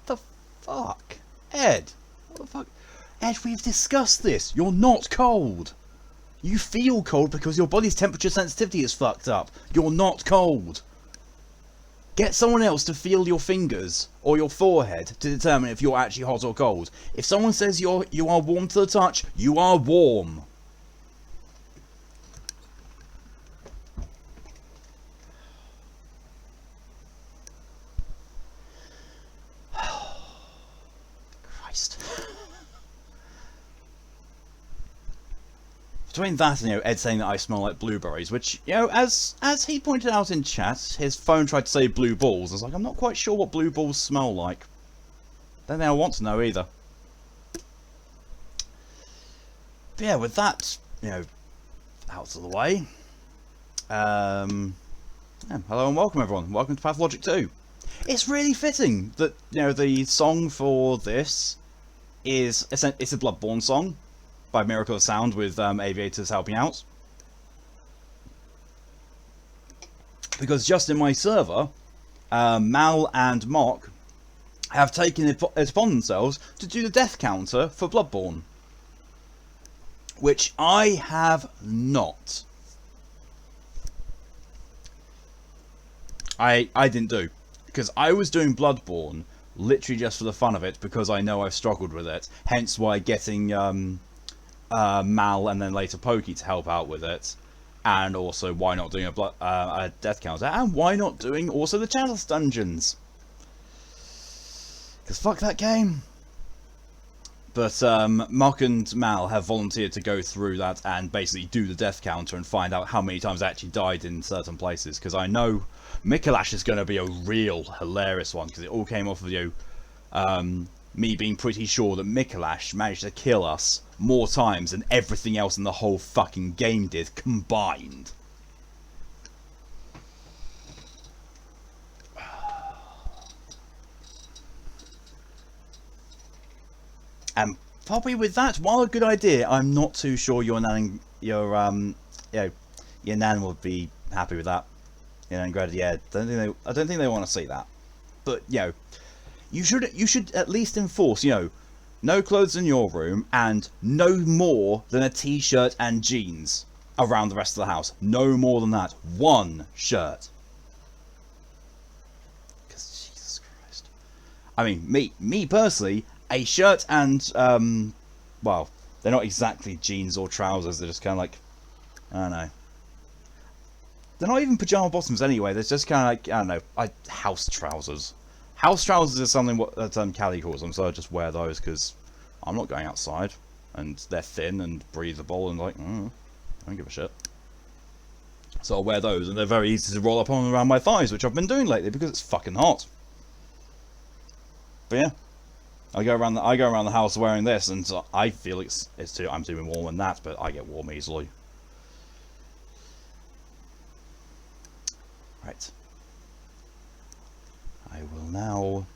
the fuck? Ed, what the fuck? Ed, we've discussed this. You're not cold. You feel cold because your body's temperature sensitivity is fucked up. You're not cold. Get someone else to feel your fingers or your forehead to determine if you're actually hot or cold. If someone says you are warm to the touch, you are warm. Christ. Between that and, Ed saying that I smell like blueberries, which, as he pointed out in chat, his phone tried to say blue balls. I was like, I'm not quite sure what blue balls smell like. Don't think I want to know either. But yeah, with that, out of the way. Yeah, hello and welcome everyone. Welcome to Pathologic 2. It's really fitting that, the song for this it's a Bloodborne song by Miracle of Sound with Aviators helping out. Because just in my server, Mal and Mock have taken it upon themselves to do the death counter for Bloodborne. Which I have not. I didn't do. Because I was doing Bloodborne literally just for the fun of it, because I know I've struggled with it. Hence why getting Mal and then later Pokey to help out with it, and also why not doing a death counter, and why not doing also the Chalice dungeons, because fuck that game. But Mark and Mal have volunteered to go through that and basically do the death counter and find out how many times I actually died in certain places, because I know Mikolash is going to be a real hilarious one, because it all came off of me being pretty sure that Mikolash managed to kill us more times than everything else in the whole fucking game did combined. And probably with that, while a good idea, I'm not too sure your nan would be happy with that. And granted, yeah, I don't think they want to see that. But you should at least enforce, no clothes in your room and no more than a t-shirt and jeans around the rest of the house. No more than that. One shirt. Because Jesus Christ. I mean, me personally, a shirt and well, they're not exactly jeans or trousers. They're just kind of like, I don't know. They're not even pajama bottoms anyway. They're just kind of like, I don't know, house trousers. House trousers is something that Callie calls them, so I just wear those because I'm not going outside, and they're thin and breathable, and like, I don't give a shit. So I'll wear those, and they're very easy to roll up on around my thighs, which I've been doing lately because it's fucking hot. But yeah, I go around the house wearing this, and I feel I'm too warm in that, but I get warm easily. Right. I will now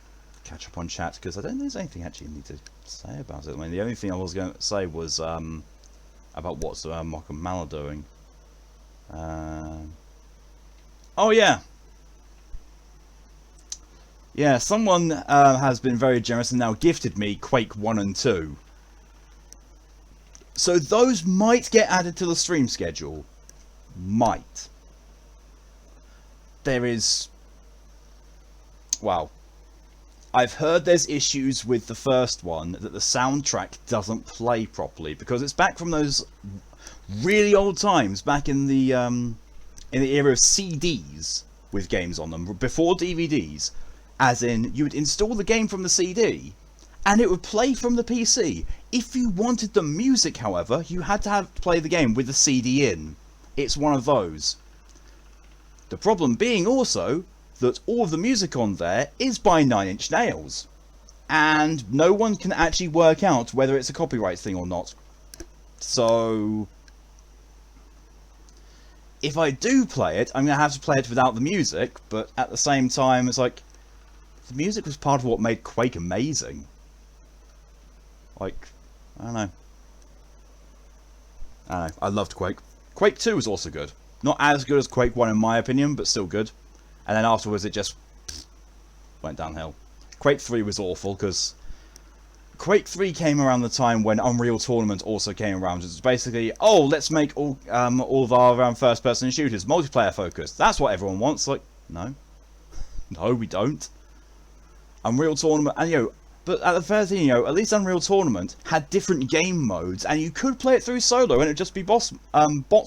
catch up on chat, because I don't think there's anything actually I need to say about it. I mean, the only thing I was going to say was about what's Mock and Mal are doing. Oh yeah! Yeah, someone has been very generous and now gifted me Quake 1 and 2. So those might get added to the stream schedule. Might. There is... Wow. I've heard there's issues with the first one, that the soundtrack doesn't play properly, because it's back from those really old times, back in the era of CDs with games on them, before DVDs. As in, you would install the game from the CD, and it would play from the PC. If you wanted the music, however, you had to play the game with the CD in. It's one of those. The problem being also that all of the music on there is by Nine Inch Nails, and no one can actually work out whether it's a copyright thing or not. So if I do play it, I'm going to have to play it without the music, but at the same time, it's like, the music was part of what made Quake amazing. Like, I don't know. I loved Quake. Quake 2 was also good. Not as good as Quake 1 in my opinion, but still good. And then afterwards it just went downhill. Quake 3 was awful because Quake 3 came around the time when Unreal Tournament also came around. It's basically, oh, let's make all of our first-person shooters multiplayer focused. That's what everyone wants. Like, no, no, we don't. Unreal Tournament, and but at the first thing, at least Unreal Tournament had different game modes, and you could play it through solo, and it'd just be bot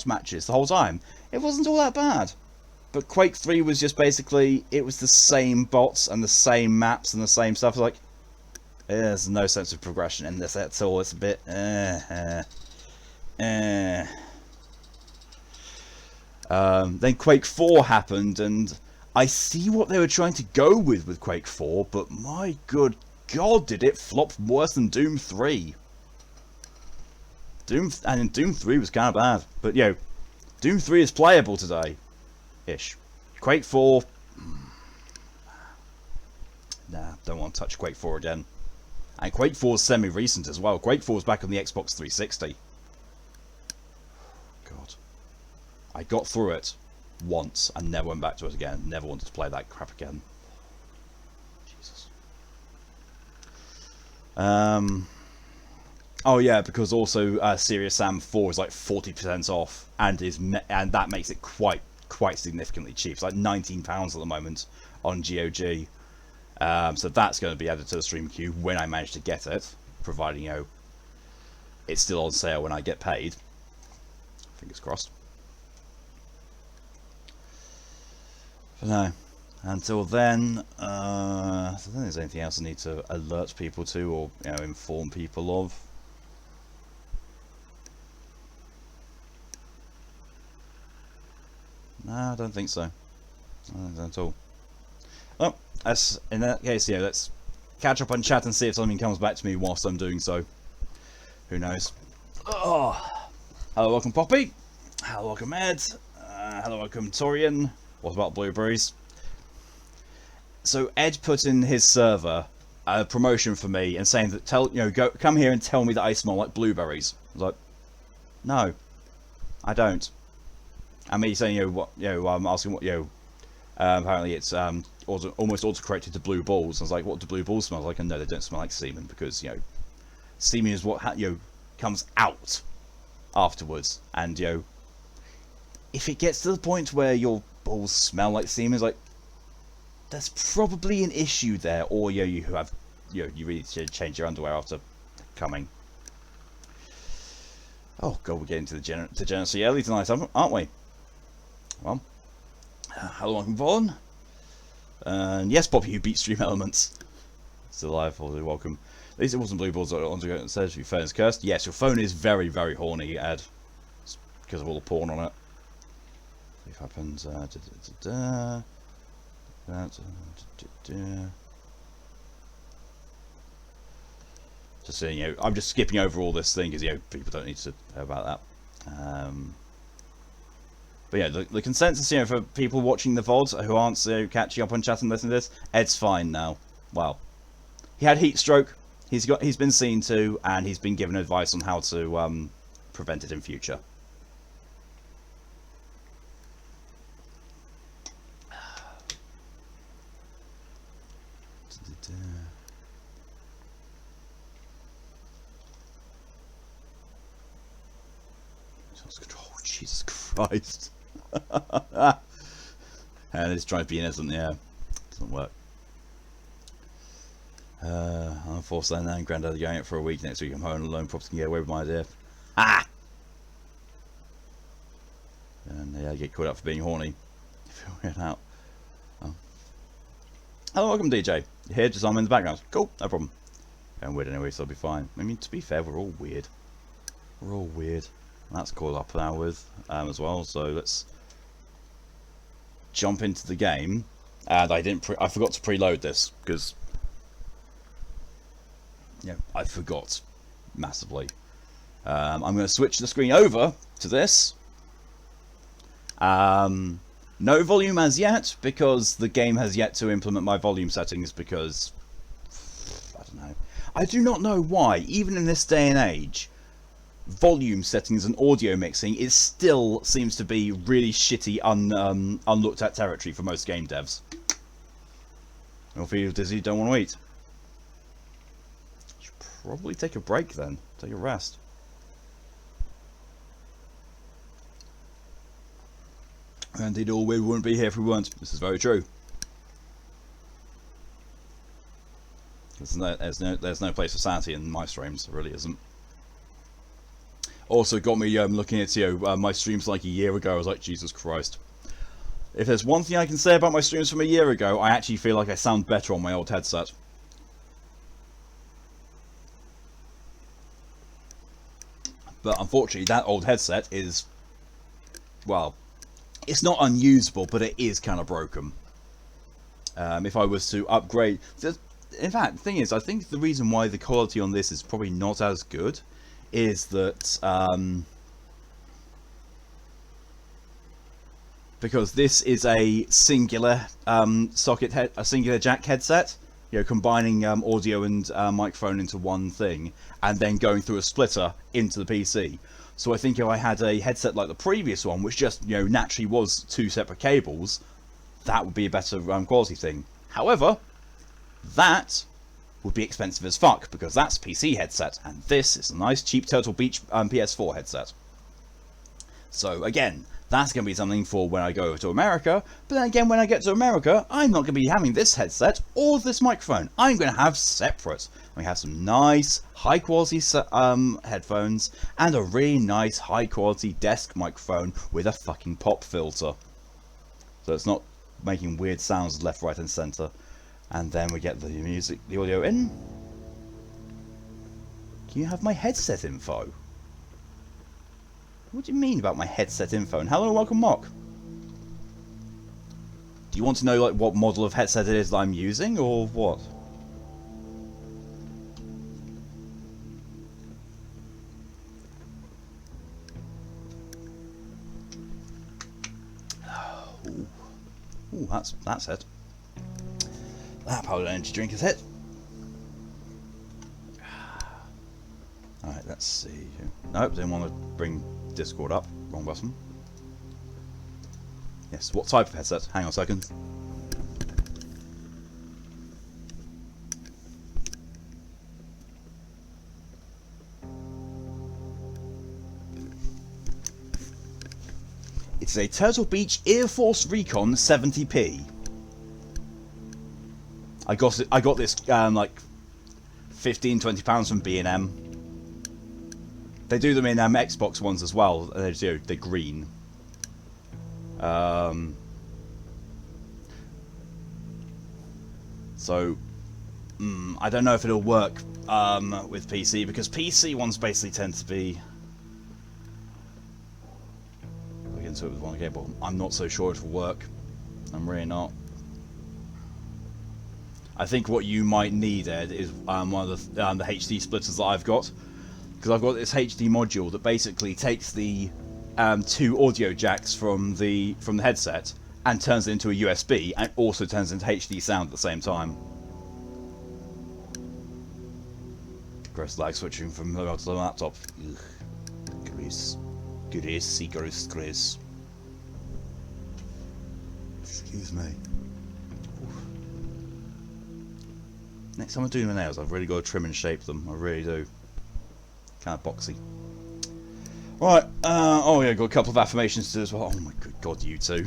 matches the whole time. It wasn't all that bad. But Quake 3 was just basically, it was the same bots and the same maps and the same stuff. Like, there's no sense of progression in this at all. It's a bit, Then Quake 4 happened, and I see what they were trying to go with Quake 4, but my good God, did it flop worse than Doom 3. Doom 3 was kind of bad, but Doom 3 is playable today. Ish. Quake 4... Nah, don't want to touch Quake 4 again. And Quake 4 is semi-recent as well. Quake 4 is back on the Xbox 360. God. I got through it once and never went back to it again. Never wanted to play that crap again. Jesus. Oh yeah, because also Serious Sam 4 is like 40% off, and that makes it quite significantly cheap. It's like £19 at the moment on GOG. So that's going to be added to the stream queue when I manage to get it, providing it's still on sale when I get paid. Fingers crossed. But no, until then, I don't think there's anything else I need to alert people to or inform people of. No, I don't think so. I don't think so at all. Well, in that case, let's catch up on chat and see if something comes back to me whilst I'm doing so. Who knows? Oh, hello, welcome Poppy. Hello, welcome Ed. Hello, welcome Torian. What about blueberries? So Ed put in his server a promotion for me and saying that come here and tell me that I smell like blueberries. I was like, no, I don't. And me saying I'm asking what apparently it's almost auto-corrected to blue balls. I was like, what do blue balls smell like? And no, they don't smell like semen, because semen is what comes out afterwards. And if it gets to the point where your balls smell like semen, it's like, there's probably an issue there, or you have you really should change your underwear after coming. Oh god, we're getting to the degeneracy early tonight, aren't we? Well, hello, welcome Vaughn. And yes, Poppy, you beat Stream Elements. Still alive, welcome. At least it wasn't blue balls on to it says your phone is cursed. Yes, your phone is very, very horny, Ed. It's because of all the porn on it. See if it happens. Just saying, I'm just skipping over all this thing because people don't need to know about that. But yeah, the consensus, for people watching the VOD who aren't catching up on chat and listening to this, Ed's fine now. Well, he had heat stroke. He's been seen to, and he's been given advice on how to prevent it in future. Oh, Jesus Christ. And it's trying to be innocent, yeah. Doesn't work. I'm forced that now, and Grandad going out for a week next week. I'm home alone, probably can get away with my idea. Ah! And yeah, I get caught up for being horny. Out. Oh. Hello, welcome DJ. You're here, just I'm in the background. Cool, no problem. I'm weird anyway, so I'll be fine. I mean, to be fair, we're all weird. We're all weird. And that's caught up now with as well, so let's jump into the game. And I forgot to preload this because I forgot massively. I'm going to switch the screen over to this. No volume as yet, because the game has yet to implement my volume settings, because I don't know. I do not know why, even in this day and age, volume settings and audio mixing, it still seems to be really shitty, unlooked at territory for most game devs. Or if you're dizzy, don't want to eat. Should probably take a break then. Take a rest. Indeed, all we wouldn't be here if we weren't. This is very true. There's no place for sanity in my streams. There really isn't. Also got me looking at my streams like a year ago. I was like, Jesus Christ. If there's one thing I can say about my streams from a year ago, I actually feel like I sound better on my old headset. But unfortunately, that old headset is, well, it's not unusable, but it is kind of broken. If I was to upgrade... In fact, the thing is, I think the reason why the quality on this is probably not as good is that... because this is a singular a singular jack headset, combining audio and microphone into one thing, and then going through a splitter into the PC. So I think if I had a headset like the previous one, which just naturally was two separate cables, that would be a better quality thing. However, that would be expensive as fuck, because that's a PC headset, and this is a nice cheap Turtle Beach PS4 headset. So again, that's going to be something for when I go over to America, but then again, when I get to America, I'm not going to be having this headset or this microphone. I'm going to have separate. We have some nice, high-quality headphones, and a really nice, high-quality desk microphone with a fucking pop filter. So it's not making weird sounds left, right, and centre. And then we get the audio in. Can you have my headset info? What do you mean about my headset info? And hello and welcome, Mock. Do you want to know what model of headset it is that I'm using, or what? Ooh, that's it. That powdered energy drink is it. Alright, let's see. Nope, didn't want to bring Discord up. Wrong button. Yes, what type of headset? Hang on a second. It's a Turtle Beach Air Force Recon 70p. I got this like £15-20 from B&M. They do them in Xbox ones as well. They're green. So I don't know if it'll work with PC, because PC ones basically tend to be. Look into it with one cable. I'm not so sure it'll work. I'm really not. I think what you might need, Ed, is one of the HD splitters that I've got. Because I've got this HD module that basically takes the two audio jacks from the headset and turns it into a USB, and also turns it into HD sound at the same time. Gross lag switching from mobile to the laptop. Ugh. Gross. Gross. Excuse me. Oof. Next time I'm doing my nails, I've really got to trim and shape them. I really do. Kind of boxy. Right. Oh yeah, got a couple of affirmations to do as well. Oh my good god, you two.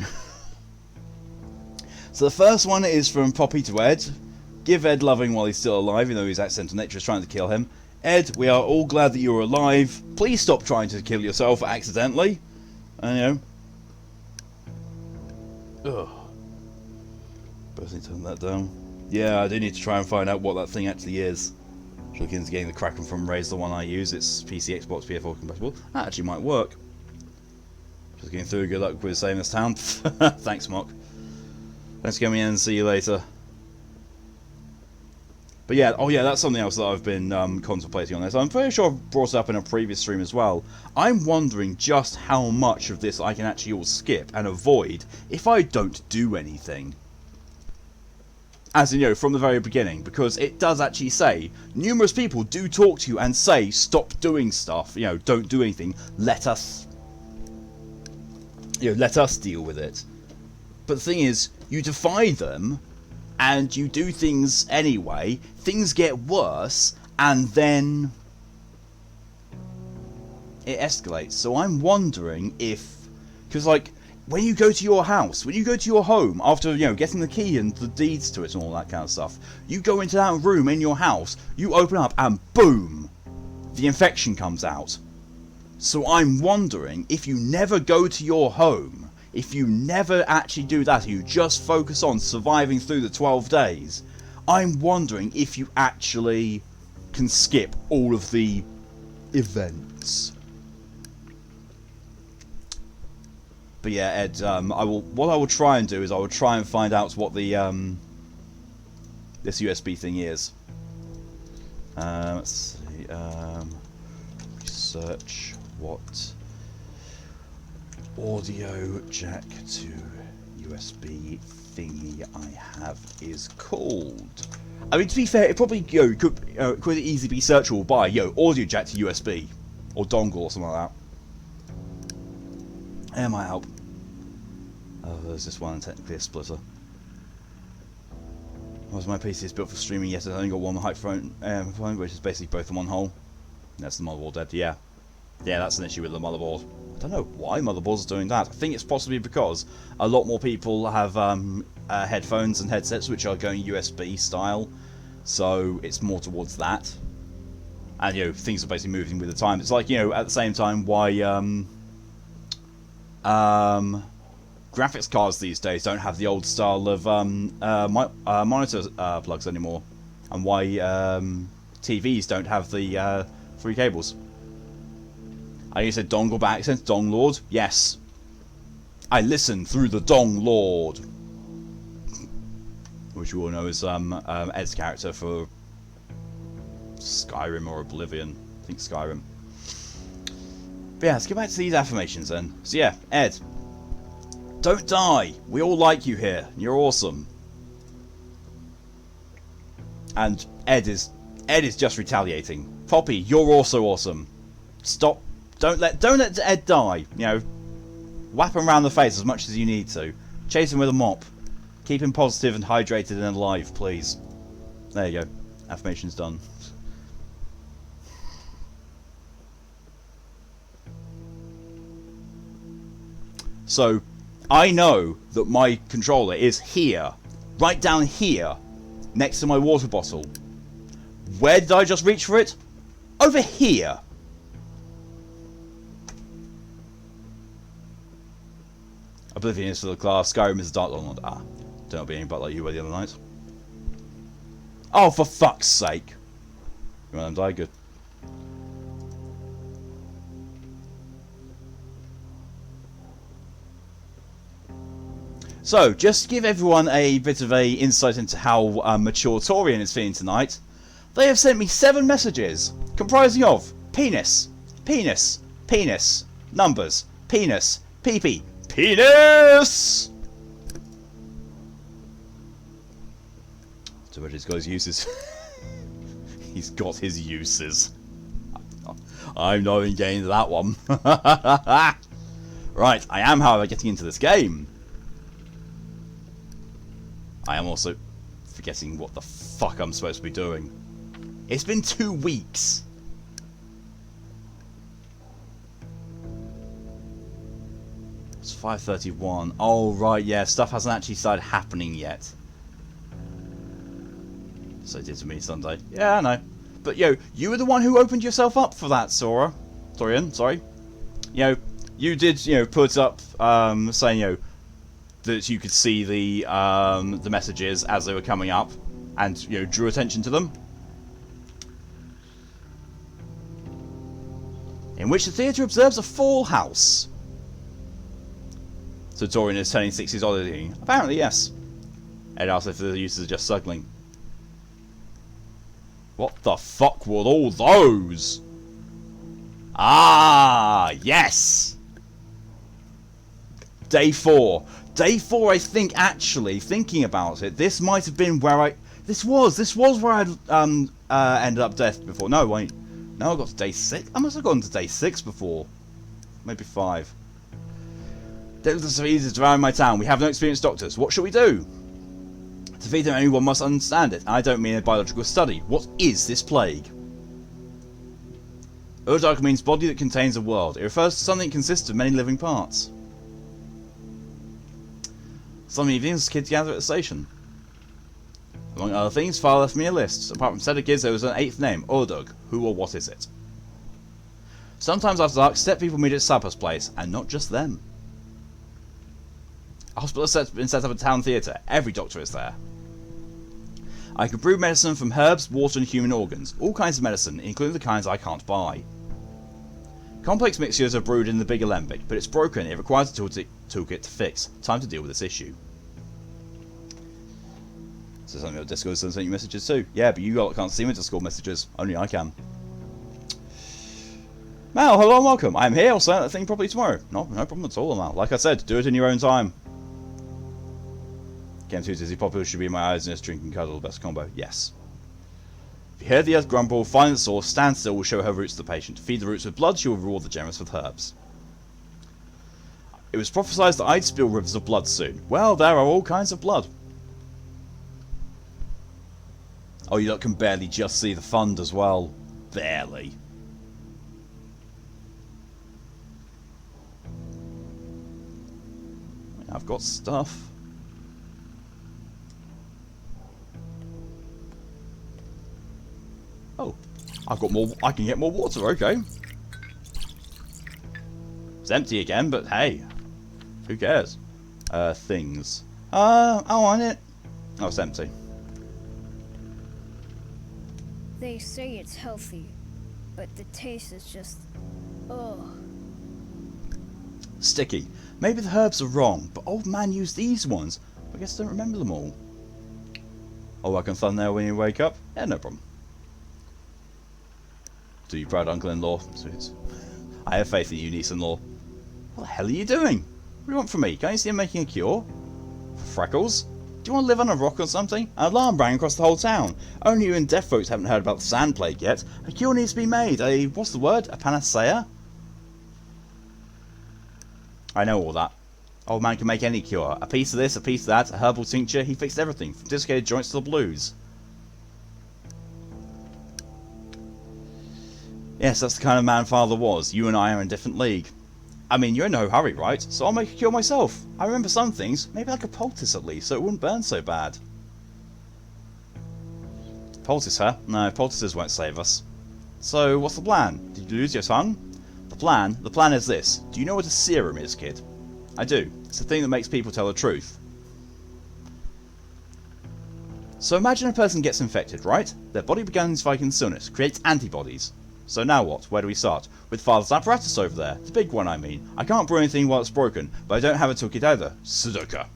So the first one is from Poppy to Ed. Give Ed loving while he's still alive, even though his accidental nature is trying to kill him. Ed, we are all glad that you're alive. Please stop trying to kill yourself accidentally. And ugh. Better turn that down. Yeah, I do need to try and find out what that thing actually is. Looking into getting the Kraken from Raze, the one I use. It's PC, Xbox, PS4 compatible. That actually might work. Just getting through. Good luck with saving this town. Thanks, Mock. Thanks for coming in and see you later. But yeah, oh yeah, that's something else that I've been contemplating on this. I'm pretty sure I've brought it up in a previous stream as well. I'm wondering just how much of this I can actually all skip and avoid if I don't do anything. As in, from the very beginning, because it does actually say, numerous people do talk to you and say, stop doing stuff, don't do anything, let us deal with it. But the thing is, you defy them, and you do things anyway, things get worse, and then it escalates. So I'm wondering if, because like, when you go to your house, when you go to your home, after, you know, getting the key and the deeds to it and all that kind of stuff, you go into that room in your house, you open up, and boom, the infection comes out. So I'm wondering, if you never go to your home, if you never actually do that, you just focus on surviving through the 12 days, I'm wondering if you actually can skip all of the events. But yeah, Ed, what I will try and do is I will try and find out what the this USB thing is. Let's see. Search what audio jack to USB thingy I have is called. I mean, to be fair, it probably could easily be searchable by audio jack to USB or dongle or something like that. It might help. Oh, there's this one, technically a splitter. Was my PC is built for streaming? Yes, it's only got one microphone, which is basically both in one hole. That's the motherboard dead. Yeah, that's an issue with the motherboard. I don't know why motherboards are doing that. I think it's possibly because a lot more people have headphones and headsets which are going USB style, so it's more towards that. And things are basically moving with the time. It's like at the same time why graphics cards these days don't have the old style of monitor plugs anymore, and why TVs don't have the 3 cables. I said dongle by accident, Dong Lord. Yes, I listen through the Dong Lord, which you all know is Ed's character for Skyrim or Oblivion. I think Skyrim. But yeah, let's get back to these affirmations then. So yeah, Ed, don't die. We all like you here. You're awesome. And Ed is just retaliating. Poppy, you're also awesome. Stop. Don't let Ed die. Whap him around the face as much as you need to. Chase him with a mop. Keep him positive and hydrated and alive, please. There you go. Affirmation's done. So, I know that my controller is here, right down here, next to my water bottle. Where did I just reach for it? Over here. Oblivion is for the class, Skyrim is the Dark Lord. Don't know being but like you were the other night. Oh, for fuck's sake. You want them to die? Good. So, just to give everyone a bit of a insight into how mature Torian is feeling tonight, they have sent me 7 messages, comprising of penis, penis, penis, numbers, penis, pee-pee, penis! So he's got his uses. He's got his uses. I'm not even getting into that one. Right, I am, however, getting into this game. I am also forgetting what the fuck I'm supposed to be doing. It's been 2 weeks. It's 5:31. Oh, right, yeah, stuff hasn't actually started happening yet. So it did to me Sunday. Yeah, I know. But, you were the one who opened yourself up for that, Torian, sorry. You did, put up, saying, that you could see the messages as they were coming up, and drew attention to them. In which the theatre observes a full house. So Torian is turning 60 oddity. Apparently, yes. Ed asked if the users are just suckling. What the fuck were all those? Ah, yes. Day 4. Day 4, I think, actually, thinking about it, this might have been where This was where I ended up death before. No, wait. No, I got to day 6. I must have gone to day 6 before. Maybe 5. There's diseases around my town. We have no experienced doctors. What shall we do? To feed them, anyone must understand it, and I don't mean a biological study. What is this plague? Urdark means body that contains a world. It refers to something that consists of many living parts. Some evenings, kids gather at the station. Among other things, Father left me a list. Apart from set of kids, there was an 8th name, Ordug. Who or what is it? Sometimes after dark, step people meet at Sapper's place, and not just them. A hospital has been set up a town theatre. Every doctor is there. I can brew medicine from herbs, water and human organs. All kinds of medicine, including the kinds I can't buy. Complex mixtures are brewed in the big alembic, but it's broken. It requires a toolkit to fix. Time to deal with this issue. So something about Discord sending you messages too. Yeah, but you can't see my Discord messages. Only I can. Mal, hello and welcome. I'm here. I'll say that thing properly tomorrow. No problem at all, Mal. Like I said, do it in your own time. Game 2 Dizzy Popular should be in my eyes and just drink and cuddle. Best combo. Yes. If you hear the earth grumble, find the source, stand still, will show her roots to the patient. Feed the roots with blood, she will reward the generous with herbs. It was prophesied that I'd spill rivers of blood soon. Well, there are all kinds of blood. Oh, you lot can barely just see the fund as well. Barely. I've got stuff. Oh, I've got more. I can get more water. Okay. It's empty again, but hey, who cares? Things. I want it. Oh, it's empty. They say it's healthy, but the taste is just, ugh. Sticky. Maybe the herbs are wrong, but old man used these ones. I guess I don't remember them all. Oh, I can thumbnail when you wake up? Yeah, no problem. To you proud uncle-in-law. I have faith in you, niece-in-law. What the hell are you doing? What do you want from me? Can't you see I'm making a cure? For freckles? Do you want to live on a rock or something? An alarm rang across the whole town. Only you and deaf folks haven't heard about the sand plague yet. A cure needs to be made. What's the word? A panacea? I know all that. Old man can make any cure. A piece of this, a piece of that, a herbal tincture. He fixed everything, from dislocated joints to the blues. Yes, that's the kind of man Father was. You and I are in a different league. I mean, you're in no hurry, right? So I'll make a cure myself. I remember some things. Maybe like a poultice at least, so it wouldn't burn so bad. Poultice, huh? No, poultices won't save us. So, what's the plan? Did you lose your tongue? The plan is this. Do you know what a serum is, kid? I do. It's the thing that makes people tell the truth. So imagine a person gets infected, right? Their body begins fighting illness, creates antibodies. So now what? Where do we start? With Father's apparatus over there. The big one, I mean. I can't brew anything while it's broken, but I don't have a toolkit either. Sudoka.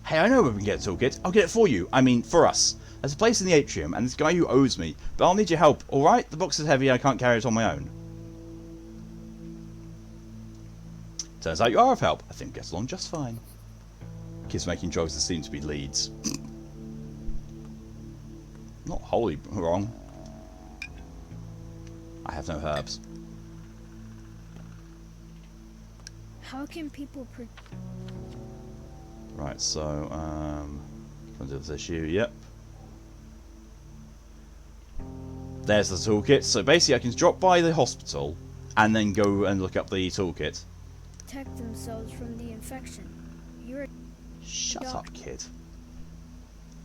Hey, I know where we can get a toolkit. I'll get it for you. I mean, for us. There's a place in the atrium, and this guy who owes me, but I'll need your help, alright? The box is heavy, I can't carry it on my own. Turns out you are of help. I think we get along just fine. Kids making drugs that seem to be leads. Not wholly wrong. I have no herbs. How can people Right, so, can do this issue, yep. There's the toolkit. So basically I can drop by the hospital and then go and look up the toolkit. protect themselves from the infection? You're Shut up, kid.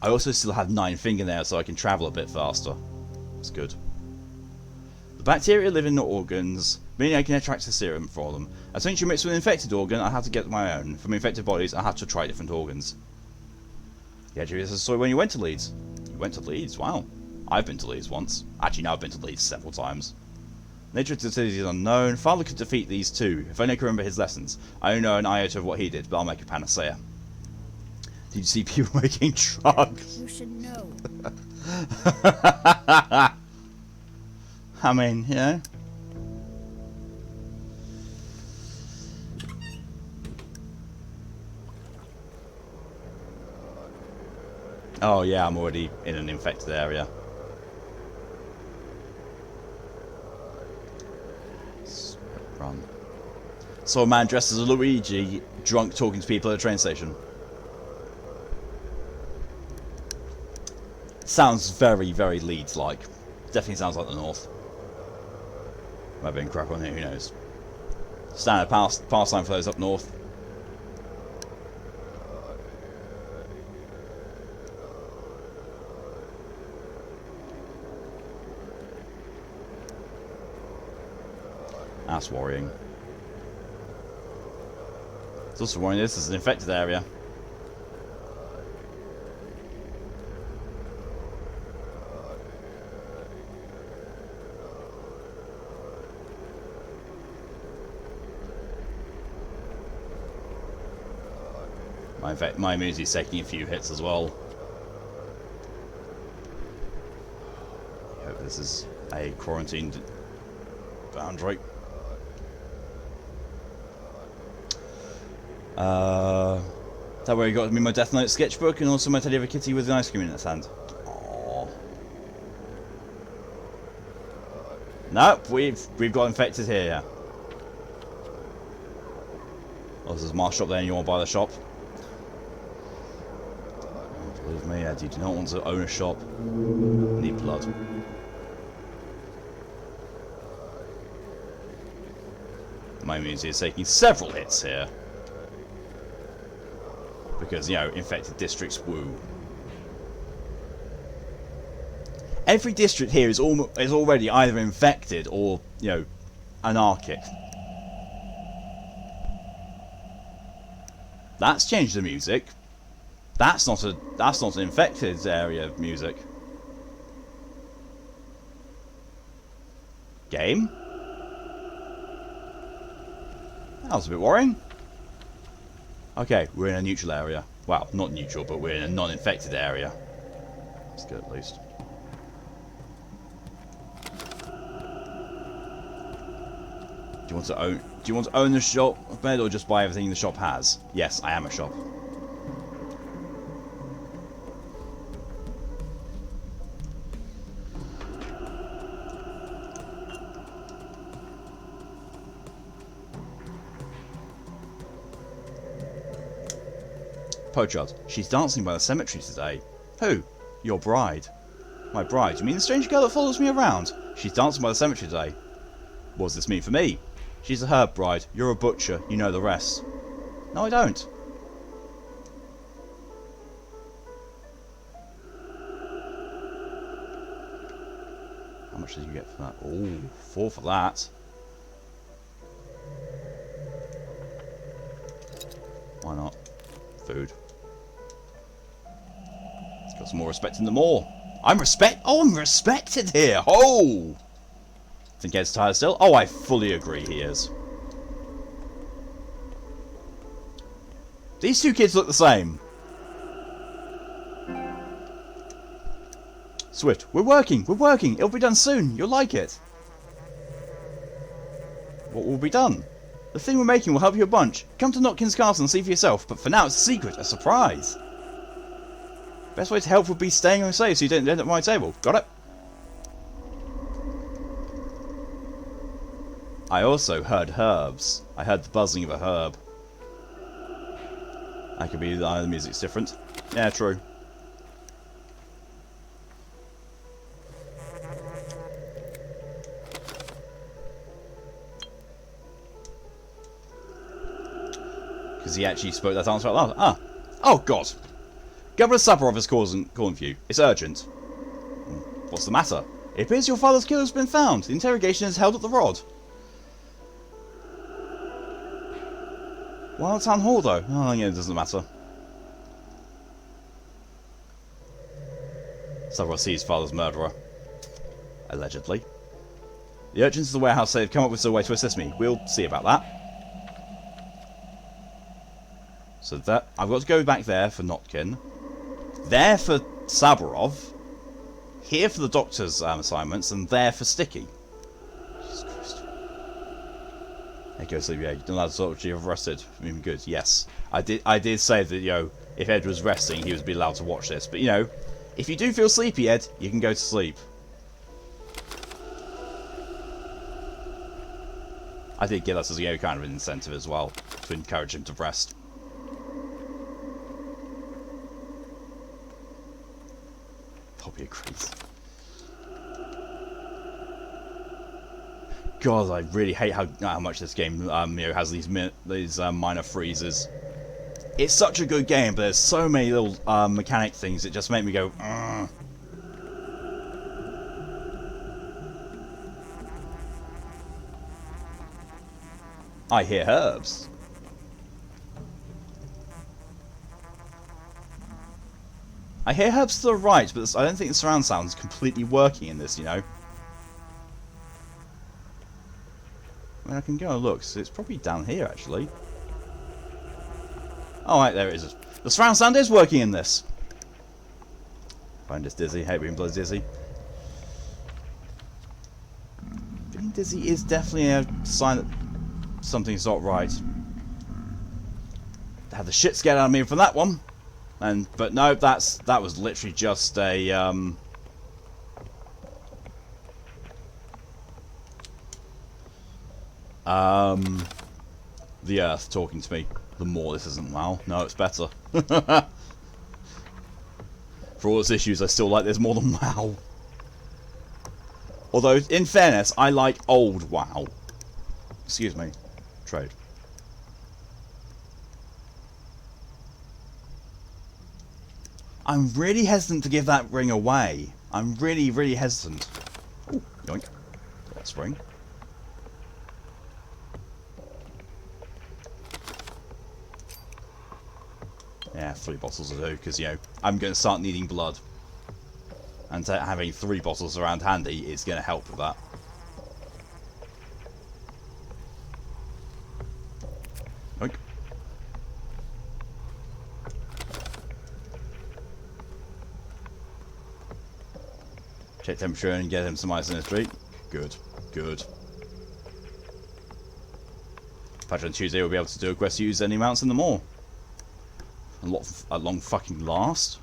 I also still have 9 fingernails so I can travel a bit faster. That's good. The bacteria live in the organs, meaning I can attract a serum for them. As soon as you mix with an infected organ, I have to get my own. From infected bodies, I have to try different organs. Yeah, this is when you went to Leeds. You went to Leeds? Wow. I've been to Leeds once. Actually, now I've been to Leeds several times. Nature of the disease is unknown. Father could defeat these too, if only I could remember his lessons. I don't know an iota of what he did, but I'll make a panacea. Did you see people making drugs? You should know. I mean, you know. Oh yeah, I'm already in an infected area. Run. Saw a man dressed as a Luigi, drunk, talking to people at a train station. Sounds very, very Leeds-like. Definitely sounds like the north. Might be in crap on here, who knows. Standard pass line for those up north. That's worrying. It's also worrying this is an infected area. My immunity is taking a few hits as well. I hope this is a quarantined boundary. That way you got me my Death Note sketchbook and also my teddy bear kitty with an ice cream in its hand. Aww. Nope, we've got infected here. Oh, there's a mask shop there and you want to buy the shop? Believe me, Ed, you do not want to own a shop. Need blood. My immunity is taking several hits here. Because, you know, infected districts, woo. Every district here is already either infected or, you know, anarchic. That's changed the music. That's not an infected area of music. Game? That was a bit worrying. Okay, we're in a neutral area. Well, not neutral, but we're in a non-infected area. That's good at least. Do you want to own the shop bed or just buy everything the shop has? Yes, I am a shop. Pochard, she's dancing by the cemetery today. Who? Your bride. My bride? You mean the strange girl that follows me around? She's dancing by the cemetery today. What does this mean for me? She's a herb bride. You're a butcher. You know the rest. No, I don't. How much did you get for that? Ooh, 4 for that. Why not? Food. It's got some more respect in the more. I'm respected here. Oh! Think Ed's tired still? Oh, I fully agree he is. These two kids look the same. Swift, we're working. It'll be done soon. You'll like it. What will be done? The thing we're making will help you a bunch. Come to Notkin's castle and see for yourself, but for now it's a secret, a surprise. Best way to help would be staying on safe so you don't end up at my table. Got it? I also heard herbs. I heard the buzzing of a herb. That could be the music's different. Yeah, true. Because he actually spoke that answer out loud. Ah. Oh, God. Governor Saparov is calling for you. It's urgent. What's the matter? It appears your father's killer has been found. The interrogation is held at the Rod. Well, town hall, though. Oh, yeah, it doesn't matter. Saparov sees father's murderer. Allegedly. The urchins of the warehouse say they've come up with a way to assist me. We'll see about that. So that I've got to go back there for Notkin, there for Saparov, here for the doctor's assignments, and there for Sticky. Jesus Christ. Hey, go sleep, yeah. You're not allowed to sort of you've rested. I mean, good, yes. I did say that, you know, if Ed was resting, he would be allowed to watch this. But, you know, if you do feel sleepy, Ed, you can go to sleep. I did give us as a kind of an incentive as well, to encourage him to rest. Poppy agrees. God, I really hate how much this game has these minor freezes. It's such a good game, but there's so many little mechanic things that just make me go, ugh. I hear herbs. I hear herbs to the right, but I don't think the surround sound is completely working in this, you know. I mean, I can go and look, so it's probably down here, actually. Oh, right, there it is. The surround sound is working in this. I'm just dizzy. Hate being bloody dizzy. Being dizzy is definitely a sign that something's not right. I had the shit scared out of me from that one. But no, that was literally just a the earth talking to me. The more this isn't WoW. No, it's better. For all its issues, I still like this more than WoW. Although, in fairness, I like old WoW. Excuse me. Trade. I'm really hesitant to give that ring away. I'm really, really hesitant. Ooh, yoink. That's ring. Yeah, 3 bottles will do, because, you know, I'm going to start needing blood. And having 3 bottles around handy is going to help with that. Yoink. Check temperature and get him some ice in his drink. Good, good. Patch on Tuesday we'll be able to do a quest to use any mounts in the mall. A long fucking last.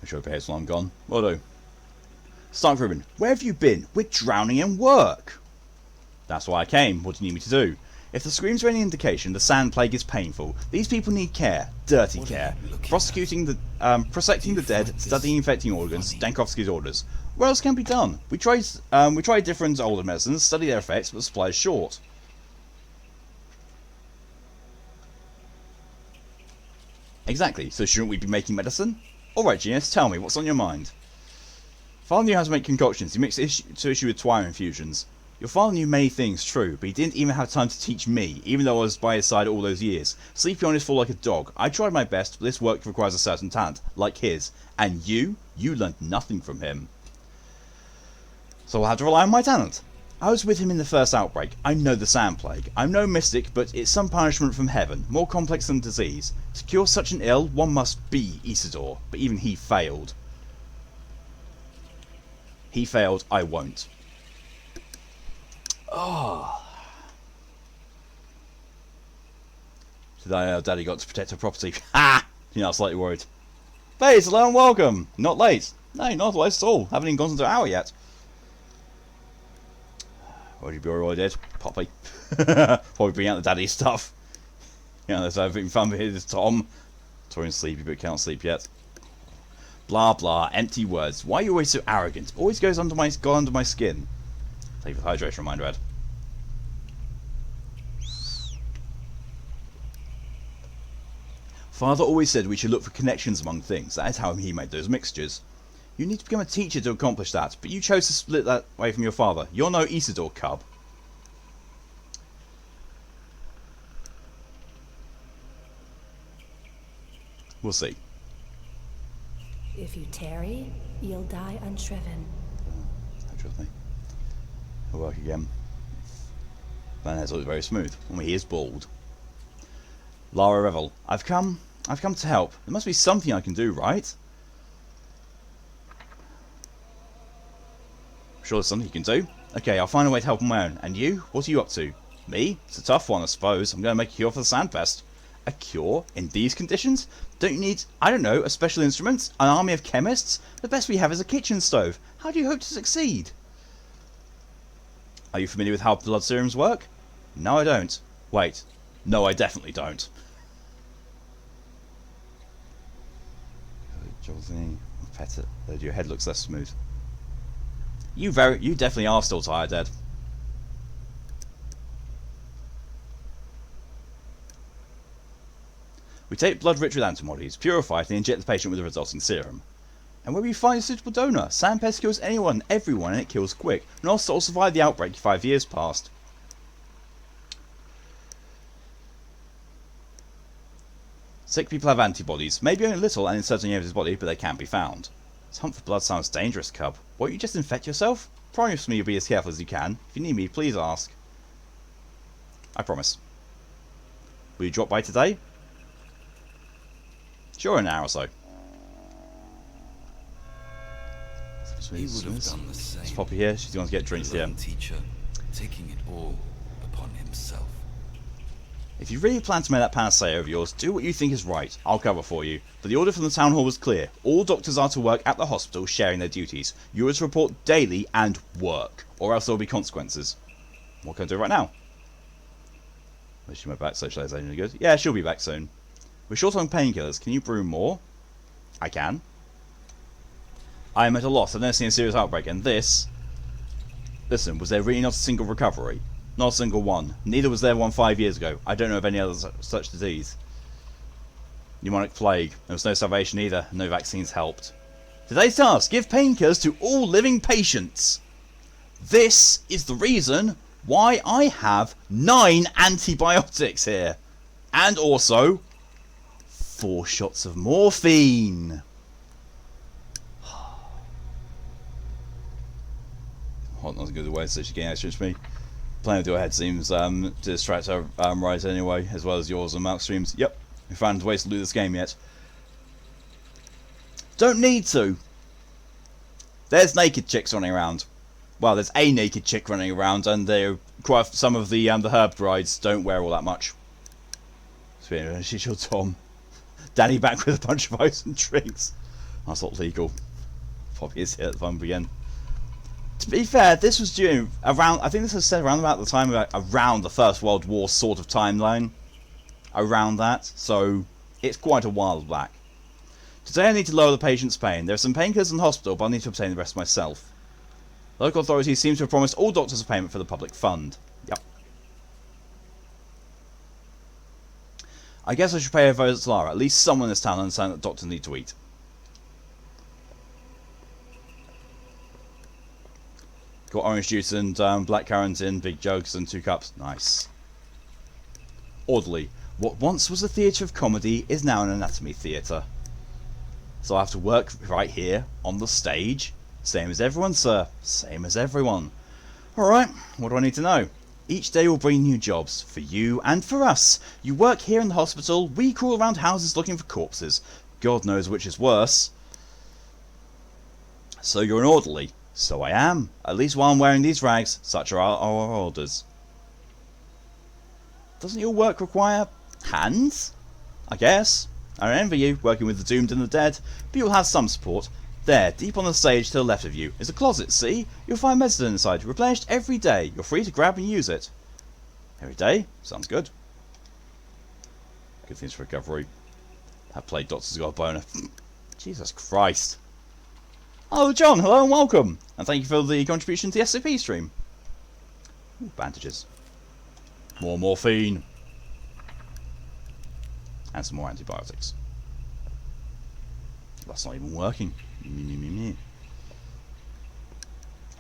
I'm sure it's long gone. Will do. Stark Ruben, where have you been? We're drowning in work. That's why I came. What do you need me to do? If the screams are any indication, the sand plague is painful. These people need care. Dirty care. Prosecting the dead, studying infecting organs, Dankovsky's orders. What else can be done? We tried different older medicines, study their effects, but the supply is short. Exactly, so shouldn't we be making medicine? Alright, genius, tell me, what's on your mind? Father knew how to make concoctions. He mixed to issue with twine infusions. Your father knew many things, true, but he didn't even have time to teach me, even though I was by his side all those years. Sleeping on his floor like a dog. I tried my best, but this work requires a certain talent, like his. And you learned nothing from him. So I'll have to rely on my talent. I was with him in the first outbreak. I know the sand plague. I'm no mystic, but it's some punishment from heaven, more complex than disease. To cure such an ill, one must be Isidore, but even he failed. He failed, I won't. Oh. Today, Daddy got to protect her property. Ha! You know, I'm slightly worried. Hey, it's hello and welcome. Not late. No, not late at all. Haven't even gone into an hour yet. What did you be already did? Poppy. Probably bring out the daddy stuff. You know, there's everything fun with his Tom. Torian's sleepy but can't sleep yet. Blah blah, empty words. Why are you always so arrogant? Always got under my skin. Thank you for the hydration reminder, Ed. Father always said we should look for connections among things. That is how he made those mixtures. You need to become a teacher to accomplish that, but you chose to split that away from your father. You're no Isidore, cub. We'll see. If you tarry, you'll die unshriven. Don't trust me. I'll work again. Van Hazel is very smooth. Well, he is bald. Lara Revel. I've come to help. There must be something I can do, right? I'm sure there's something you can do. Okay, I'll find a way to help on my own. And you? What are you up to? Me? It's a tough one, I suppose. I'm going to make a cure for the Sandpest. A cure? In these conditions? Don't you need, I don't know, a special instrument? An army of chemists? The best we have is a kitchen stove. How do you hope to succeed? Are you familiar with how blood serums work? No, I don't. Wait. No, I definitely don't. Your head looks less smooth. You definitely are still tired, Ed. We take blood rich with antibodies, purify it, and inject the patient with the resulting serum. And where we find a suitable donor, Sandpest kills anyone, everyone, and it kills quick. Nostal survived the outbreak 5 years past. Sick people have antibodies, maybe only a little and in certain areas of his body, but they can be found. This hunt for blood sounds dangerous, Cub. Won't you just infect yourself? Promise me you'll be as careful as you can. If you need me, please ask. I promise. Will you drop by today? Sure, in an hour or so. He would have done the same. It's Poppy here. She's going to get drinks here. Teacher, taking it all upon himself. If you really plan to make that panacea of yours, do what you think is right. I'll cover for you. But the order from the town hall was clear. All doctors are to work at the hospital, sharing their duties. You are to report daily and work, or else there will be consequences. What can I do right now? Is she back? Socialization good? Yeah, she'll be back soon. We're short on painkillers. Can you brew more? I can. I am at a loss. I've never seen a serious outbreak, and this... Listen, was there really not a single recovery? Not a single one. Neither was there one 5 years ago. I don't know of any other such disease. Pneumonic plague. There was no salvation either. No vaccines helped. Today's task: give painkillers to all living patients. This is the reason why I have 9 antibiotics here. And also 4 shots of morphine. Not as good a way so she getting extra to me. Playing with your head seems to distract her right anyway, as well as yours and Mark's streams. Yep, we found ways to lose this game yet. Don't need to. There's naked chicks running around. Well, there's a naked chick running around, and quite some of the herb brides don't wear all that much. So she's your Tom. Danny back with a bunch of ice and drinks. That's not legal. Poppy is here at the fun again. To be fair, this was due around, I think this was said around about the time of around the First World War sort of timeline. Around that, so it's quite a while back. Today I need to lower the patient's pain. There are some painkillers in the hospital, but I need to obtain the rest myself. Local authorities seem to have promised all doctors a payment for the public fund. Yep. I guess I should pay a visit to Lara. At least someone in this town understands that doctors need to eat. Got orange juice and black currant in big jugs and 2 cups. Nice. Orderly. What once was a theatre of comedy is now an anatomy theatre. So I have to work right here on the stage. Same as everyone, sir. Same as everyone. Alright, what do I need to know? Each day will bring new jobs. For you and for us. You work here in the hospital. We crawl around houses looking for corpses. God knows which is worse. So you're an orderly. So I am, at least while I'm wearing these rags. Such are our orders. Doesn't your work require hands? I guess. I don't envy you, working with the doomed and the dead, but you'll have some support. There, deep on the stage to the left of you, is a closet, see? You'll find medicine inside, replenished every day. You're free to grab and use it. Every day? Sounds good. Good things for recovery. That plague doctor's got a boner. Jesus Christ. Oh, John, hello and welcome. And thank you for the contribution to the SCP stream. Ooh, bandages. More morphine. And some more antibiotics. That's not even working.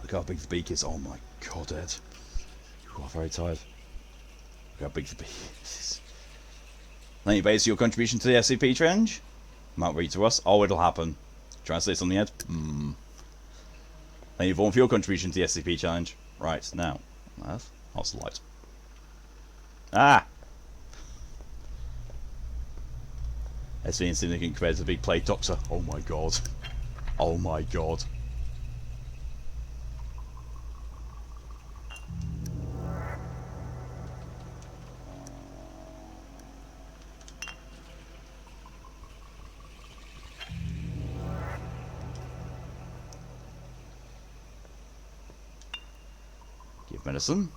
Look how big the beak is. Oh my god, Ed. You are very tired. Look how big the beak is. Thank you, base, for your contribution to the SCP challenge. Might read to us. Oh, it'll happen. Translate something, Ed. Thank you, Vaughn, for your contribution to the SCP challenge. Right, now. That's light. Ah! It's been insignificant compared to the big plague doctor. Oh my god. Oh my god. medicine.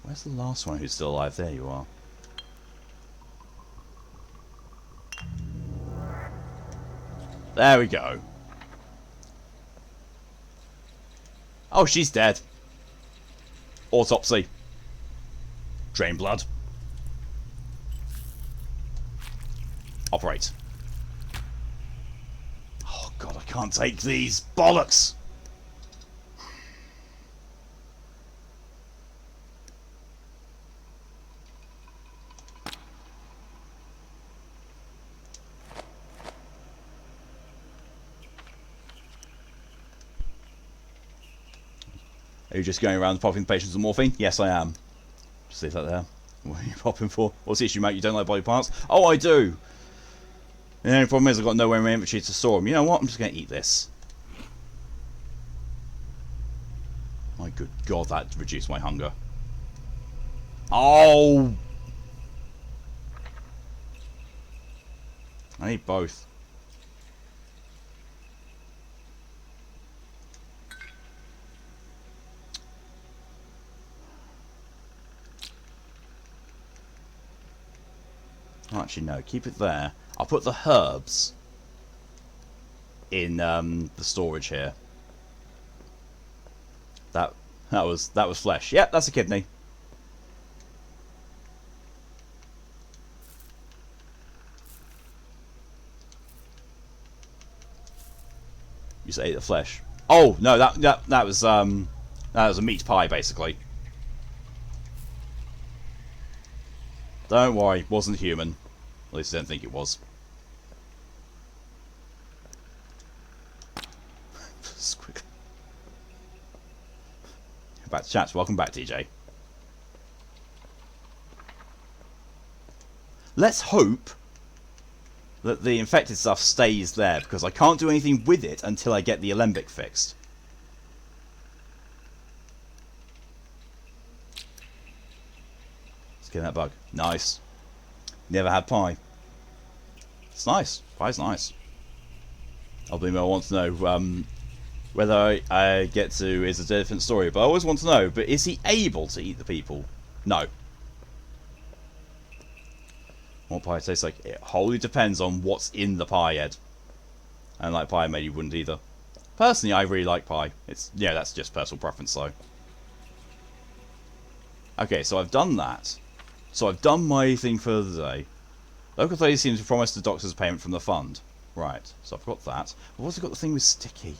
Where's the last one who's still alive? There you are. There we go. Oh, she's dead. Autopsy. Drain blood. Operate. Oh god, I can't take these. Bollocks! Are you just going around popping patients with morphine? Yes, I am. Just leave that there. What are you popping for? What's the issue, mate? You don't like body parts? Oh, I do! The only problem is I've got nowhere in my inventory to store them. You know what? I'm just going to eat this. My good god, that reduced my hunger. Oh! I need both. Actually, no. Keep it there. I'll put the herbs in the storage here. That was flesh. Yep, that's a kidney. You just ate the flesh. Oh no, that was a meat pie basically. Don't worry, wasn't human. At least I don't think it was. Back to chat. Welcome back, TJ. Let's hope that the infected stuff stays there, because I can't do anything with it until I get the alembic fixed. Let's get that bug. Nice. Never had pie. It's nice. Pie's nice. I want to know whether I get to is a different story, but I always want to know, but is he able to eat the people? No. What pie tastes like? It wholly depends on what's in the pie, Ed. And like pie, maybe you wouldn't either. Personally, I really like pie. It's, yeah, that's just personal preference though. Okay, so I've done that. So I've done my thing for the day. Local authorities seem to promise the doctors payment from the fund. Right, so I've got that. I've also got the thing with Sticky.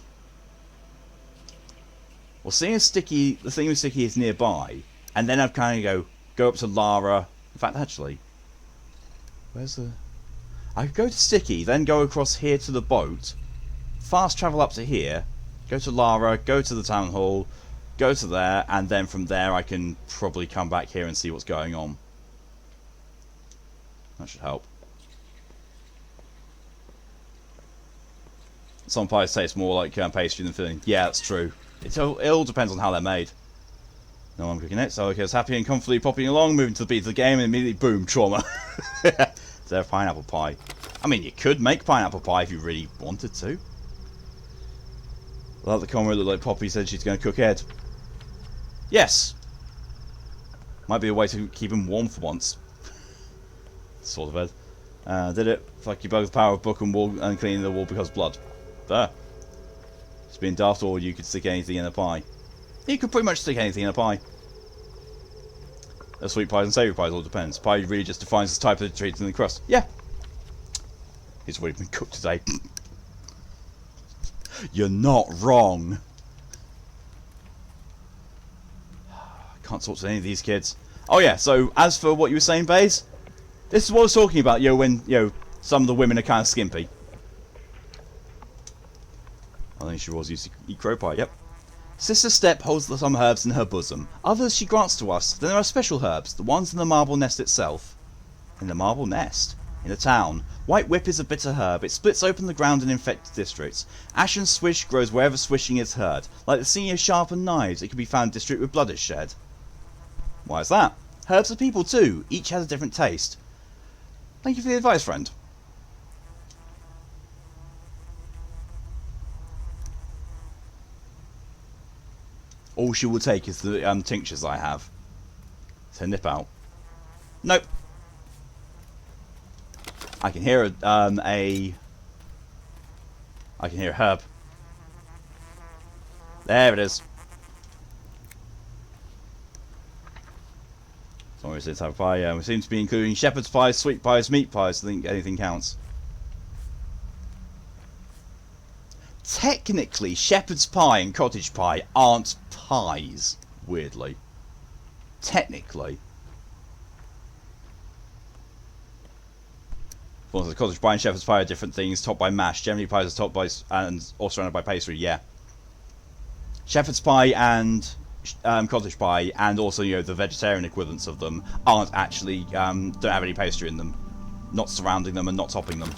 Well, seeing as Sticky, the thing with Sticky is nearby, and then I've kind of go up to Lara. In fact, actually, where's the... I could go to Sticky, then go across here to the boat, fast travel up to here, go to Lara, go to the town hall, go to there, and then from there I can probably come back here and see what's going on. That should help. Some pies taste more like pastry than filling. Yeah, that's true. It all depends on how they're made. No, I'm cooking it. So okay, it's happy and comfortably popping along, moving to the beat of the game, and immediately, boom, trauma. Is there pineapple pie? I mean, you could make pineapple pie if you really wanted to. I like the comment that like Poppy said she's going to cook Ed. Yes. Might be a way to keep him warm for once. Sort of Ed. Did it. Fuck you both. The power of book and wall and cleaning the wall because blood. There. It's being daft, or you could stick anything in a pie. You could pretty much stick anything in a pie. Sweet pies and savoury pies all depends. Pie really just defines the type of treats in the crust. Yeah. It's already been cooked today. You're not wrong. I can't talk to any of these kids. Oh yeah, so as for what you were saying, Baze, this is what I was talking about, when, some of the women are kind of skimpy. I think she was used to eat crow pie, yep. Sister Step holds some herbs in her bosom. Others she grants to us. Then there are special herbs, the ones in the marble nest itself. In the marble nest? In the town. White whip is a bitter herb. It splits open the ground in infected districts. Ash and swish grows wherever swishing is heard. Like the senior sharpened knives, it can be found in district where blood is shed. Why is that? Herbs are people too. Each has a different taste. Thank you for the advice, friend. All she will take is the tinctures I have. So nip out. Nope. I can hear I can hear a herb. There it is. So we have pie. We seem to be including shepherd's pies, sweet pies, meat pies. I think anything counts. Technically, shepherd's pie and cottage pie aren't pies. Weirdly. Technically. Well, the cottage pie and shepherd's pie are different things. Topped by mash. Generally, pies are topped by and also surrounded by pastry. Yeah. Shepherd's pie and cottage pie, and also the vegetarian equivalents of them, aren't actually don't have any pastry in them, not surrounding them and not topping them.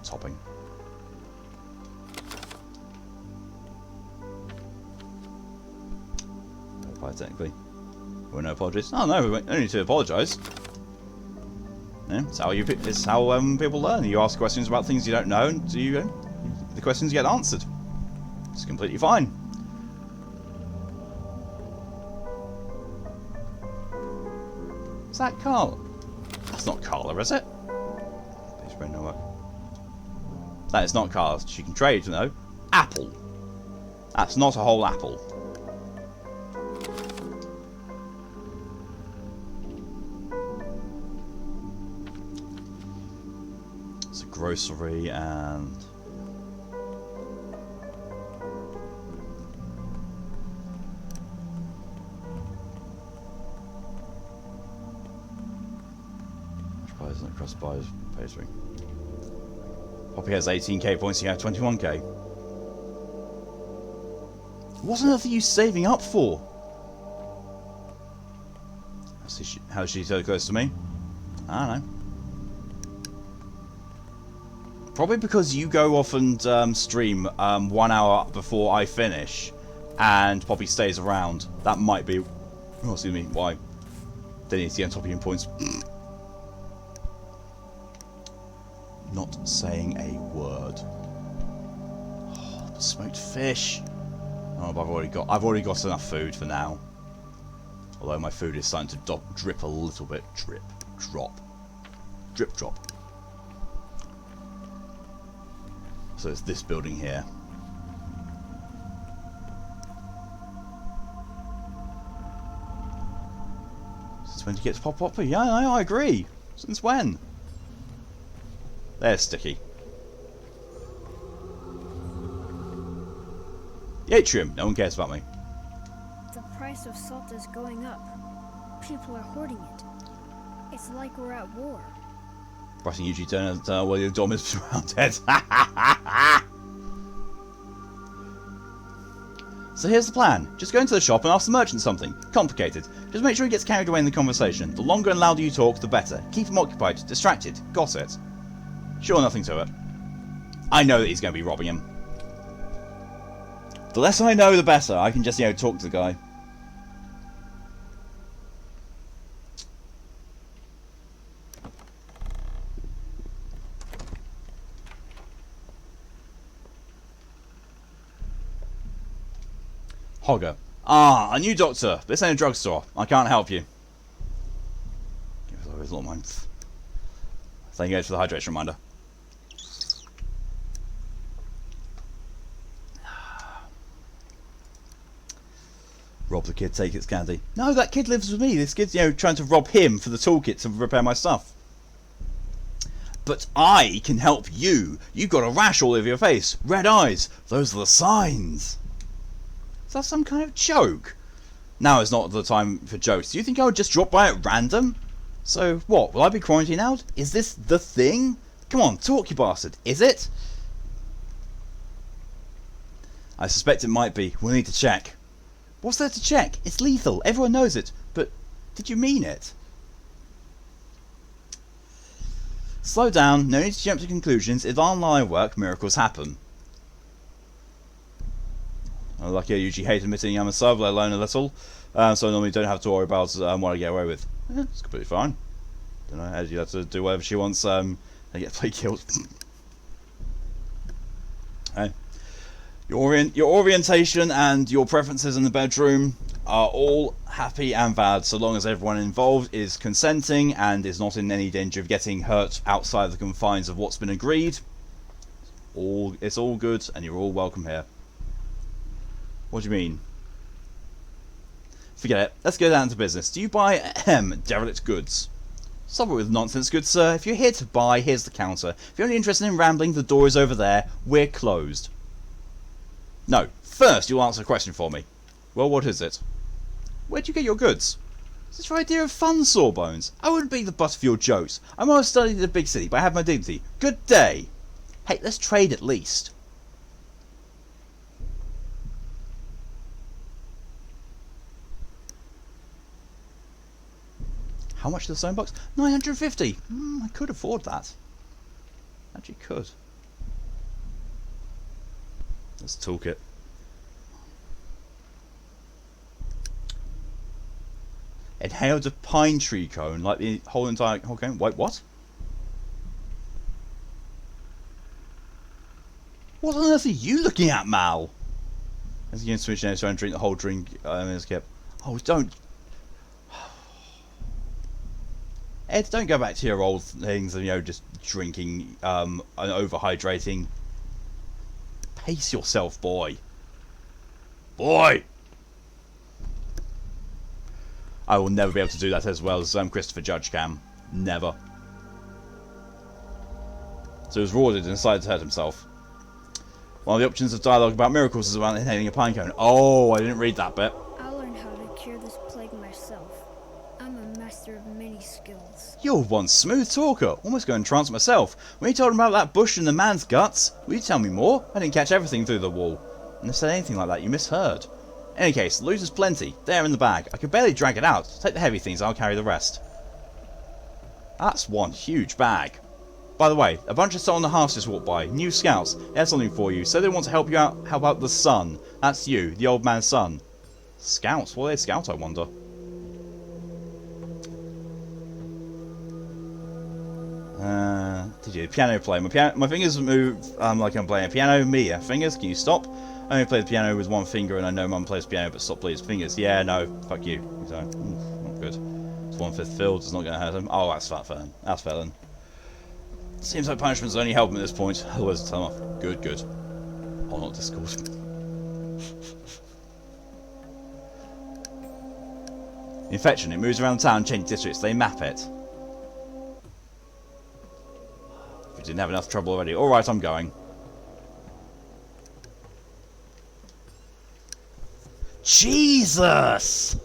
Topping. No pie technically. Well, no apologies. Oh no, we don't need to apologise. Yeah, it's how people learn. You ask questions about things you don't know, and the questions get answered. It's completely fine. Is that Carla? That's not Carla, is it? Please bring no work. That is not Carla. She can trade, Apple. That's not a whole apple. It's a grocery and... across buyers pastry. Poppy has 18k points, you have 21k. What on earth are you saving up for? How is she so close to me? I don't know. Probably because you go off and stream 1 hour before I finish, and Poppy stays around. That might be... Oh, excuse me, why? They need to get on top of you in points. Not saying a word. Oh, smoked fish. Oh, but I've already got enough food for now. Although my food is starting to drip a little bit. Drip, drop, drip, drop. So it's this building here. Since when did you get to pop up? Yeah, I agree. Since when? There's Sticky. The atrium. No one cares about me. The price of salt is going up. People are hoarding it. It's like we're at war. Pressing usually turn while your dom is surrounded. So here's the plan. Just go into the shop and ask the merchant something. Complicated. Just make sure he gets carried away in the conversation. The longer and louder you talk, the better. Keep him occupied, distracted. Got it. Sure, nothing to it. I know that he's going to be robbing him. The less I know, the better. I can just, talk to the guy. Hogger. Ah, a new doctor. This ain't a drugstore. I can't help you. Thank you for the hydration reminder. Rob the kid, take its candy. No, that kid lives with me. This kid's, trying to rob him for the toolkit to repair my stuff. But I can help you. You've got a rash all over your face. Red eyes. Those are the signs. Is that some kind of joke? Now is not the time for jokes. Do you think I would just drop by at random? So, what? Will I be quarantined out? Is this the thing? Come on, talk, you bastard. Is it? I suspect it might be. We'll need to check. What's there to check? It's lethal. Everyone knows it. But did you mean it? Slow down. No need to jump to conclusions. If online work, miracles happen. Lucky I usually hate admitting I'm a sub, let alone a little. So I normally don't have to worry about what I get away with. Yeah, it's completely fine. Don't know, Eddie have to do whatever she wants. I get play killed. Hey. Your orientation and your preferences in the bedroom are all happy and valid, so long as everyone involved is consenting and is not in any danger of getting hurt outside the confines of what's been agreed. It's all good, and you're all welcome here. What do you mean? Forget it. Let's go down to business. Do you buy derelict goods? Stop it with nonsense, good sir. If you're here to buy, here's the counter. If you're only interested in rambling, the door is over there. We're closed. No. First, you'll answer a question for me. Well, what is it? Where'd you get your goods? Is this your idea of fun, Sawbones? I wouldn't be the butt of your jokes. I'm always studied in a big city, but I have my dignity. Good day. Hey, let's trade at least. How much is the sewing box? 950. I could afford that. Actually could. Let's toolkit. Inhaled a pine tree cone, like the whole entire cone. Wait, what? What on earth are you looking at, Mal? As you can switch now, trying to drink the whole drink. Skip. Oh, don't. Ed, don't go back to your old things and, just drinking and overhydrating. Pace yourself, boy. Boy! I will never be able to do that as well as Christopher Judge can. Never. So he was rewarded and decided to hurt himself. One of the options of dialogue about miracles is about inhaling a pine cone. Oh, I didn't read that bit. I'll learn how to cure this plague myself. I'm a master of many skills. You're one smooth talker. Almost going trance myself. When you told him about that bush and the man's guts, will you tell me more? I didn't catch everything through the wall. And if I said anything like that, you misheard. In any case, loot is plenty. There in the bag. I could barely drag it out. Take the heavy things, I'll carry the rest. That's one huge bag. By the way, a bunch of Soul in the Hearts just walked by. New scouts. They have something for you. So they want to help you out. Help out the son. That's you, the old man's son. Scouts? What are they scout, I wonder? Did you? Piano play. My fingers move like I'm playing a piano. Mia, fingers, can you stop? I only play the piano with one finger, and I know Mum plays piano, but stop playing fingers. Yeah, no, fuck you. So, not good. It's 1/5 filled. It's not going to hurt him. Oh, that's fat for him. That's fair then. Seems like punishment's only helping at this point. Otherwise, tell him off. Good, good. Oh, not Discord. Infection. It moves around the town, change districts. They map it. We didn't have enough trouble already. Alright, I'm going. Jesus!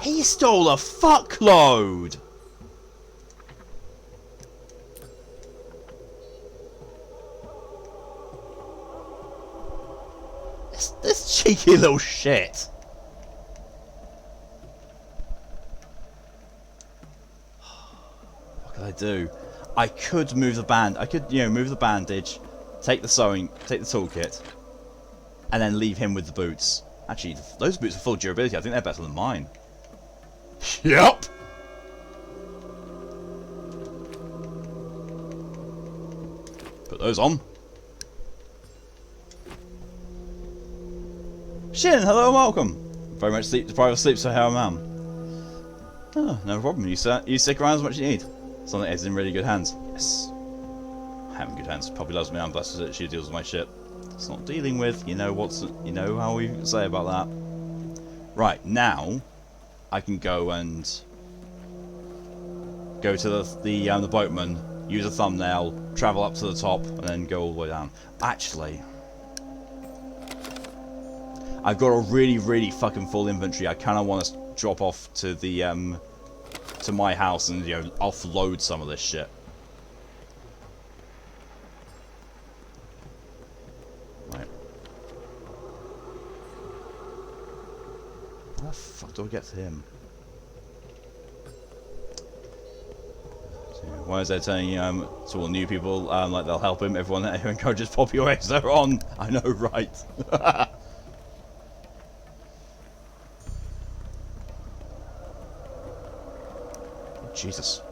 He stole a fuckload! This cheeky little shit. What could I do? I could move the band. I could, move the bandage, take the toolkit, and then leave him with the boots. Actually, those boots are full durability. I think they're better than mine. Yep. Put those on. Shin, hello and welcome. Very much deprived of sleep, so how am I? Oh, no problem. You stick around as much as you need. Something is in really good hands. Yes. I am in good hands. Probably loves me. I'm blessed that she deals with my shit. It's not dealing with. You know how we say about that. Right, now I can go and go to the boatman, use a thumbnail, travel up to the top, and then go all the way down. Actually, I've got a really, really fucking full inventory. I kind of want to drop off to the to my house and offload some of this shit. Right. How the fuck do I get to him? Why is there telling to all new people like they'll help him? Everyone who encourages populations are on. I know, right? Jesus.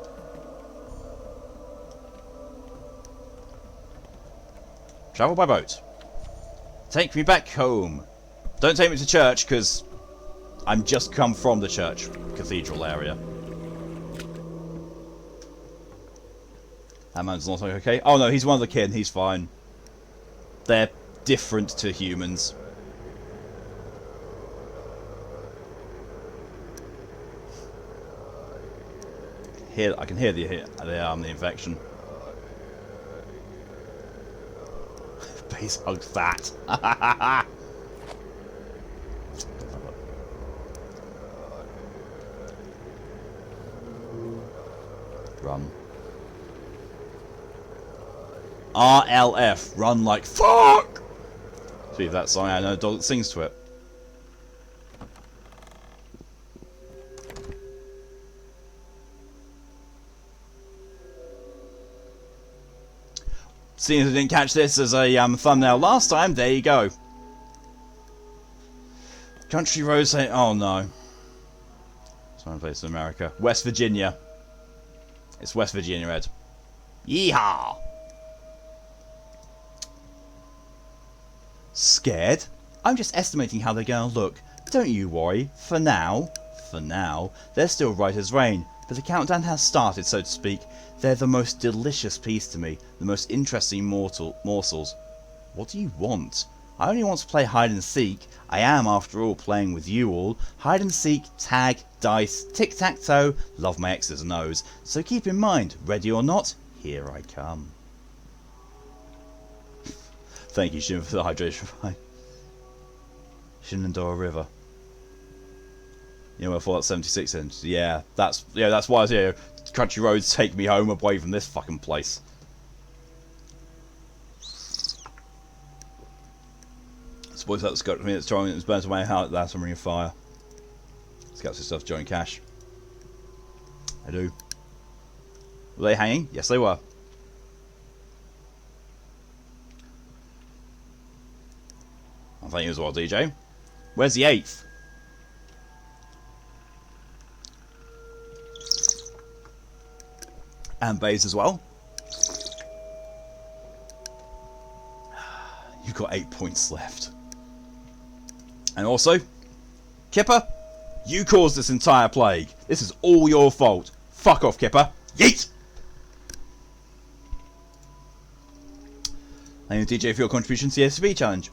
Travel by boat. Take me back home. Don't take me to church, because I'm just come from the church cathedral area. That man's not okay. Oh no, he's one of the kin. He's fine. They're different to humans. I can hear the infection. Base hug fat. Run. RLF. Run like fuck. See if that song. I know a dog that sings to it. Seeing as I didn't catch this as a thumbnail last time, there you go. Country roads say, oh no. Some place in America. West Virginia. It's West Virginia, Ed. Yeehaw! Scared? I'm just estimating how they're going to look. Don't you worry. For now, they're still right as rain. But the countdown has started, so to speak. They're the most delicious piece to me, the most interesting morsels. What do you want? I only want to play hide and seek. I am, after all, playing with you all. Hide and seek, tag, dice, tic-tac-toe, love my ex's nose. So keep in mind, ready or not, here I come. Thank you, Shin, for the hydration fight. Shenandoah River. You know, I thought 76 inch. Yeah, that's why I was here. Country roads take me home away from this fucking place. I suppose that's got me. It's trying. It's burnt away. How that's a ring of fire. Scouts and stuff. Join cash. I do. Were they hanging? Yes, they were. I thank you as well, DJ. Where's the 8th? And Bays as well. You've got 8 points left. And also, Kipper, you caused this entire plague. This is all your fault. Fuck off, Kipper. Yeet! Thank you, DJ, for your contribution to the SCP challenge.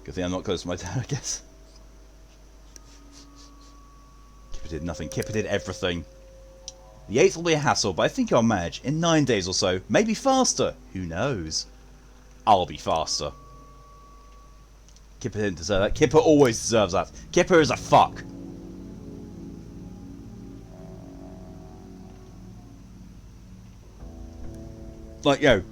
Good thing I'm not close to my dad, I guess. Kipper did nothing. Kipper did everything. The 8th will be a hassle, but I think I'll manage in 9 days or so. Maybe faster. Who knows? I'll be faster. Kipper didn't deserve that. Kipper always deserves that. Kipper is a fuck. Like, yo,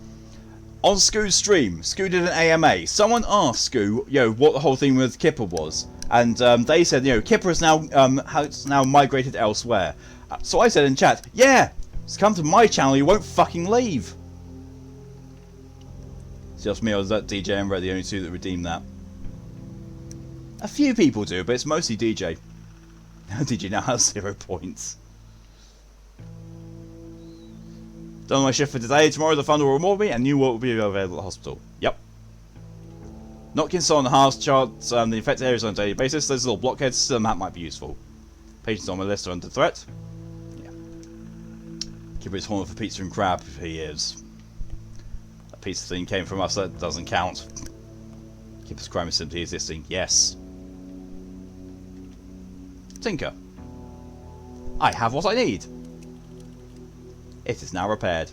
on Scoo's stream, Scoo did an AMA. Someone asked Scoo, yo, what the whole thing with Kipper was. And they said, you know, Kipper is now migrated elsewhere. So I said in chat, yeah, just come to my channel, you won't fucking leave. It's just me or is that DJ and Red the only two that redeemed that? A few people do, but it's mostly DJ. DJ now has 0 points. Done my shift for today. Tomorrow the Thunder will reward me and new work will be available at the hospital. Yep. Notkin saw on the house charts the infected areas on a daily basis. Those little blockheads, still that might be useful. Patients on my list are under threat. Yeah. Kipper is horned for pizza and crab. He is. That pizza thing came from us. That doesn't count. Kipper's crime is simply existing. Yes. Tinker. I have what I need. It is now repaired.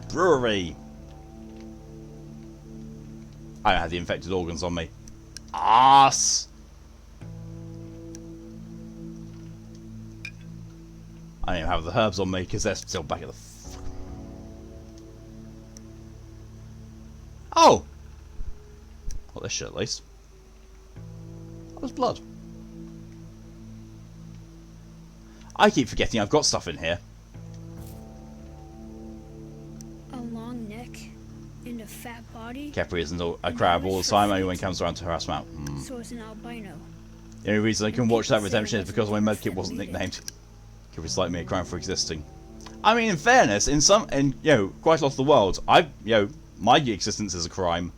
Brewery. I don't have the infected organs on me. Ass. I don't even have the herbs on me because they're still back at the. Oh. Well, this shit at least. That was blood. I keep forgetting I've got stuff in here. A long neck and a fat body. Capri isn't a crab all the time, only when it comes around to harass him out. So it's an albino. The only reason I can watch that redemption is because my medkit wasn't nicknamed. Capri's like me a crime for existing. I mean, in fairness, in quite a lot of the world, my existence is a crime.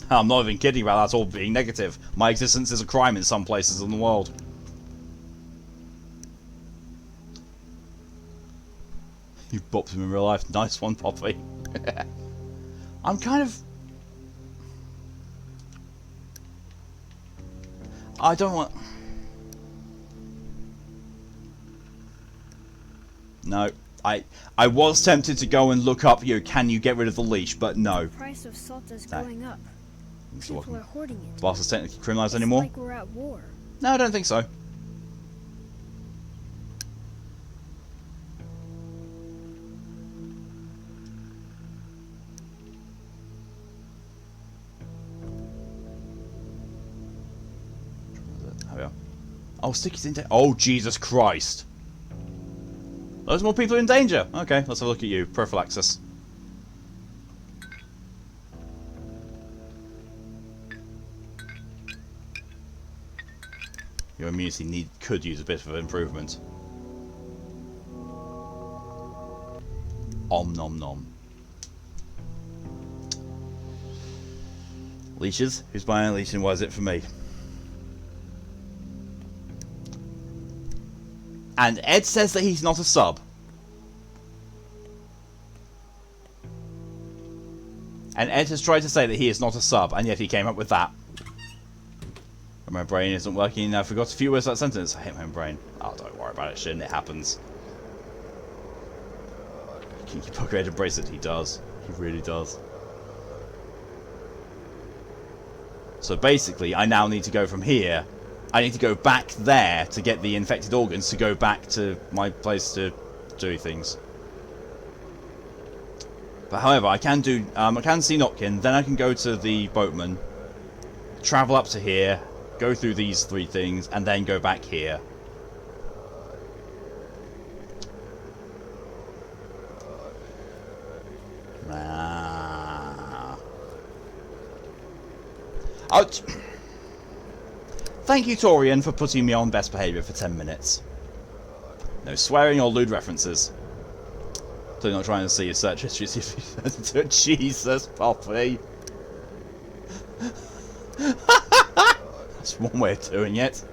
I'm not even kidding about that all being negative. My existence is a crime in some places in the world. You bopped him in real life. Nice one, Poppy. I'm kind of... I don't want... No. I was tempted to go and look up, can you get rid of the leash, but no. The price of salt is going up. People are hoarding it. Blast is technically criminalised It's anymore? like we're at war. No, I don't think so. There we are. Oh, Sticky's in danger. Oh, Jesus Christ. Loads more people are in danger. Okay, let's have a look at you. Prophylaxis. Your immunity could use a bit of improvement. Om nom nom. Leashes? Who's buying a leash and what is it for me? And Ed says that he's not a sub. And Ed has tried to say that he is not a sub, and yet he came up with that. My brain isn't working. I forgot a few words of that sentence. I hate my own brain. Oh, don't worry about it, Shin. It happens. Kinky Poker Ed embrace it. He does. He really does. So basically, I now need to go from here. I need to go back there to get the infected organs to go back to my place to do things. But however, I can do. I can see Notkin. Then I can go to the boatman, travel up to here, go through these 3 things, and then go back here. Thank you, Torian, for putting me on best behaviour for 10 minutes. No swearing or lewd references. So you're not trying to see your search history. Jesus, Poppy. That's one way of doing it.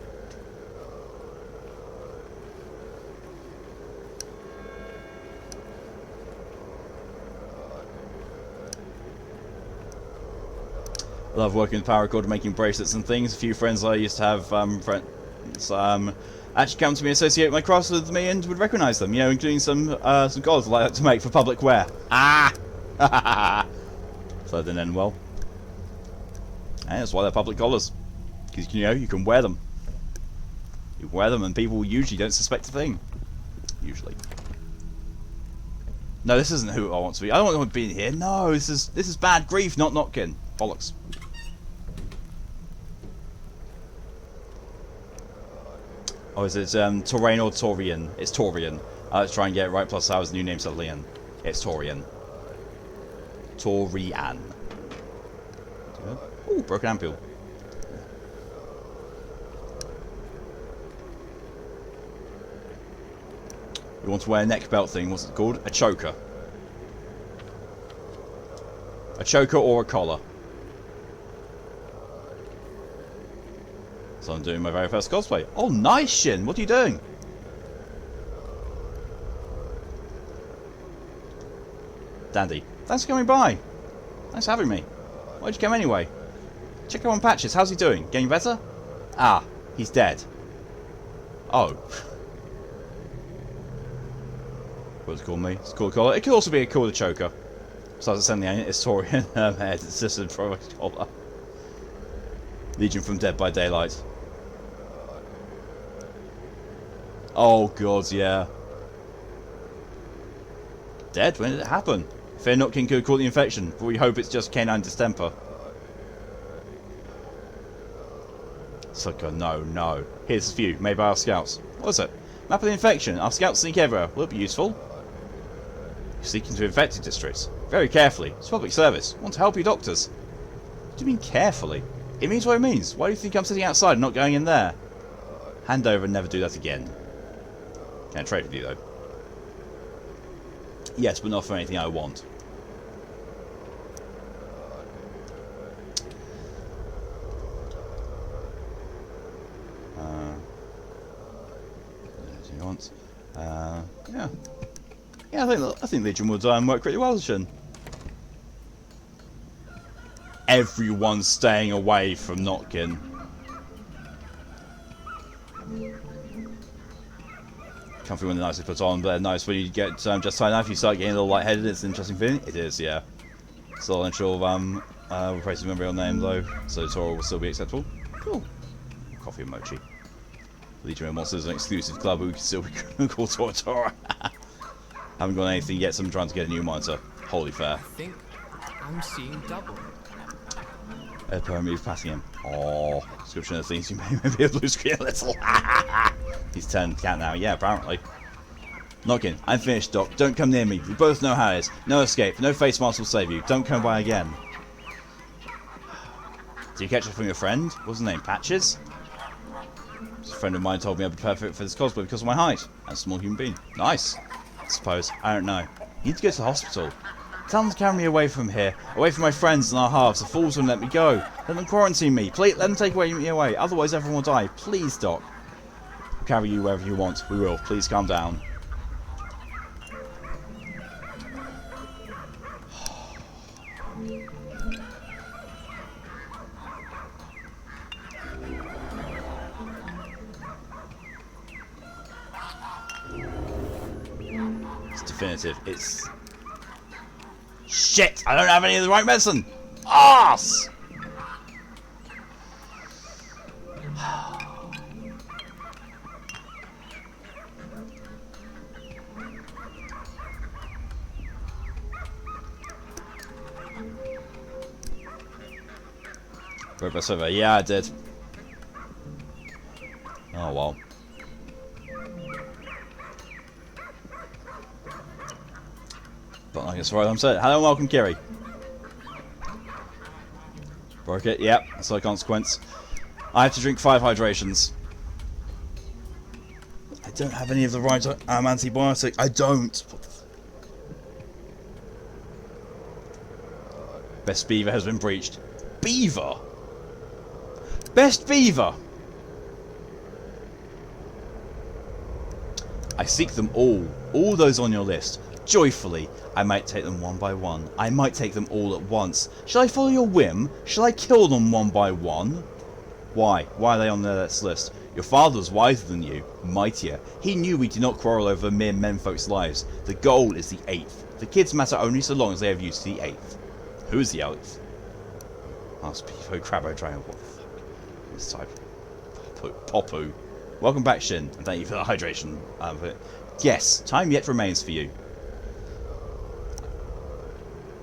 I love working with paracord and making bracelets and things. A few friends I used to have actually come to me, associate my crafts with me, and would recognise them. Including some gods I like to make for public wear. Ah, so they didn't end well. And that's why they're public collars, because you can wear them. You wear them, and people usually don't suspect a thing. Usually. No, this isn't who I want to be. I don't want to be in here. No, this is bad grief, not Notkin. Bollocks. Oh, is it Torian or Torian? It's Torian. Let's try and get it right, plus I was new name, so Leon. It's Torian. Torian. Ooh, broken ampule. You want to wear a neck belt thing, what's it called? A choker. A choker or a collar. So I'm doing my very first cosplay. Oh, nice, Shin. What are you doing? Dandy. Thanks for coming by. Thanks for having me. Why'd you come anyway? Check on Patches. How's he doing? Getting better? Ah, he's dead. Oh. What's it called me? It's called a collar. It could also be a called a choker. So it's sending the historian head. It's just a product collar. Legion from Dead by Daylight. Oh god, yeah. Dead? When did it happen? Fear Notkin could have caught the infection, but we hope it's just canine distemper. Sucker, no. Here's a view, made by our scouts. What is it? Map of the infection. Our scouts sneak everywhere. Will it be useful? You sneak into infected districts. Very carefully. It's public service. Want to help you doctors. What do you mean carefully? It means what it means. Why do you think I'm sitting outside and not going in there? Hand over and never do that again. Can I trade with you though? Yes, but not for anything I want. once. Yeah. Yeah, I think Legion would work pretty well, Shin. Everyone's staying away from Notkin. Comfy when they're nicely put on, but they're nice when you get just high enough, you start getting a little lightheaded. It's an interesting feeling. It is, yeah. Still unsure of replacing my real name though, so Tora will still be acceptable. Cool. Coffee and mochi. Legion of Monsters is an exclusive club who can still be called Tora. Haven't got anything yet, so I'm trying to get a new monitor. Wholly fair. I think I'm seeing double. Move passing him. Oh, description of things you may be a blue screen a little. He's turned cat now. Yeah, apparently. Notkin, I'm finished, Doc. Don't come near me. We both know how it is. No escape. No face mask will save you. Don't come by again. Did you catch it from your friend? What's his name? Patches? A friend of mine told me I'd be perfect for this cosplay because of my height. And a small human being. Nice. I suppose. I don't know. You need to go to the hospital. Tell them to carry me away from here. Away from my friends and our halves. The fools won't let me go. Let them quarantine me. Please, let them take me away. Otherwise everyone will die. Please, Doc. We'll carry you wherever you want. We will. Please calm down. It's definitive. It's... Shit! I don't have any of the right medicine! Arse! Robust over. Yeah, I did. Oh well. But I guess right, I'm set. Hello and welcome, Kiri. Broke it. Yep, that's a consequence. I have to drink 5 hydrations. I don't have any of the right antibiotics. I don't. Best beaver has been breached. Beaver? Best beaver? I seek them all. All those on your list. Joyfully. I might take them one by one. I might take them all at once. Shall I follow your whim? Shall I kill them one by one? Why? Why are they on their list? Your father was wiser than you, mightier. He knew we do not quarrel over mere menfolk's lives. The goal is the 8th. The kids matter only so long as they have used the 8th. Who is the 8th? Ask Pivo Crabbo Dragon. What the fuck? This type. Popu. Welcome back, Shin, and thank you for the hydration. Yes, time yet remains for you.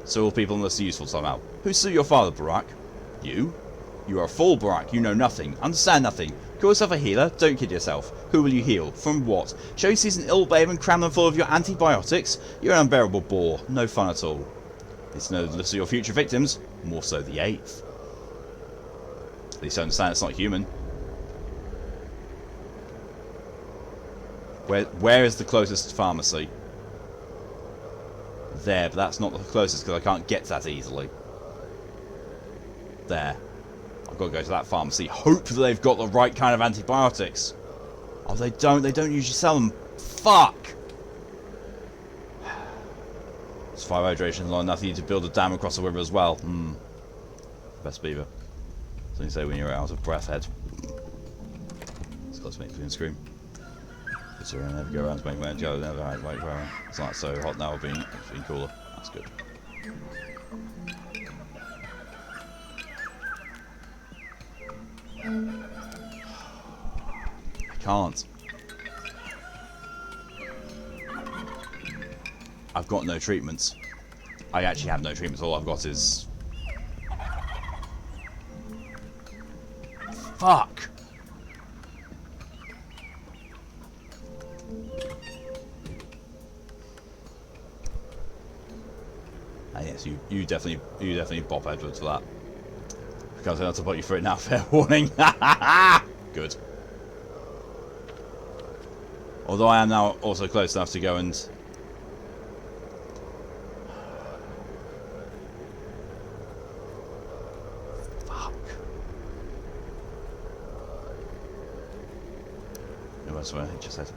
So all people must be useful somehow. Who slew your father, Barak? You? You are a fool, Barak. You know nothing. Understand nothing. Call yourself a healer? Don't kid yourself. Who will you heal? From what? Shall you seize an ill babe and cram them full of your antibiotics? You're an unbearable bore. No fun at all. It's no list of your future victims. More so the 8th. At least I understand it's not human. Where is the closest pharmacy? There, but that's not the closest because I can't get to that easily. There. I've got to go to that pharmacy. Hope that they've got the right kind of antibiotics. Oh, they don't. They don't usually sell them. Fuck! It's 5 hydrations long enough. You need to build a dam across the river as well. Best beaver. So you say when you're out of breath, head. It's got to make me scream. So I never go around to make my go. Never had like power. It's not so hot now. Being cooler. That's good. I can't. I've got no treatments. I actually have no treatments. All I've got is... Fuck! And yes, you definitely bop Edward for that. I can't say how to put you through it now, fair warning. Good. Although I am now also close enough to go and... Fuck. No, that's what I just said.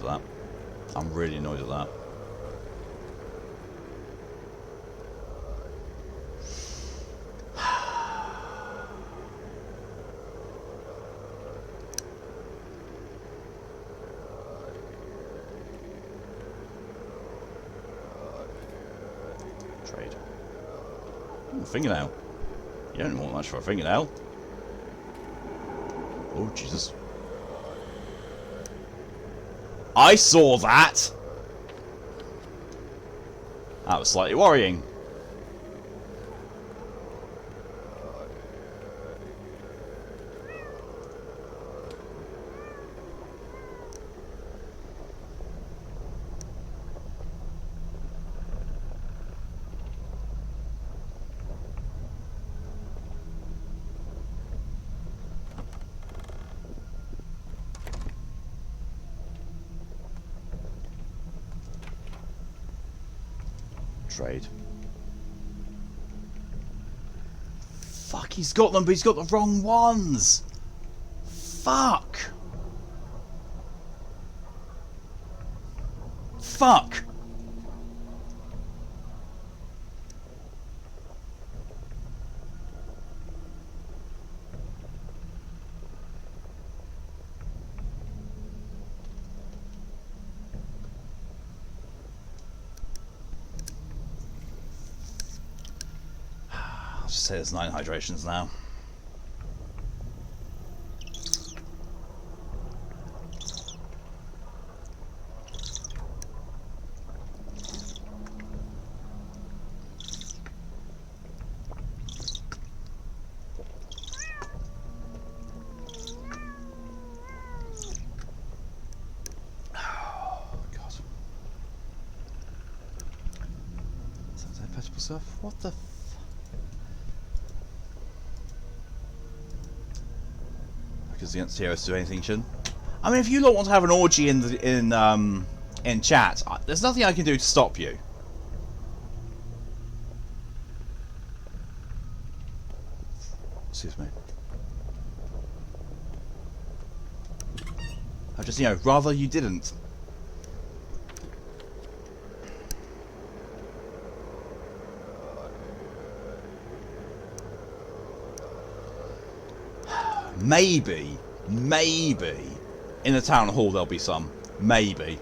at that. I'm really annoyed at that. Trade. Ooh, fingernail. You don't want much for a fingernail. Oh, Jesus. I saw that! That was slightly worrying. Trade. Fuck, he's got them, but he's got the wrong ones. Fuck. Fuck. I'll just say there's 9 hydrations now. Stuff? What the because the anti-terrorists do anything, shouldn't? I mean, if you lot want to have an orgy in chat, there's nothing I can do to stop you. Excuse me. I just, you know, rather you didn't. Maybe, in the town hall there'll be some. Maybe.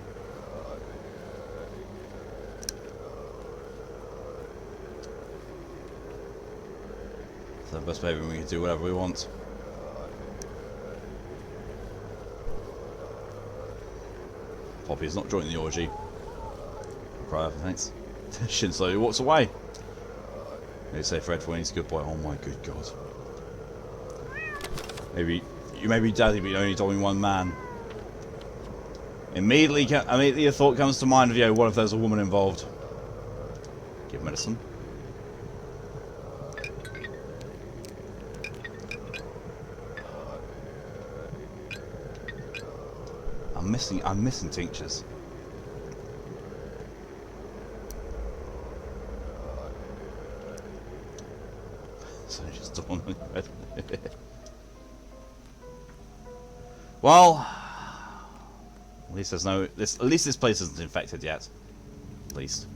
So best maybe we can do whatever we want. Poppy's not joining the orgy. Cry over, thanks. Shin slowly walks away. They say Fred when he's a good boy. Oh my good god. Maybe you may be daddy, but you only told me one man. Immediately a thought comes to mind of, you know, what if there's a woman involved? Give medicine. I'm missing tinctures. So just dawned on me. Well, at least there's no. At least this place isn't infected yet. At least.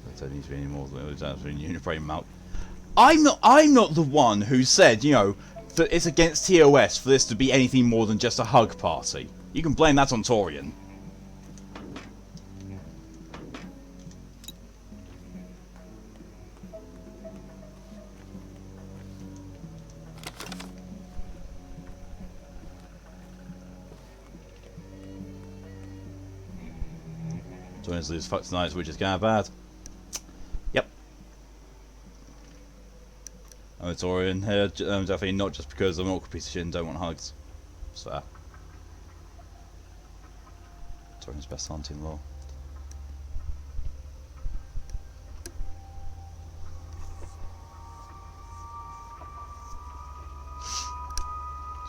There don't need to be any more than Uniprane milk. I'm not the one who said, you know, that it's against TOS for this to be anything more than just a hug party. You can blame that on Torian. Torian's lose fuck tonight, which is kind of bad. Yep. I'm a Torian here, definitely not just because I'm an awkward piece of shit and don't want hugs. It's fair. Torian's best auntie-in-law.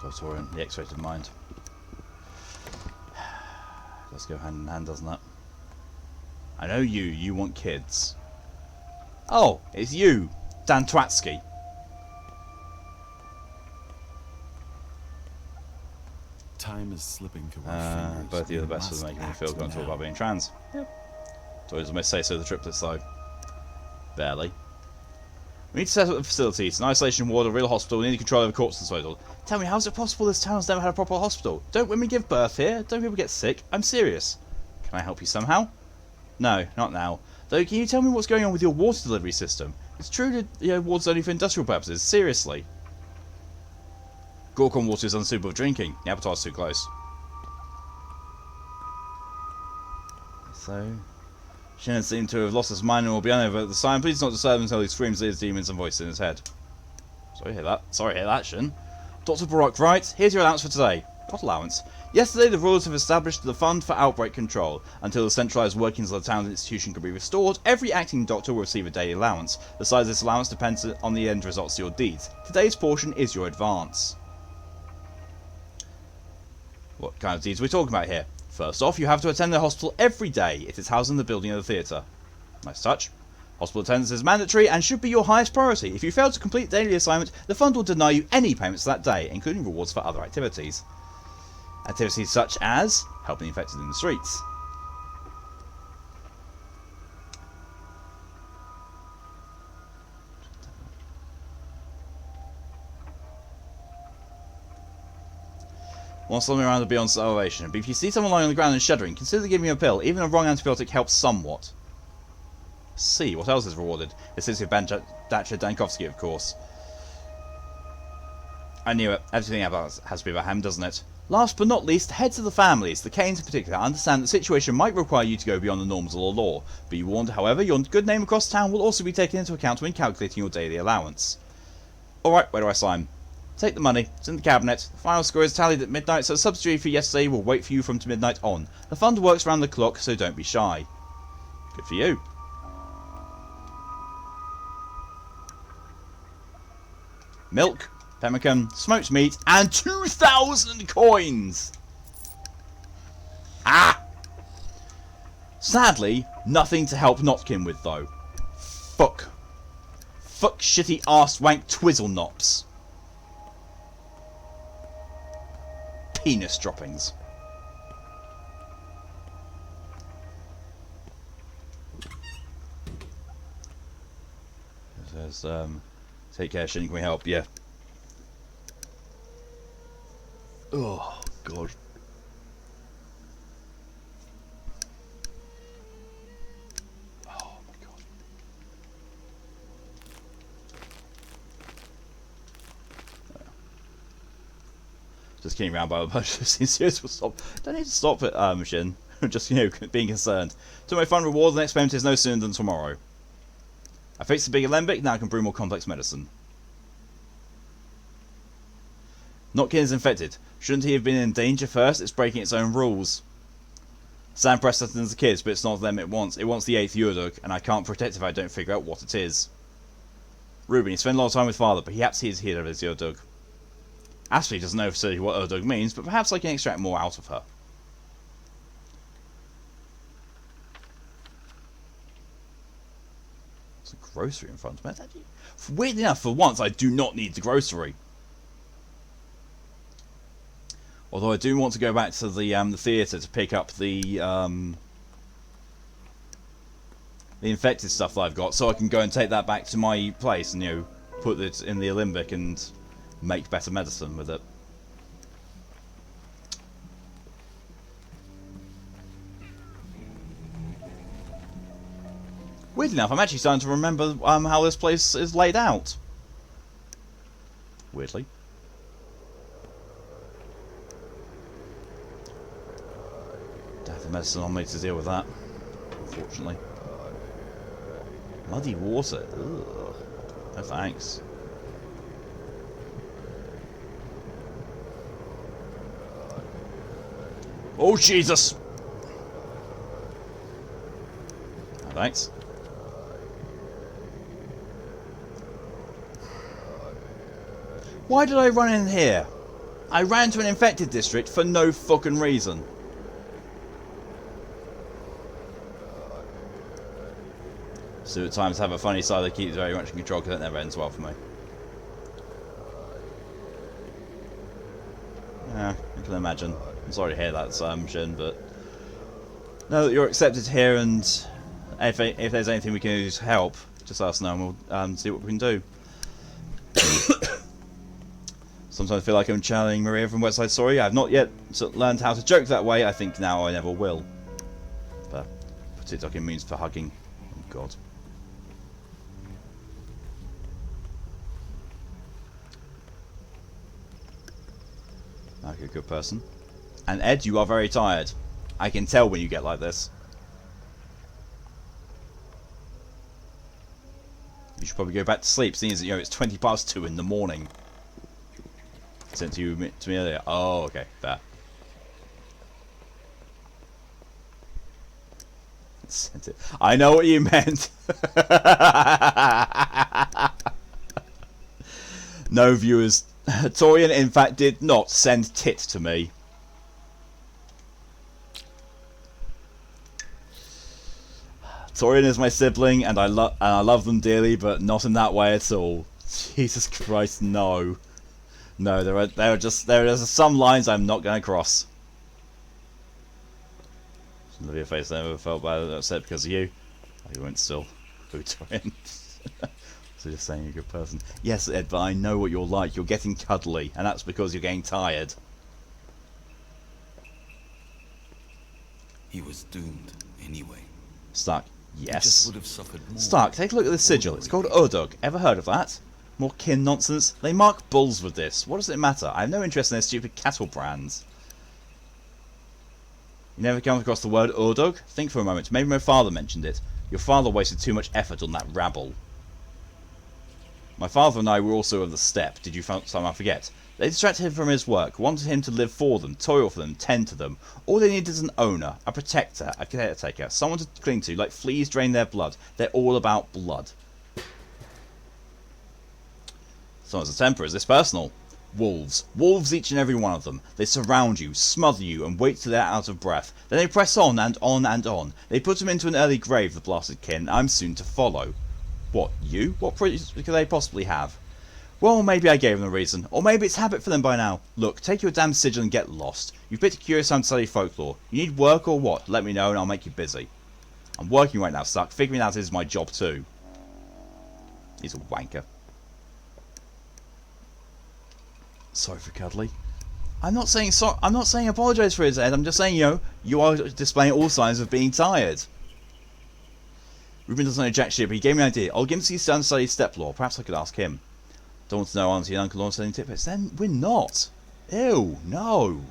So Torian, the X-rated mind. Does go hand in hand, doesn't it? I know you want kids. Oh, it's you, Dan Twatsky. Time is slipping through our fingers. Both of you are the We best must for making me act feel comfortable now. about being trans. Yep. So I may say so the triplets though. Barely. We need to set up the facility. It's an isolation ward, a real hospital. We need control over corpse disposal. Tell me, how is it possible this town's never had a proper hospital? Don't women give birth here? Don't people get sick? I'm serious. Can I help you somehow? No, not now. Though, can you tell me what's going on with your water delivery system? It's true that water's only for industrial purposes. Seriously. Gorkon water is unsuitable for drinking. The abattoir's too close. So, Shannon seemed to have lost his mind and will be unable at the sign. Please do not disturb him until he screams his demons and voices in his head. Sorry to hear that. Sorry to hear that, Shin. Dr. Barak writes, here's your allowance for today. What allowance? Yesterday, the rulers have established the Fund for Outbreak Control. Until the centralised workings of the town's institution can be restored, every acting doctor will receive a daily allowance. The size of this allowance depends on the end results of your deeds. Today's portion is your advance. What kind of deeds are we talking about here? First off, you have to attend the hospital every day. It is housed in the building of the theatre. Nice touch. Hospital attendance is mandatory and should be your highest priority. If you fail to complete daily assignment, the fund will deny you any payments that day, including rewards for other activities. Activities such as helping the infected in the streets. Want something around to be on salvation, but if you see someone lying on the ground and shuddering, consider giving him a pill. Even a wrong antibiotic helps somewhat. See, what else is rewarded? The city of Dacha Dankovsky, of course. I knew it. Everything about has to be about him, doesn't it? Last but not least, heads of the families, the Kanes in particular, understand that the situation might require you to go beyond the norms of the law. Be warned, however, your good name across town will also be taken into account when calculating your daily allowance. Alright, where do I sign? Take the money. It's in the cabinet. The final score is tallied at midnight, so the subsidy for yesterday will wait for you from midnight on. The fund works round the clock, so don't be shy. Good for you. Milk, pemmican, smoked meat, and 2,000 coins! Ah! Sadly, nothing to help Notkin with, though. Fuck. Fuck shitty arse wank twizzle nops. Penis droppings. It says, take care, Shin, can we help? Yeah. Oh, God. Oh, my God. Just kidding around by a bunch of serious will stop. Don't need to stop it, Shin. Just, being concerned. To my fun reward, the next payment is no sooner than tomorrow. I fixed the big alembic, now I can brew more complex medicine. Notkin is infected. Shouldn't he have been in danger first? It's breaking its own rules. Sam Preston's the kids, but it's not them it wants. It wants the 8th Yurdug, and I can't protect it if I don't figure out what it is. Ruben, he spent a lot of time with father, but perhaps he is here of his Yurdug. Ashley doesn't know for certain what Yurdug means, but perhaps I can extract more out of her. There's a grocery in front of me. Weirdly enough, for once, I do not need the grocery. Although I do want to go back to the theatre to pick up the infected stuff that I've got, so I can go and take that back to my place and put it in the alembic and make better medicine with it. Weirdly enough, I'm actually starting to remember how this place is laid out. Weirdly. The medicine on me to deal with that, unfortunately. Muddy water. Ugh. No thanks. Oh Jesus! No thanks. Why did I run in here? I ran to an infected district for no fucking reason. So at times have a funny side that keeps very much in control because that never ends well for me. Yeah, can imagine. I'm sorry to hear that, Shin, but know that you're accepted here, and if there's anything we can do to help, just let us know, and we'll see what we can do. Sometimes I feel like I'm channeling Maria from West Side Story. I have not yet learned how to joke that way. I think now I never will. But TikTok means for hugging. Oh God. Okay, good person. And Ed, you are very tired. I can tell when you get like this. You should probably go back to sleep, seeing as it's 2:20 in the morning. Sent to me earlier. Oh, okay, fair. Sent it. I know what you meant. No viewers. Torian, in fact, did not send tit to me. Torian is my sibling, and I love them dearly, but not in that way at all. Jesus Christ, no. No, there are some lines I'm not going to cross. Look at your face. I never felt bad or upset because of you. You won't still boot Torian. So just saying you're a good person. Yes, Ed, but I know what you're like. You're getting cuddly, and that's because you're getting tired. He was doomed anyway. Stark, He yes. just would have suffered more. Stark, take a look at this sigil. It's called Udug. Ever heard of that? More kin nonsense. They mark bulls with this. What does it matter? I have no interest in their stupid cattle brands. You never come across the word Udug? Think for a moment. Maybe my father mentioned it. Your father wasted too much effort on that rabble. My father and I were also of the steppe. Did you somehow forget? They distracted him from his work, wanted him to live for them, toil for them, tend to them. All they needed is an owner, a protector, a caretaker, someone to cling to, like fleas drain their blood. They're all about blood. So as a temper, is this personal? Wolves. Wolves, each and every one of them. They surround you, smother you, and wait till they're out of breath. Then they press on and on and on. They put them into an early grave, the blasted kin. I'm soon to follow. What, you? What proof could they possibly have? Well, maybe I gave them a reason. Or maybe it's habit for them by now. Look, take your damn sigil and get lost. You've been curious how to study folklore. You need work or what? Let me know and I'll make you busy. I'm working right now, Stuck. Figuring out is my job too. He's a wanker. Sorry for Cuddly. I'm not saying sorry. I'm not saying apologise for his Ed. I'm just saying, you are displaying all signs of being tired. Ruben doesn't know jack shit, but he gave me an idea. I'll give him to see down study step law. Perhaps I could ask him. Don't want to know Auntie and Uncle Lawrence sending tidbits. Then we're not. Ew, no.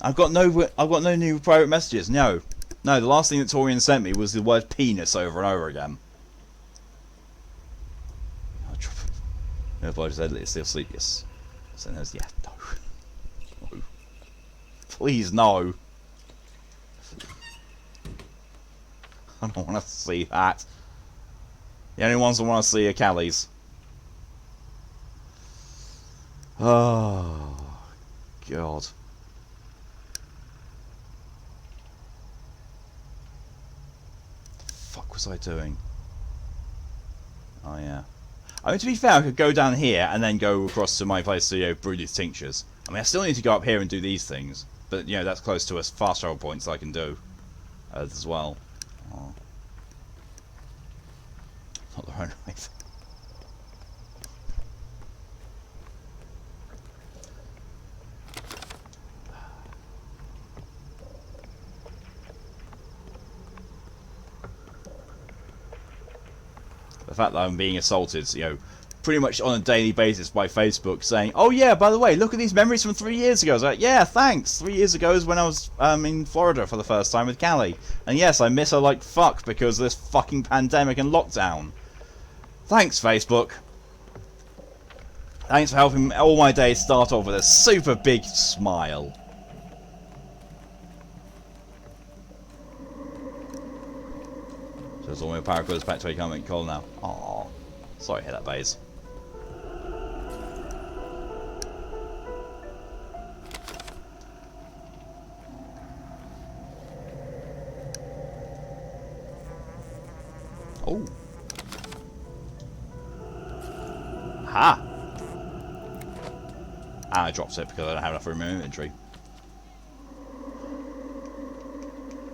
I've got no new private messages. No, the last thing that Torian sent me was the word penis over and over again. No apologies, Ed. It's still sleep. Yes. So yeah, no. Please, no. I don't want to see that. The only ones I want to see are Callie's. Oh, God. The fuck was I doing? Oh, yeah. I mean, to be fair, I could go down here and then go across to my place to brew these tinctures. I mean, I still need to go up here and do these things. But, that's close to a fast travel point, so I can do as well. Oh. Not the right way. The fact that I'm being assaulted, pretty much on a daily basis by Facebook saying, oh yeah, by the way, look at these memories from 3 years ago. I was like, yeah, thanks. 3 years ago is when I was in Florida for the first time with Callie. And yes, I miss her like fuck because of this fucking pandemic and lockdown. Thanks, Facebook. Thanks for helping all my days start off with a super big smile. So it's all my power goes back to where you can't make call now. Aww. Sorry to hear that, Baze. Oh. Ha! And I dropped it because I don't have enough room in my inventory.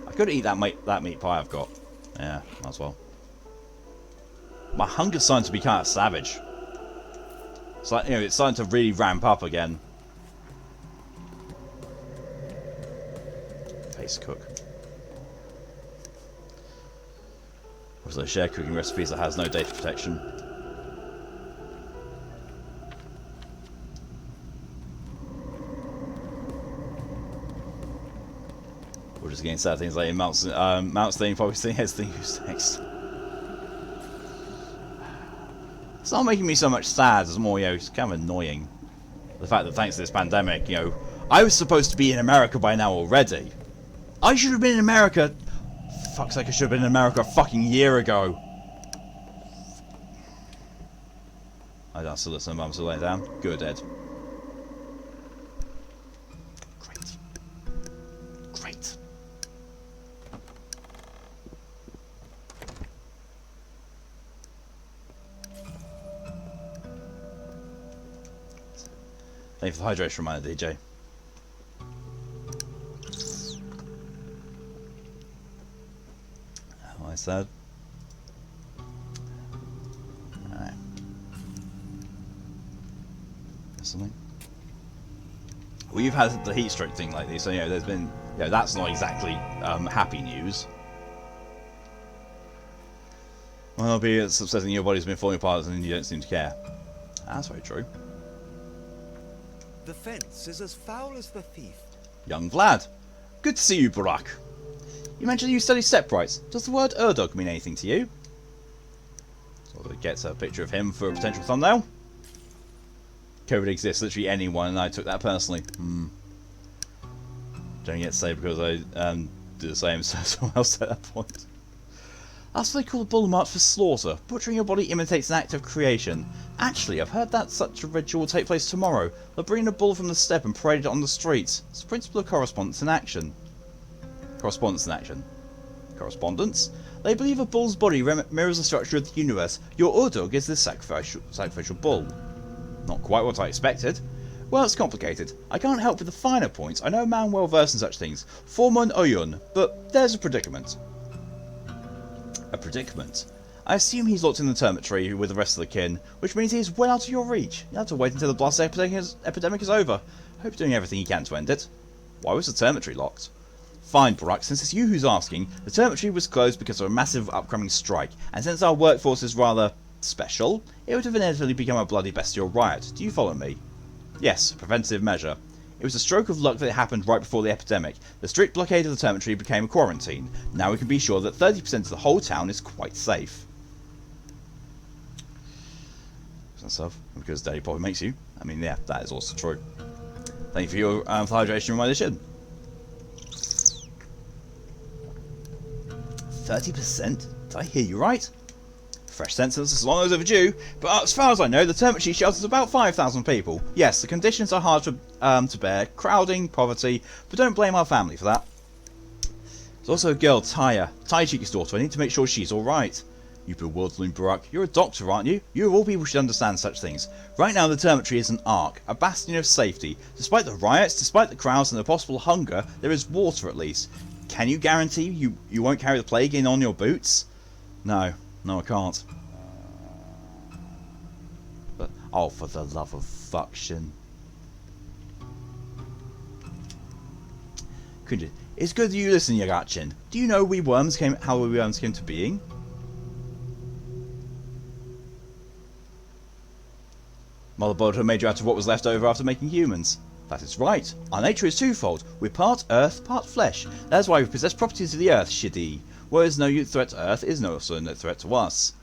I could eat that meat pie I've got. Yeah, might as well. My hunger's starting to be kind of savage. It's like, you know, it's starting to really ramp up again. Face cook. Also, share cooking recipes that has no data protection. We're just getting sad things like Mount's thing, probably seeing his thing who's next. It's not making me so much sad, it's more, you know, it's kind of annoying. The fact that thanks to this pandemic, you know, I was supposed to be in America by now already. I should have been in America. Fuck's sake, I should have been in America a fucking year ago. I don't still listen, I'm still laying down. Good, Ed. Great. Great. Thank you for the hydration reminder, DJ. How I said. Alright. Something. Well, you've had the heat stroke thing lately, so you know there's been, you know, that's not exactly happy news. Well, be it's upsetting your body's been falling apart and you don't seem to care. That's very true. The fence is as foul as the thief. Young Vlad. Good to see you, Burak. You mentioned you study seprites. Does the word Urdog mean anything to you? So it gets a picture of him for a potential thumbnail. Code exists, literally anyone, and I took that personally. Don't get to say because I do the same, so someone else at that point. That's what they call the bull march for slaughter. Butchering your body imitates an act of creation. Actually, I've heard that such a ritual will take place tomorrow. They'll bring a bull from the steppe and parade it on the streets. It's the principle of correspondence in action. Correspondence in action. Correspondence? They believe a bull's body mirrors the structure of the universe. Your Urdug is this sacrificial bull. Not quite what I expected. Well, it's complicated. I can't help with the finer points. I know a man well versed in such things. Forman Oyun. But there's a predicament. A predicament. I assume he's locked in the termitory with the rest of the kin, which means he is well out of your reach. You have to wait until the blast epidemic is over. I hope you're doing everything you can to end it. Why was the termitory locked? Fine, Burak, since it's you who's asking, the termitory was closed because of a massive upcoming strike, and since our workforce is rather special, it would have inevitably become a bloody bestial riot. Do you follow me? Yes, a preventative measure. It was a stroke of luck that it happened right before the epidemic. The strict blockade of the termitory became a quarantine. Now we can be sure that 30% of the whole town is quite safe. Stuff, because Daddy probably makes you. I mean, yeah, that is also true. Thank you for your hydration reminder. 30%? Did I hear you right? Fresh census is long overdue, but as far as I know, the termitory shelters about 5,000 people. Yes, the conditions are hard to bear, crowding, poverty, but don't blame our family for that. There's also a girl, Taya, Taichiki's daughter. I need to make sure she's alright. You bewildering Burak, you're a doctor, aren't you? You of all people should understand such things. Right now the termitory is an ark, a bastion of safety. Despite the riots, despite the crowds and the possible hunger, there is water at least. Can you guarantee you won't carry the plague in on your boots? No, I can't. But, oh, for the love of fuction. It's good that you listen, Yagachin. Do you know how we worms came to being? Mother Bodha made you out of what was left over after making humans. That is right. Our nature is twofold. We're part earth, part flesh. That is why we possess properties of the earth, Shidi. Whereas no threat to earth is also no threat to us.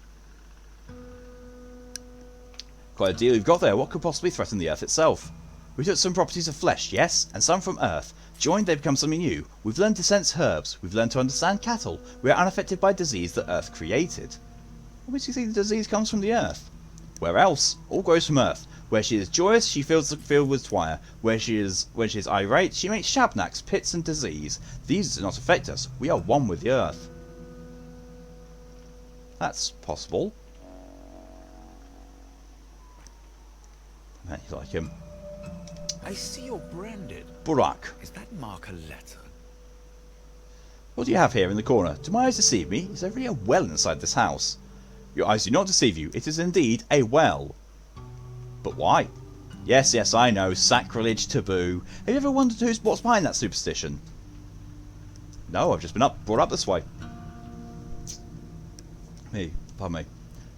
Quite a deal you've got there. What could possibly threaten the earth itself? We took some properties of flesh, yes, and some from earth. Joined, they become something new. We've learned to sense herbs. We've learned to understand cattle. We are unaffected by disease that earth created. What makes you think the disease comes from the earth? Where else? All grows from earth. Where she is joyous, she fills the field with twire. When she is irate, she makes shabnaks, pits, and disease. These do not affect us. We are one with the earth. That's possible. Man, you like him. I see you're branded. Burak. Is that mark a letter? What do you have here in the corner? Do my eyes deceive me? Is there really a well inside this house? Your eyes do not deceive you. It is indeed a well. But why? Yes, yes, I know. Sacrilege, taboo. Have you ever wondered what's behind that superstition? No, I've just been brought up this way. Pardon me.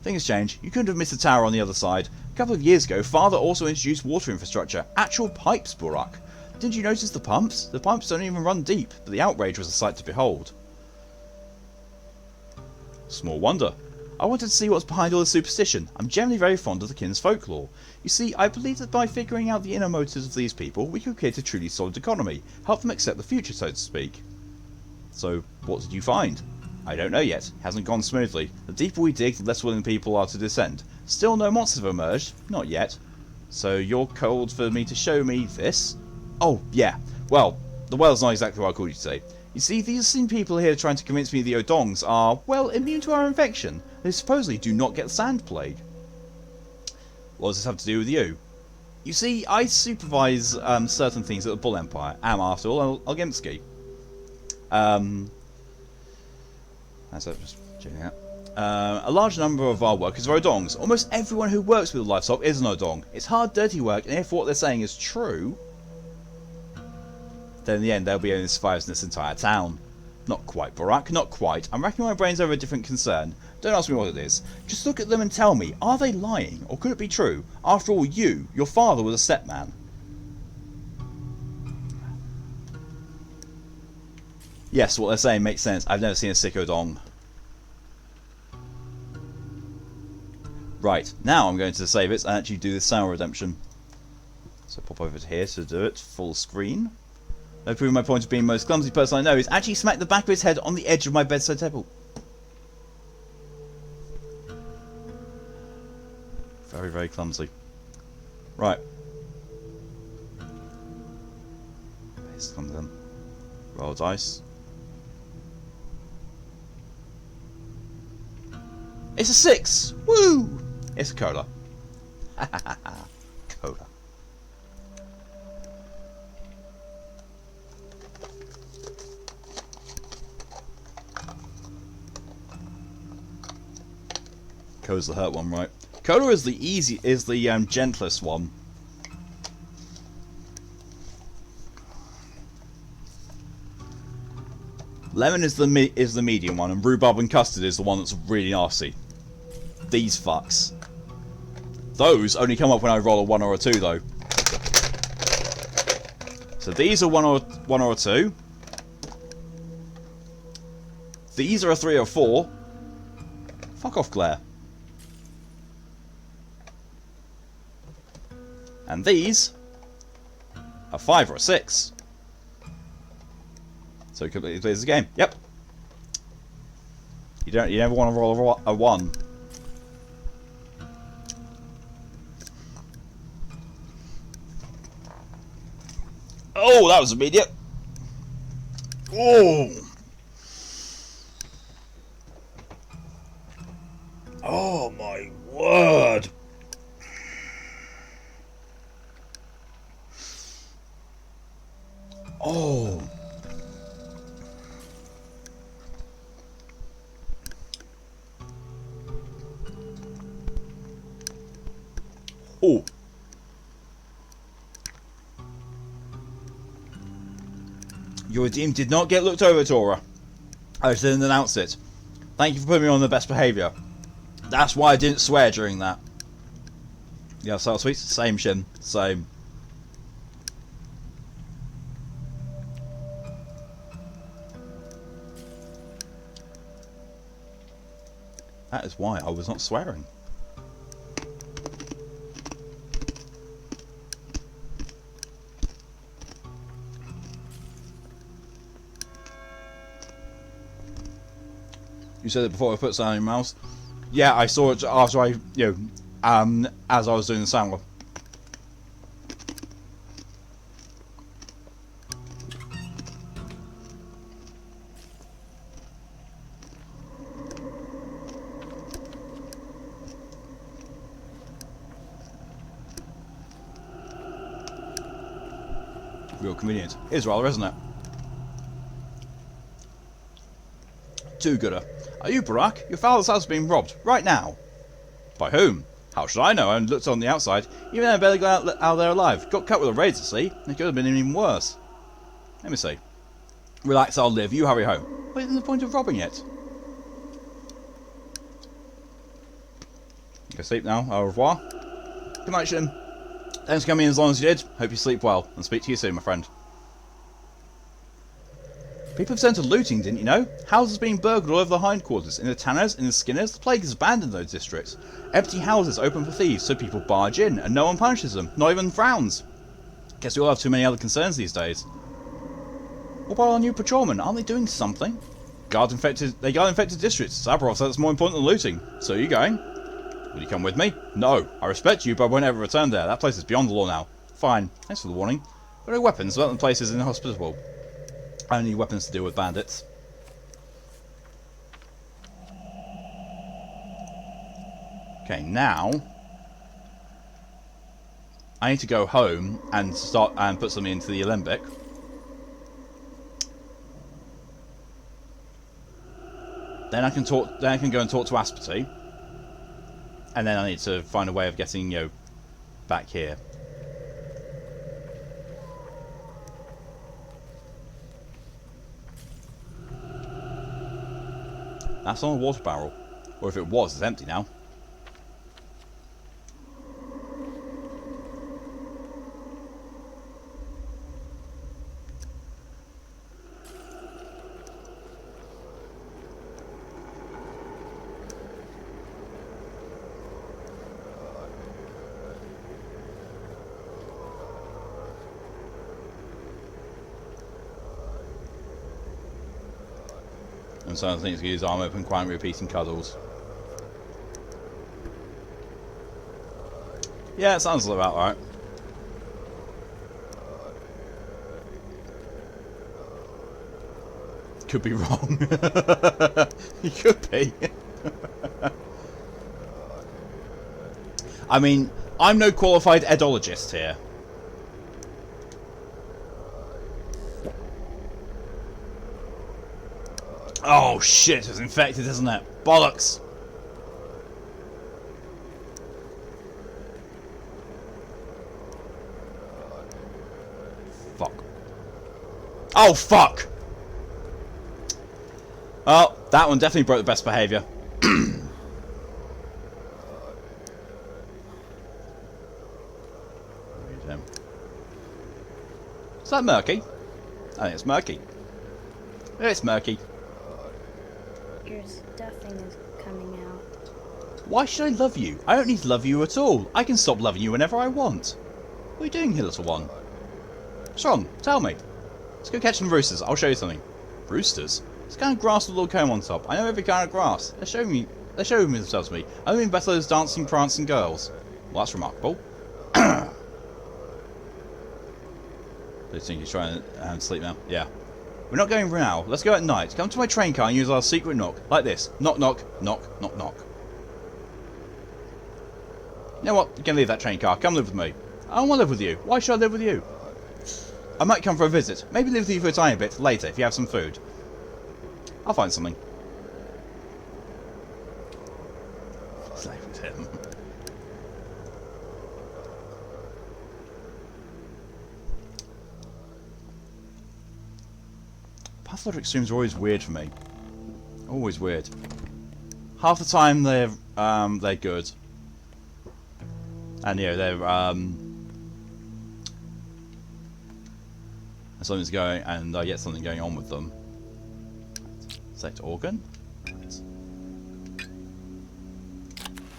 Things change. You couldn't have missed the tower on the other side. A couple of years ago, Father also introduced water infrastructure. Actual pipes, Burak. Didn't you notice the pumps? The pumps don't even run deep, but the outrage was a sight to behold. Small wonder. I wanted to see what's behind all the superstition. I'm generally very fond of the kin's folklore. You see, I believe that by figuring out the inner motives of these people, we could create a truly solid economy, help them accept the future, so to speak. So, what did you find? I don't know yet. It hasn't gone smoothly. The deeper we dig, the less willing people are to descend. Still no monsters have emerged. Not yet. So you're called for me to show me this? Oh, yeah. Well, the well's not exactly what I called you to say. You see, these same people here trying to convince me the Odongs are, well, immune to our infection. They supposedly do not get the sand plague. What does this have to do with you? You see, I supervise certain things at the Bull Empire. Am, after all, Algemsky. That's just checking out. A large number of our workers are Odongs. Almost everyone who works with livestock is an Odong. It's hard, dirty work, and if what they're saying is true, then in the end they'll be only survivors in this entire town. Not quite, Burak, not quite. I'm racking my brains over a different concern. Don't ask me what it is. Just look at them and tell me, are they lying, or could it be true? After all, your father was a stepman. Yes, what they're saying makes sense. I've never seen a sick Odong. Right, now I'm going to save it and actually do the sound redemption. So pop over to here to do it full screen. No proving my point of being the most clumsy person I know is actually smack the back of his head on the edge of my bedside table. Very, very clumsy. Right. Paste on them. Roll dice. It's a 6! Woo! It's a cola. Cola. Cola's the hurt one, right? Cola is the gentlest one. Lemon is the medium one, and rhubarb and custard is the one that's really nasty. These fucks. Those only come up when I roll a 1 or a 2, though. So these are 1 or a 2. These are a 3 or 4. Fuck off, Claire. And these are 5 or a 6. So it completely plays the game. Yep. You never want to roll a 1. Oh, that was immediate. Oh. Oh my word. Oh. Oh. Your redeem did not get looked over, Tora. I just didn't announce it. Thank you for putting me on the best behaviour. That's why I didn't swear during that. Yeah, so sweet. Same, Shin. Same. That is why I was not swearing. You said it before I put something in your mouth. Yeah, I saw it after I, as I was doing the sound. Real convenient. Is rather, isn't it? Too gooder. Are you Barack? Your father's house is being robbed. Right now. By whom? How should I know? I looked on the outside. Even then, I barely got out there alive. Got cut with a razor, see? It could have been even worse. Let me see. Relax, I'll live. You hurry home. What is the point of robbing it? Go sleep now. Au revoir. Good night, Shin. Thanks for coming in as long as you did. Hope you sleep well. And speak to you soon, my friend. People have turned to looting, didn't you know? Houses being burgled all over the hindquarters. In the Tanners, in the Skinners, the plague has abandoned those districts. Empty houses open for thieves, so people barge in, and no one punishes them. Not even frowns. Guess we all have too many other concerns these days. What about our new patrolmen? Aren't they doing something? They guard infected districts. Zaporov said it's more important than looting. So are you going? Will you come with me? No. I respect you, but I won't ever return there. That place is beyond the law now. Fine. Thanks for the warning. But no weapons. Certain places is inhospitable. I only need weapons to deal with bandits. Okay, now I need to go home and start and put something into the Alembic. Then I can talk. Then I can go and talk to Asperty. And then I need to find a way of getting, you know, back here. That's not a water barrel. Or if it was, it's empty now. And so I think it's use arm open, quiet, repeating cuddles. Yeah, it sounds about right. Could be wrong. He could be. I mean, I'm no qualified edologist here. Oh shit, it's infected, isn't it? Bollocks! Fuck. Oh fuck! Well, that one definitely broke the best behaviour. Is that murky? I think it's murky. It's murky. Your stuffing is coming out. Why should I love you? I don't need to love you at all. I can stop loving you whenever I want. What are you doing here, little one? What's wrong? Tell me. Let's go catch some roosters. I'll show you something. Roosters? It's kind of grass with a little comb on top. I know every kind of grass. They're showing themselves to me. I mean better those dancing, prancing girls. Well, that's remarkable. Do you think he's trying to sleep now? Yeah. We're not going now. Let's go at night. Come to my train car and use our secret knock. Like this. Knock, knock, knock, knock, knock. You know what? You can leave that train car. Come live with me. I don't want to live with you. Why should I live with you? I might come for a visit. Maybe live with you for a tiny bit later if you have some food. I'll find something. Slave with him. Pathologic streams are always weird for me. Always weird. Half the time they're good, and you know they're something's going, and I get something going on with them. Select organ.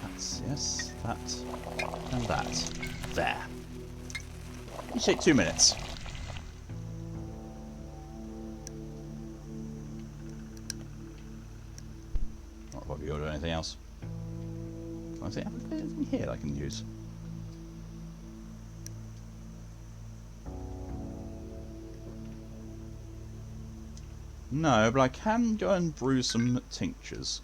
That's yes, that, and that. There. You take 2 minutes. Probably order anything else. I see anything here that I can use. No, but I can go and brew some tinctures.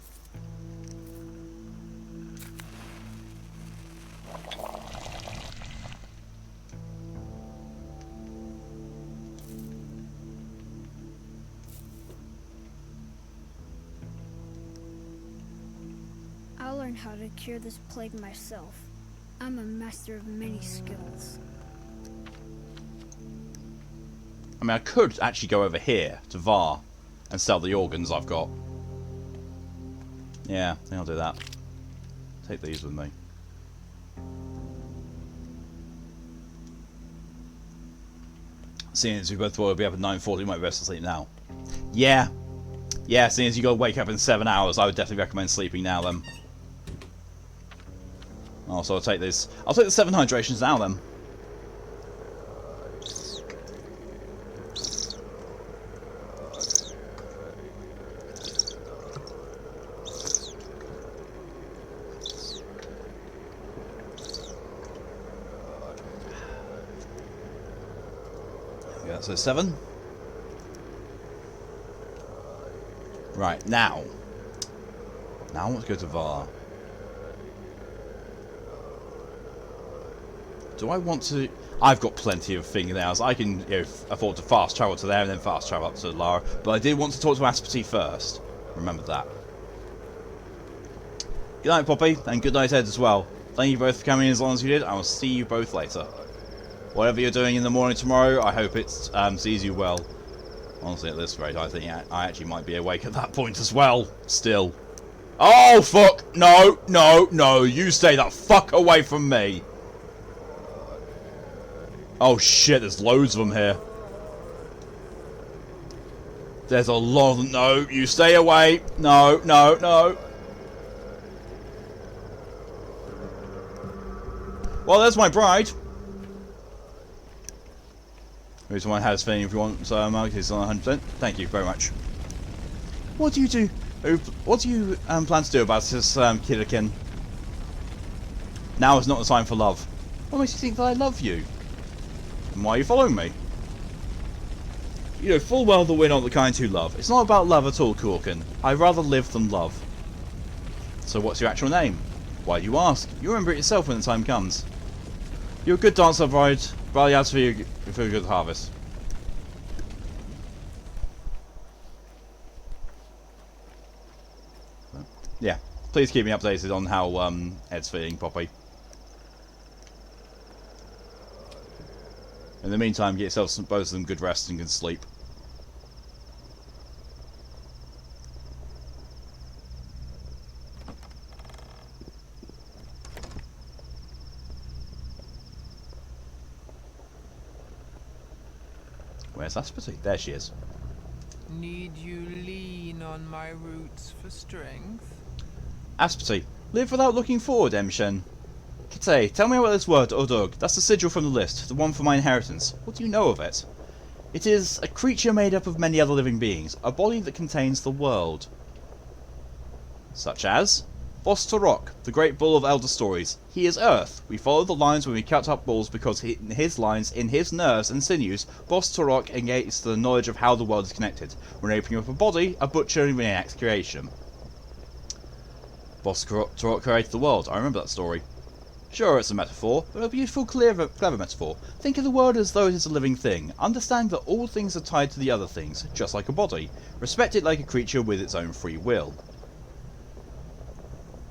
learn how to cure this plague myself. I'm a master of many skills. I mean, I could actually go over here to VAR and sell the organs I've got. Yeah, I think I'll do that. Take these with me. Seeing as we both will be up at 9:40, we might be best to sleep now. Yeah. Yeah, seeing as you gotta wake up in 7 hours, I would definitely recommend sleeping now then. Oh, so I'll take this. I'll take the 7 hydrations now then. Yeah, so 7. Right, now. Now I want to go to VAR. Do I want to... I've got plenty of fingernails. I can afford to fast travel to there and then fast travel up to Lara. But I did want to talk to Aspity first. Remember that. Good night, Poppy. And good night, Ed, as well. Thank you both for coming in as long as you did. I will see you both later. Whatever you're doing in the morning tomorrow, I hope it sees you well. Honestly, at this rate, I think I actually might be awake at that point as well. Still. Oh, fuck! No, no, no. You stay the fuck away from me. Oh, shit. There's loads of them here. There's a lot of them. No, you stay away. No, no, no. Well, there's my bride. Here's my house thing if you want. So Mark is on 100%. Thank you very much. What do you do? What do you plan to do about this Killikin? Now is not the time for love. What makes you think that I love you? And why are you following me? You know full well that we're not the kind who love. It's not about love at all, Corkin. I'd rather live than love. So what's your actual name? Why do you ask? You'll remember it yourself when the time comes. You're a good dancer, bride. Bride out for a good harvest. Yeah, please keep me updated on how Ed's feeling, Poppy. In the meantime, get yourself both of them good rest and good sleep. Where's Aspity? There she is. Need you lean on my roots for strength? Aspity, live without looking forward, Emshen. Kite, tell me about this word, Odug. That's the sigil from the list, the one for my inheritance. What do you know of it? It is a creature made up of many other living beings, a body that contains the world. Such as? Boss Turok, the great bull of elder stories. He is Earth. We follow the lines when we cut up bulls because in his lines, in his nerves and sinews, Boss Turok engages the knowledge of how the world is connected. When opening up a body, a butcher reenacts creation. Boss Turok created the world. I remember that story. Sure, it's a metaphor, but a beautiful, clever metaphor. Think of the world as though it is a living thing. Understand that all things are tied to the other things, just like a body. Respect it like a creature with its own free will.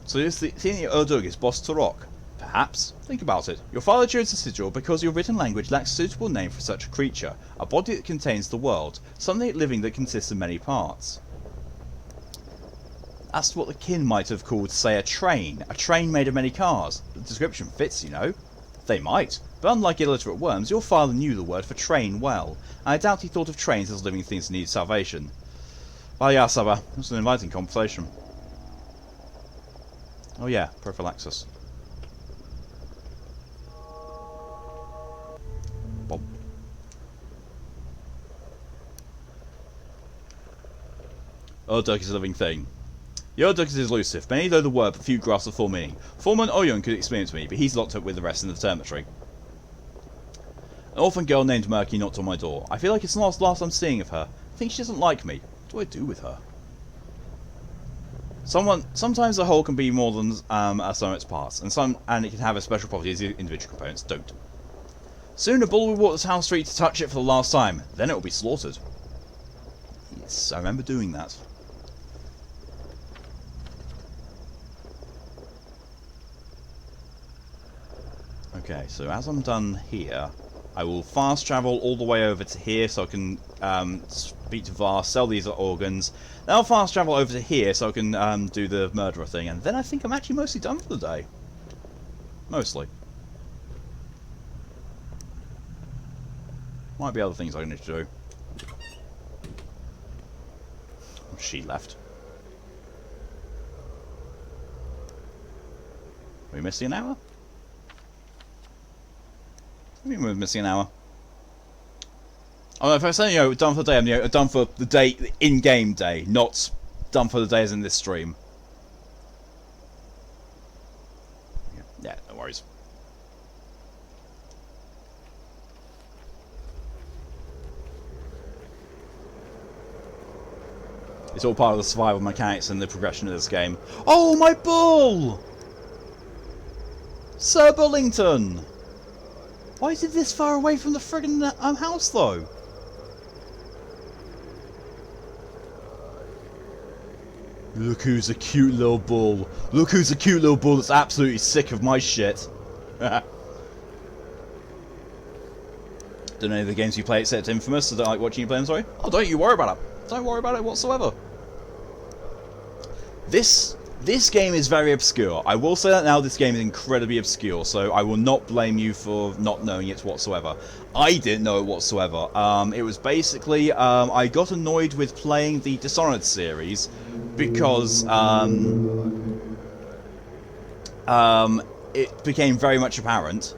So this thing Urdug is Boss Turok. Perhaps. Think about it. Your father chose the sigil because your written language lacks a suitable name for such a creature. A body that contains the world. Something living that consists of many parts. That's what the kin might have called, say, a train. A train made of many cars. The description fits, you know. They might. But unlike illiterate worms, your father knew the word for train well. And I doubt he thought of trains as living things that need salvation. Well, yeah, Saba. It was an inviting conversation. Oh yeah, prophylaxis. Bob. Urdug is a living thing. The Urdug is elusive, many though the word, but few grasp the full meaning. Foreman Oyun could explain it to me, but he's locked up with the rest in the dormitory. An orphan girl named Murky knocked on my door. I feel like it's not the last I'm seeing of her. I think she doesn't like me. What do I do with her? Sometimes the whole can be more than some of its parts, and it can have a special property as the individual components don't. Soon a bull will walk the town street to touch it for the last time, then it will be slaughtered. Yes, I remember doing that. Okay, so as I'm done here, I will fast travel all the way over to here so I can speak to Var, sell these organs. Then I'll fast travel over to here so I can do the murderer thing, and then I think I'm actually mostly done for the day. Mostly. Might be other things I need to do. She left. Are we missing an hour? I think we're missing an hour. Oh, if I say, done for the day, I'm done for the day, the in-game day, not done for the day as in this stream. Yeah, no worries. It's all part of the survival mechanics and the progression of this game. Oh, my bull! Sir Bullington! Why is it this far away from the friggin' house, though? Look who's a cute little bull. Look who's a cute little bull that's absolutely sick of my shit. Don't know any of the games you play except Infamous, so I don't like watching you play them, sorry. Oh, don't you worry about it. Don't worry about it whatsoever. This game is very obscure. I will say that now, this game is incredibly obscure, so I will not blame you for not knowing it whatsoever. I didn't know it whatsoever. It was basically, I got annoyed with playing the Dishonored series because it became very much apparent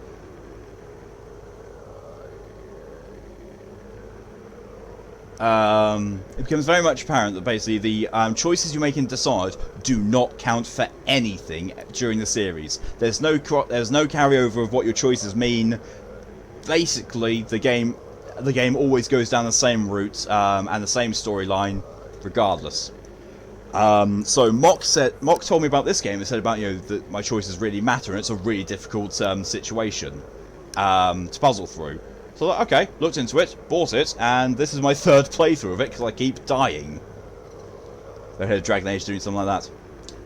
it becomes very much apparent that basically the choices you make in Dishonored do not count for anything during the series. There's no carryover of what your choices mean. Basically, the game always goes down the same route and the same storyline, regardless. So Mock told me about this game and said about that my choices really matter and it's a really difficult situation to puzzle through. So okay, looked into it, bought it, and this is my third playthrough of it because I keep dying. I heard Dragon Age doing something like that.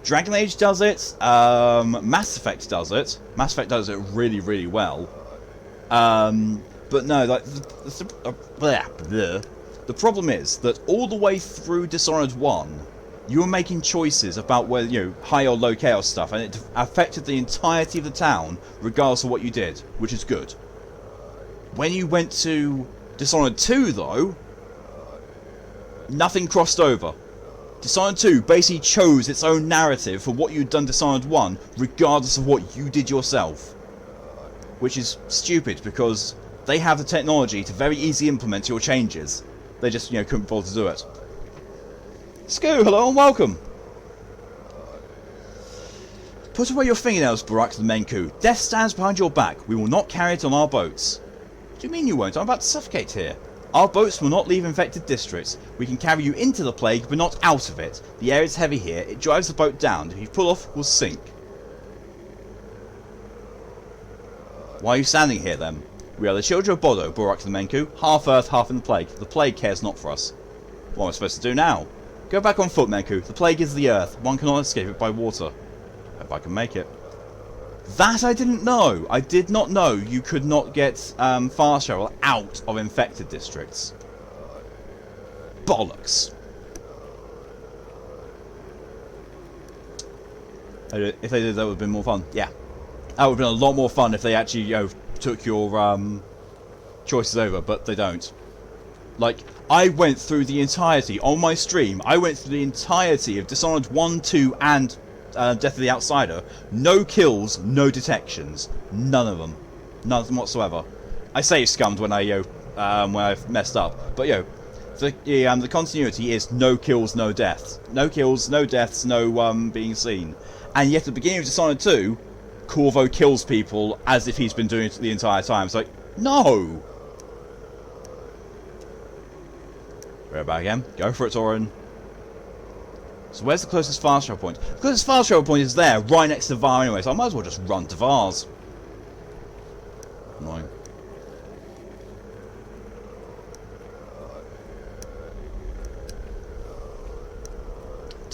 Dragon Age does it. Mass Effect does it. Mass Effect does it really, really well. But no, like the problem is that all the way through Dishonored 1, you were making choices about whether high or low chaos stuff, and it affected the entirety of the town, regardless of what you did, which is good. When you went to Dishonored 2, though, nothing crossed over. Dishonored 2 basically chose its own narrative for what you'd done Dishonored 1, regardless of what you did yourself. Which is stupid, because they have the technology to very easily implement your changes. They just, couldn't bother to do it. Skoo, hello and welcome! Put away your fingernails, Barak the Menku. Death stands behind your back. We will not carry it on our boats. What do you mean you won't? I'm about to suffocate here. Our boats will not leave infected districts. We can carry you into the plague, but not out of it. The air is heavy here. It drives the boat down. If you pull off, we'll sink. Why are you standing here, then? We are the children of Bodo, Barak the Menku, half Earth, half in the plague. The plague cares not for us. What am I supposed to do now? Go back on foot, Menku. The plague is the Earth. One cannot escape it by water. Hope I can make it. That I didn't know. I did not know you could not get fast travel out of infected districts. Bollocks. If they did, that would have been more fun. Yeah. That would have been a lot more fun if they actually, took your choices over, but they don't. Like, I went through the entirety, on my stream, I went through the entirety of Dishonored 1, 2, and Death of the Outsider. No kills, no detections. None of them. None of them whatsoever. I say scummed when I've messed up. But, the continuity is no kills, no deaths. No kills, no deaths, no being seen. And yet at the beginning of Dishonored 2, Corvo kills people as if he's been doing it the entire time. It's like, no! We're back again. Go for it, Torin. So where's the closest fast travel point? The closest fast travel point is there, right next to Var anyway, so I might as well just run to Var's. Annoying.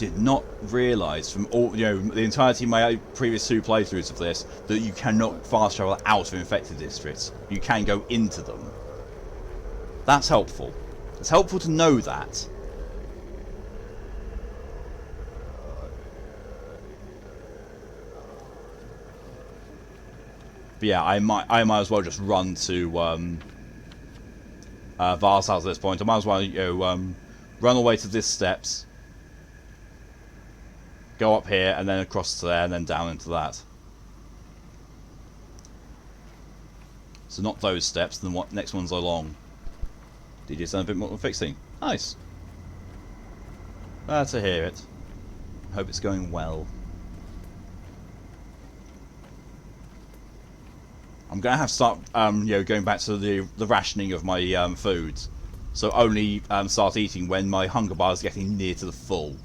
did not realise from all, the entirety of my previous 2 playthroughs of this, that you cannot fast travel out of infected districts. You can go into them. That's helpful. It's helpful to know that. But yeah, I might as well just run to Var's house at this point. I might as well run away to this steps, go up here, and then across to there, and then down into that. So not those steps, then what next one's along. Did you sound a bit more fixing? Nice. Glad to hear it. Hope it's going well. I'm gonna have to start, going back to the rationing of my foods. So only start eating when my hunger bar is getting near to the full.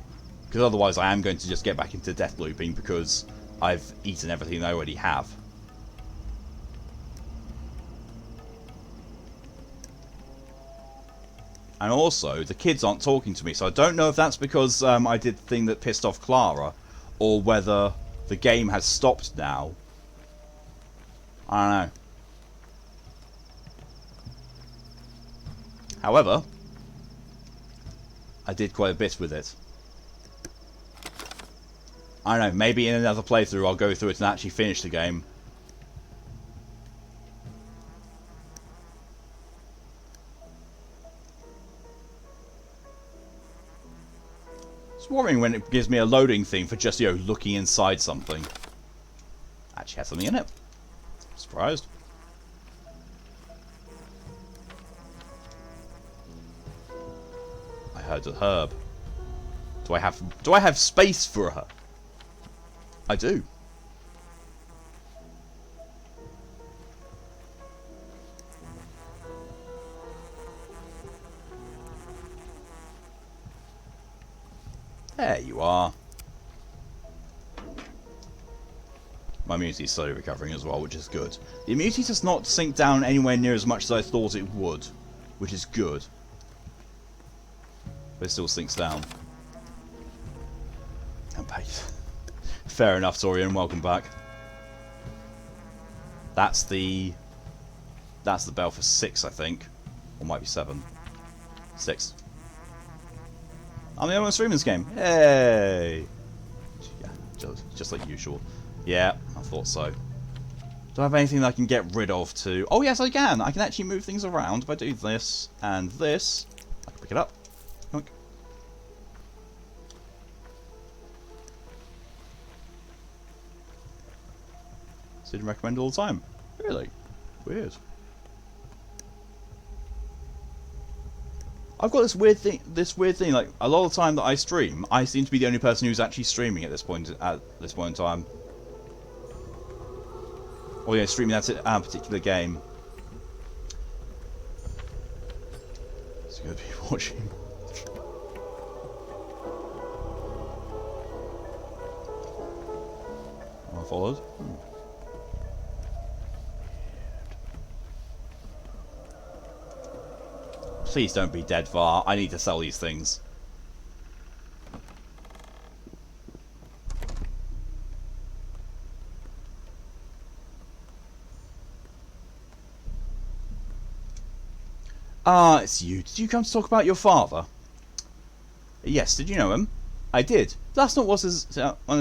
Because otherwise I am going to just get back into death looping because I've eaten everything I already have. And also, the kids aren't talking to me, so I don't know if that's because I did the thing that pissed off Clara, or whether the game has stopped now. I don't know. However, I did quite a bit with it. I don't know, maybe in another playthrough I'll go through it and actually finish the game. It's worrying when it gives me a loading thing for just, looking inside something. Actually has something in it. Surprised. I heard a herb. Do I have space for her? I do. There you are. My immunity is slowly recovering as well, which is good. The immunity does not sink down anywhere near as much as I thought it would, which is good. But it still sinks down. And pace. Fair enough, Torian, welcome back. That's the bell for 6, I think. Or might be 7. 6. I'm the only one streaming this game. Hey! Yeah, just like usual. Yeah, I thought so. Do I have anything that I can get rid of to... Oh yes, I can! I can actually move things around. If I do this and this, I can pick it up. Yoink. So you recommend all the time. Really? Weird. I've got this weird thing, like, a lot of the time that I stream, I seem to be the only person who's actually streaming at this point in time. Or, streaming that particular game. It's going to be watching. Am I followed? Please don't be dead, Var. I need to sell these things. Ah, it's you. Did you come to talk about your father? Yes, did you know him? I did. That's not one as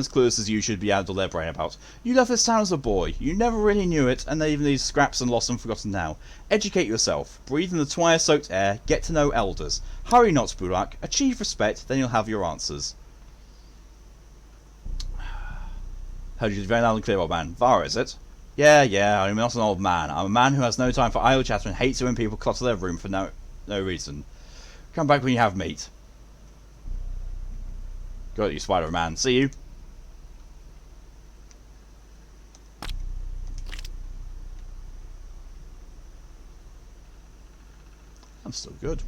clueless as you should be out of their brain about. You left this town as a boy. You never really knew it, and even these scraps and lost and forgotten now. Educate yourself. Breathe in the twilight-soaked air. Get to know elders. Hurry not, Burak. Achieve respect, then you'll have your answers. Heard you very loud and clear, old man. Var, is it? Yeah, I'm not an old man. I'm a man who has no time for idle chatter and hates it when people clutter their room for no reason. Come back when you have meat. Got you, Spider-Man. See you. I'm still good.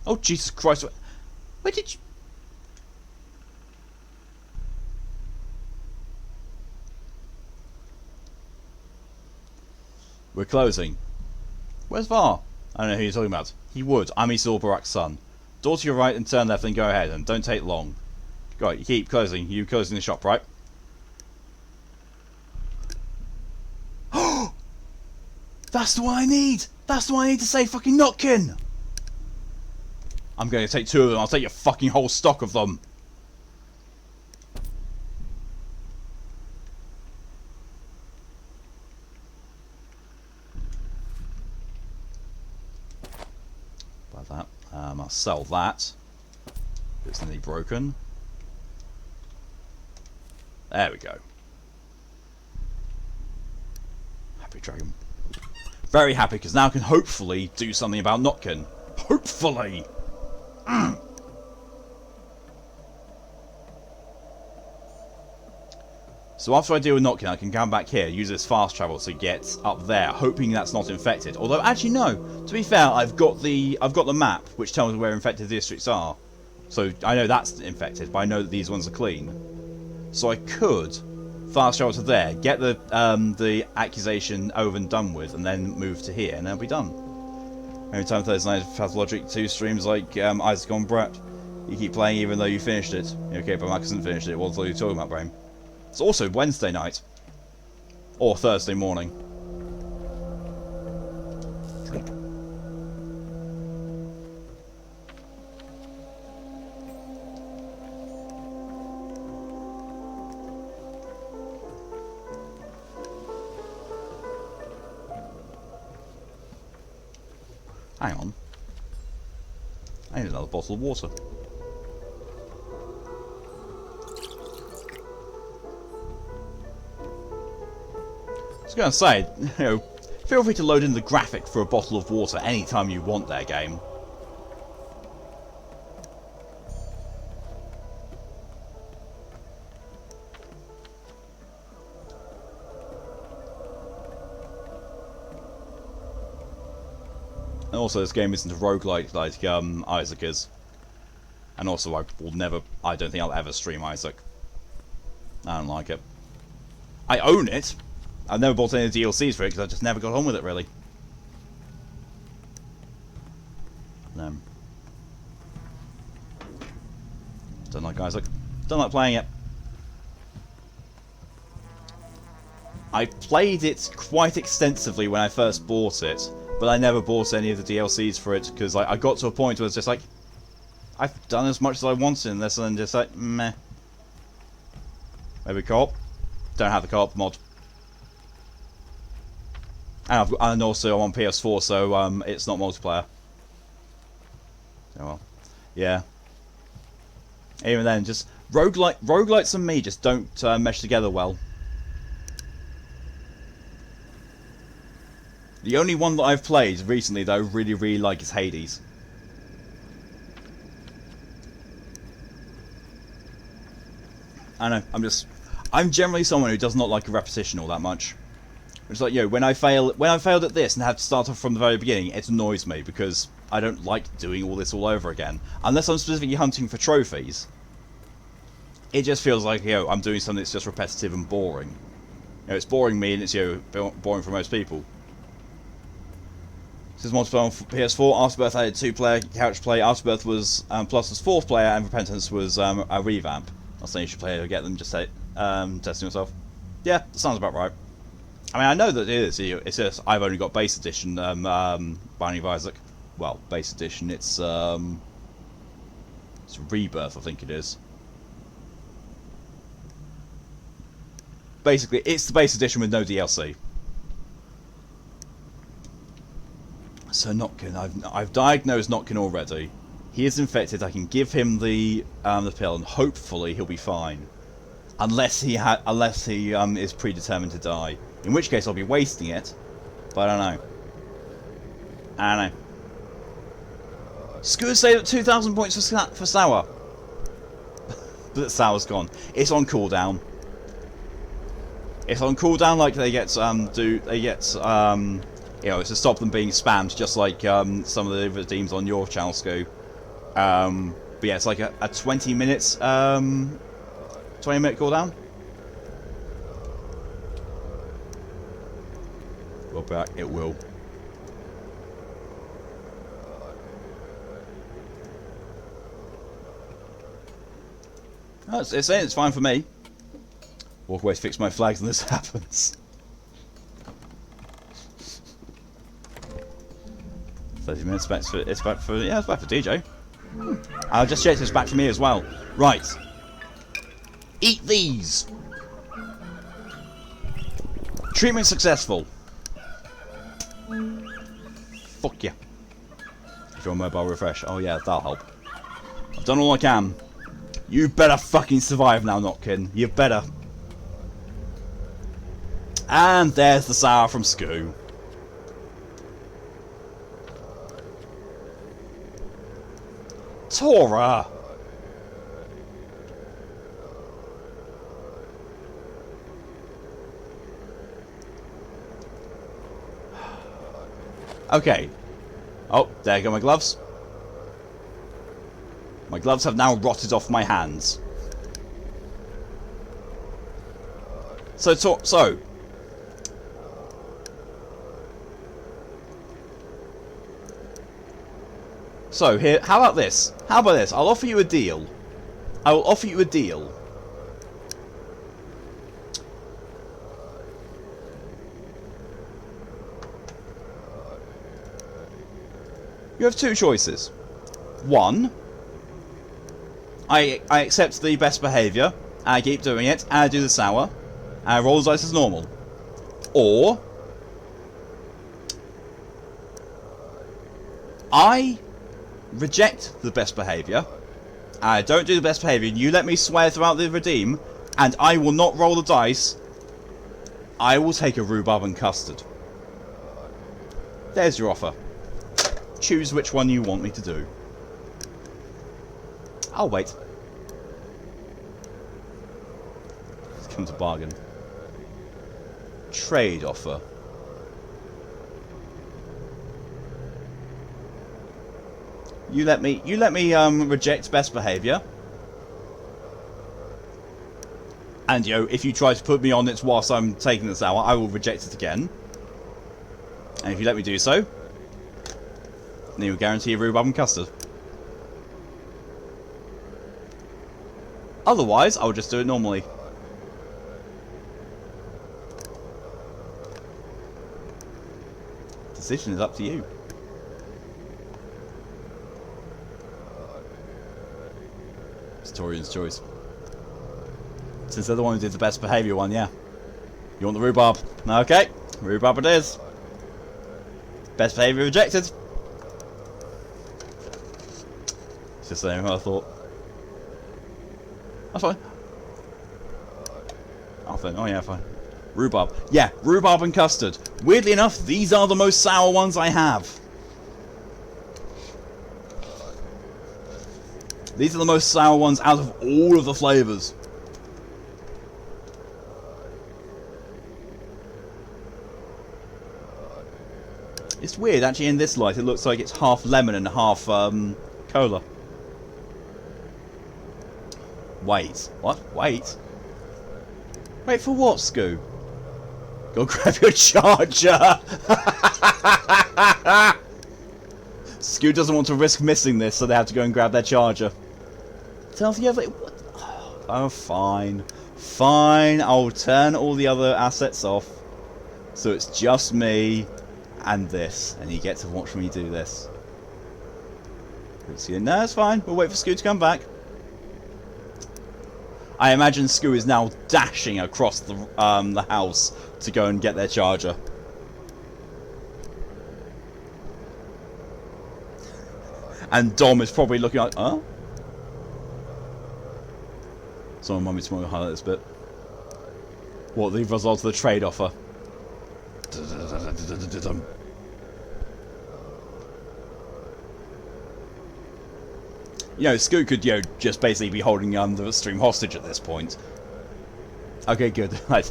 Oh, Jesus Christ. Where did you... We're closing. Where's Var? I don't know who you're talking about. He would. I'm Isil Barak's son. Door to your right and turn left and go ahead, and don't take long. Go on, you keep closing. You closing the shop, right? That's the one I need! That's the one I need to say fucking Notkin! I'm going to take 2 of them. I'll take your fucking whole stock of them. Buy that. I'll sell that. It's nearly broken. There we go. Happy dragon. Very happy because now I can hopefully do something about Notkin. Hopefully! So after I deal with Notkin, I can come back here, use this fast travel to get up there, hoping that's not infected. Although, actually, no. To be fair, I've got the map, which tells me where infected districts are. So I know that's infected, but I know that these ones are clean. So I could fast travel to there, get the accusation over and done with, and then move to here, and then I'll be done. Every time Thursday night, Pathologic 2 streams like Isaac on Brett. You keep playing even though you finished it. Okay, but Max hasn't finished it. What are you talking about, Brain? It's also Wednesday night. Or Thursday morning. Hang on. I need another bottle of water. I was going to say, you know, feel free to load in the graphic for a bottle of water anytime you want there, game. And also, this game isn't a roguelike like Isaac is. And also, I don't think I'll ever stream Isaac. I don't like it. I own it. I've never bought any DLCs for it because I just never got on with it, really. No. Don't like Isaac. Don't like playing it. I played it quite extensively when I first bought it, but I never bought any of the DLCs for it because I got to a point where it's just like, I've done as much as I wanted in this, and then just like, meh. Maybe co-op. Don't have the co-op mod. And also I'm on PS4, so it's not multiplayer. Oh well. Yeah. Even then, just roguelites and me just don't mesh together well. The only one that I've played recently that I really, really like is Hades. I know, I'm generally someone who does not like a repetition all that much. It's like, when I failed at this and have to start off from the very beginning, it annoys me because I don't like doing all this all over again. Unless I'm specifically hunting for trophies. It just feels like, I'm doing something that's just repetitive and boring. It's boring me and it's, boring for most people. This is multiplayer on PS4. Afterbirth added 2-player couch play. Afterbirth was plus was 4th player, and Repentance was a revamp. Not saying you should play it or get them, just testing yourself. Yeah, that sounds about right. I mean, I know that it is. It's just I've only got base edition Binding of Isaac. Well, base edition. It's Rebirth, I think it is. Basically, it's the base edition with no DLC. So Notkin, I've diagnosed Notkin already. He is infected. I can give him the pill, and hopefully he'll be fine. Unless he is predetermined to die, in which case I'll be wasting it. But I don't know. I don't know. Screw say that 2,000 points for Sour. But Sour's gone. It's on cooldown. It's on cooldown, like they get it's to stop them being spammed, just like some of the redeems on your channel, Scoo. But yeah, it's like a 20 minutes 20-minute cooldown. Well, back. It will. Oh, it's saying it's fine for me. Walk away to fix my flags and this happens. 30 minutes back for it's back for DJ. I'll just check it's back for me as well. Right. Eat these. Treatment successful. Fuck yeah. If you're on mobile refresh. Oh yeah, that'll help. I've done all I can. You better fucking survive now, Notkin. You better. And there's the sour from Scoo. Tora! Okay. Oh, there go my gloves. My gloves have now rotted off my hands. So here, how about this? How about this? I'll offer you a deal. I will offer you a deal. You have two choices. One, I accept the best behaviour, and I keep doing it, and I do the sour, and I roll the dice as normal. Or, I reject the best behaviour, and I don't do the best behaviour, and you let me swear throughout the redeem, and I will not roll the dice. I will take a rhubarb and custard. There's your offer. Choose which one you want me to do. I'll wait. Let's come to bargain. Trade offer. You let me reject best behaviour. And if you try to put me on it whilst I'm taking this hour, I will reject it again. And if you let me do so, then you'll guarantee a rhubarb and custard. Otherwise, I'll just do it normally. Decision is up to you. It's Torian's choice. Since they're the one who did the best behaviour one, yeah. You want the rhubarb? Okay, rhubarb it is. Best behaviour rejected. It's just saying what I thought. That's fine. Oh yeah, fine. Rhubarb. Yeah, rhubarb and custard. Weirdly enough, these are the most sour ones I have. These are the most sour ones out of all of the flavours. It's weird, actually, in this light, it looks like it's half lemon and half cola. Wait. What? Wait. Wait for what, Scoo? Go grab your charger! Scoo doesn't want to risk missing this, so they have to go and grab their charger. Tell the other... Oh, fine. Fine, I'll turn all the other assets off. So it's just me and this. And you get to watch me do this. No, it's fine. We'll wait for Scoo to come back. I imagine Scoo is now dashing across the house to go and get their charger. And Dom is probably looking like, huh? Someone want me to highlight this bit. What, the result of the trade offer? Scoo could, just basically be holding the stream hostage at this point. Okay, good. I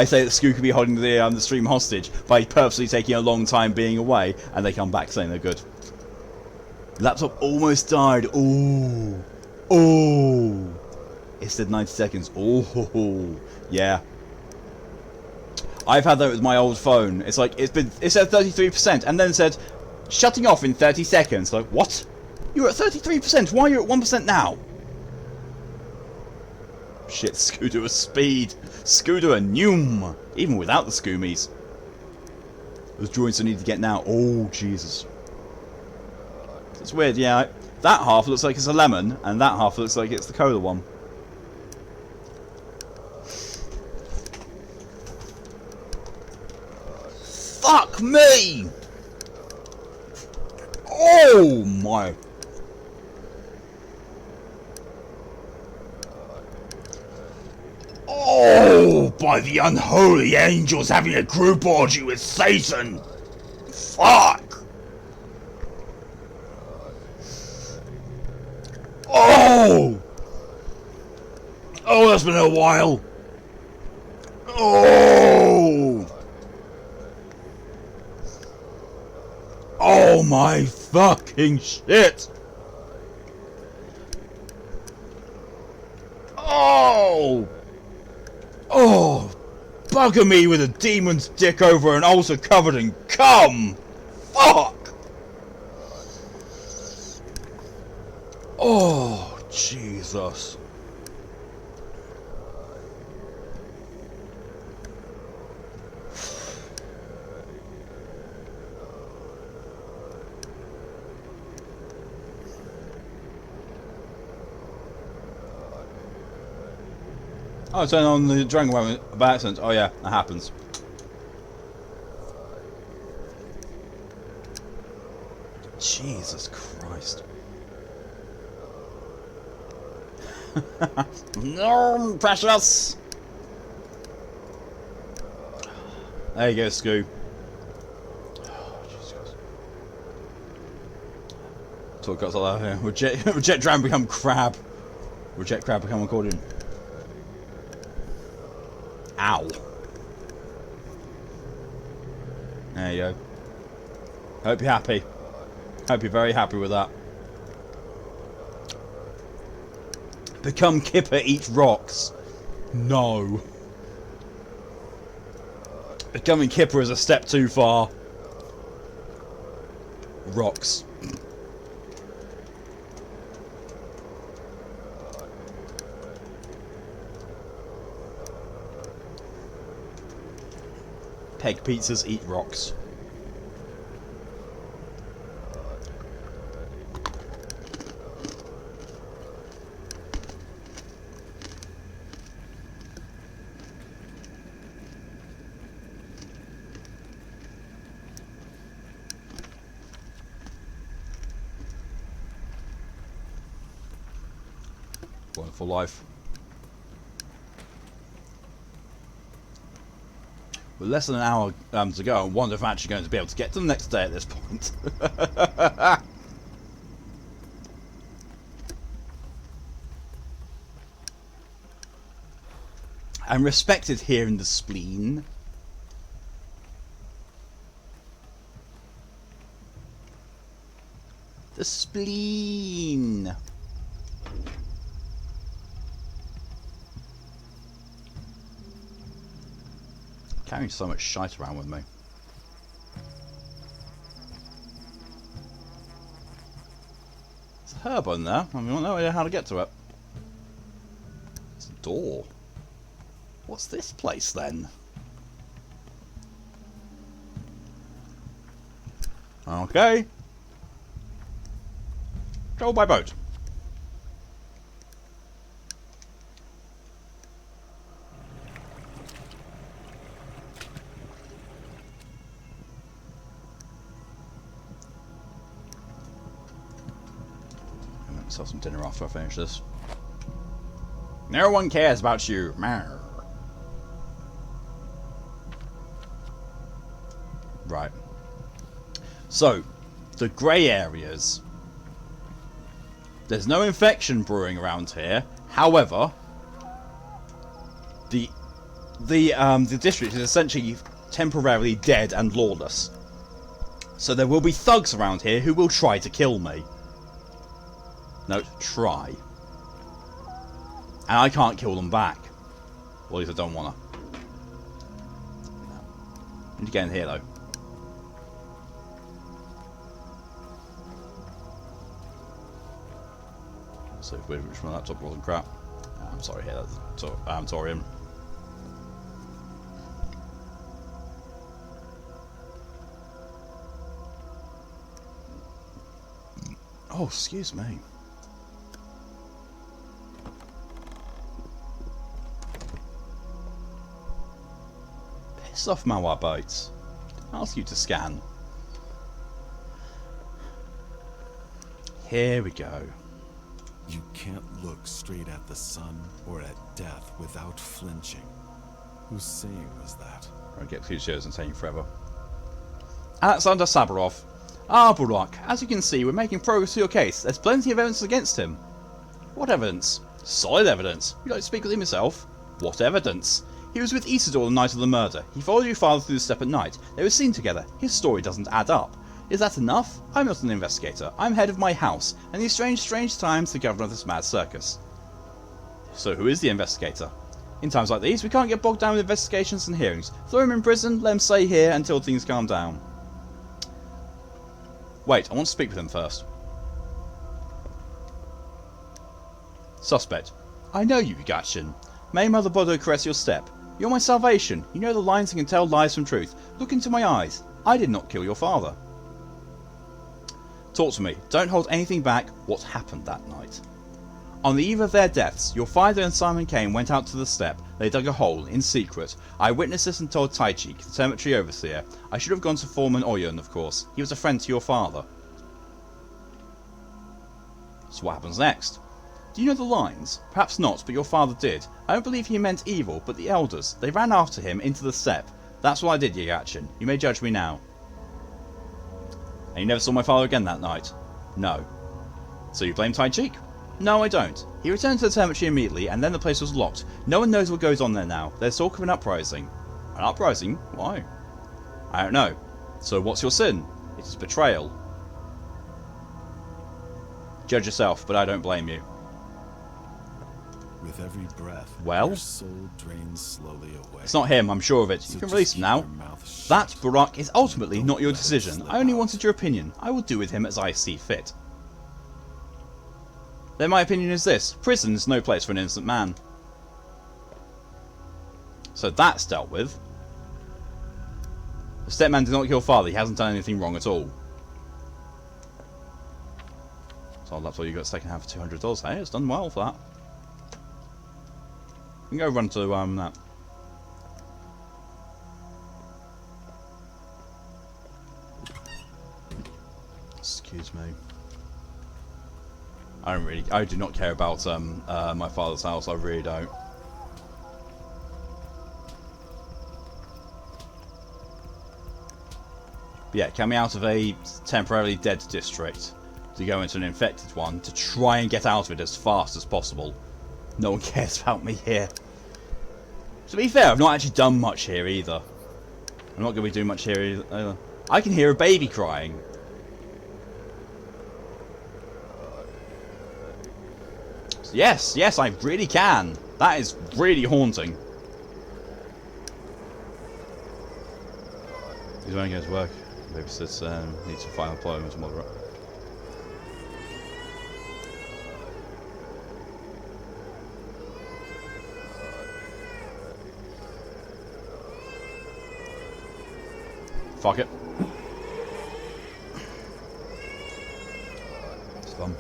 say that Scoo could be holding the stream hostage by purposely taking a long time being away, and they come back saying they're good. Laptop almost died. Ooh. Ooh. It said 90 seconds. Ooh. Yeah. I've had that with my old phone. It's like it said 33%, and then said shutting off in 30 seconds. Like what? You're at 33%. Why are you at 1% now? Shit, Scooter a speed. Scooter a noom. Even without the Scoomies. Those joints I need to get now. Oh Jesus. It's weird. Yeah, that half looks like it's a lemon, and that half looks like it's the cola one. Fuck me! Oh my! Oh, by the unholy angels having a group orgy with Satan! Fuck! Oh! Oh, that's been a while. Oh! Oh my fucking shit! Oh! Oh! Bugger me with a demon's dick over an altar covered in cum! Fuck! Oh, Jesus. Oh, turn on the dragon weapon by accident. Oh yeah, that happens. Jesus Christ. No, precious! There you go, Scoo. Oh, Jesus. Talk got like that here. Reject Dram become crab. Reject crab become accordion. Ow. There you go. Hope you're happy. Hope you're very happy with that. Become Kipper, eat rocks. No. Becoming Kipper is a step too far. Rocks. Peg pizzas, eat rocks. Wonderful life. With less than an hour to go, I wonder if I'm actually going to be able to get to the next day at this point. I'm respected here in the spleen. The spleen. Carrying so much shite around with me. There's a herb on there. I mean, I don't know how to get to it. It's a door. What's this place then? Okay. Go by boat. Myself some dinner after I finish this. No one cares about you. Right. So, the grey areas. There's no infection brewing around here. However, the district is essentially temporarily dead and lawless. So there will be thugs around here who will try to kill me. No, try. And I can't kill them back. Well, at least I don't wanna. Need to get in here though. So it's weird which my laptop wasn't crap. I'm sorry, here that's Torium. Oh, excuse me. Piss off, Malwarebytes. Ask you to scan. Here we go. You can't look straight at the sun or at death without flinching. Whose saying was that? I'll get few shows and taking forever. Alexander Saburov. Ah, Barak, as you can see, we're making progress to your case. There's plenty of evidence against him. What evidence? Solid evidence. You'd like to speak with him yourself? What evidence? He was with Isidore the night of the murder. He followed your father through the steppe at night. They were seen together. His story doesn't add up. Is that enough? I'm not an investigator. I'm head of my house, and these strange times the governor of this mad circus. So who is the investigator? In times like these, we can't get bogged down with investigations and hearings. Throw him in prison, let him stay here until things calm down. Wait, I want to speak with him first. Suspect. I know you, Gatchin. May Mother Bodo caress your step. You're my salvation. You know the lines and can tell lies from truth. Look into my eyes. I did not kill your father. Talk to me. Don't hold anything back. What happened that night? On the eve of their deaths, your father and Simon Kane went out to the steppe. They dug a hole, in secret. I witnessed this and told Taichik, the cemetery overseer. I should have gone to Foreman Oyun, of course. He was a friend to your father. So what happens next? Do you know the lines? Perhaps not, but your father did. I don't believe he meant evil, but the elders. They ran after him into the steppe. That's what I did, Yagachin. You may judge me now. And you never saw my father again that night? No. So you blame Taichik? No, I don't. He returned to the cemetery immediately, and then the place was locked. No one knows what goes on there now. There's talk of an uprising. An uprising? Why? I don't know. So what's your sin? It is betrayal. Judge yourself, but I don't blame you. With every breath, Well? your soul drains slowly away. It's not him, I'm sure of it. You So can just release him keep now. your mouth shut. That, Barak, is ultimately Don't not your let it decision. slip I only out. wanted your opinion. I will do with him as I see fit. Then my opinion is this. Prison is no place for an innocent man. So that's dealt with. The stepman did not kill father. He hasn't done anything wrong at all. So that's all you got second hand for $200. Hey, it's done well for that. You can go run to that. Excuse me. I do not care about my father's house. I really don't. But yeah, coming out of a temporarily dead district to go into an infected one to try and get out of it as fast as possible. No one cares about me here. To be fair, I've not actually done much here either. I'm not going to be doing much here either. I can hear a baby crying. Yes, yes, I really can. That is really haunting. He's going to go to work. Babysits, needs to file employment and moderate. Fuck it. It's fun.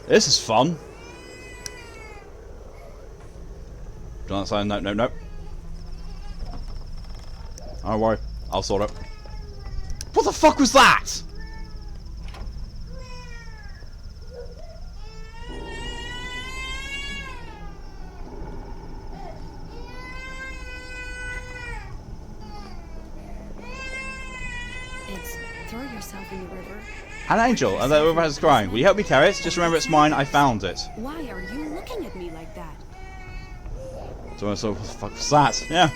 This is fun. Do you want to say no, no, no? Don't worry, I'll sort it. What the fuck was that? It's throw yourself in the river. An angel, and the river is crying. Will you help me carry it? Just remember it's mine, I found it. Why are you looking at me like that? So what the fuck was that? Yeah.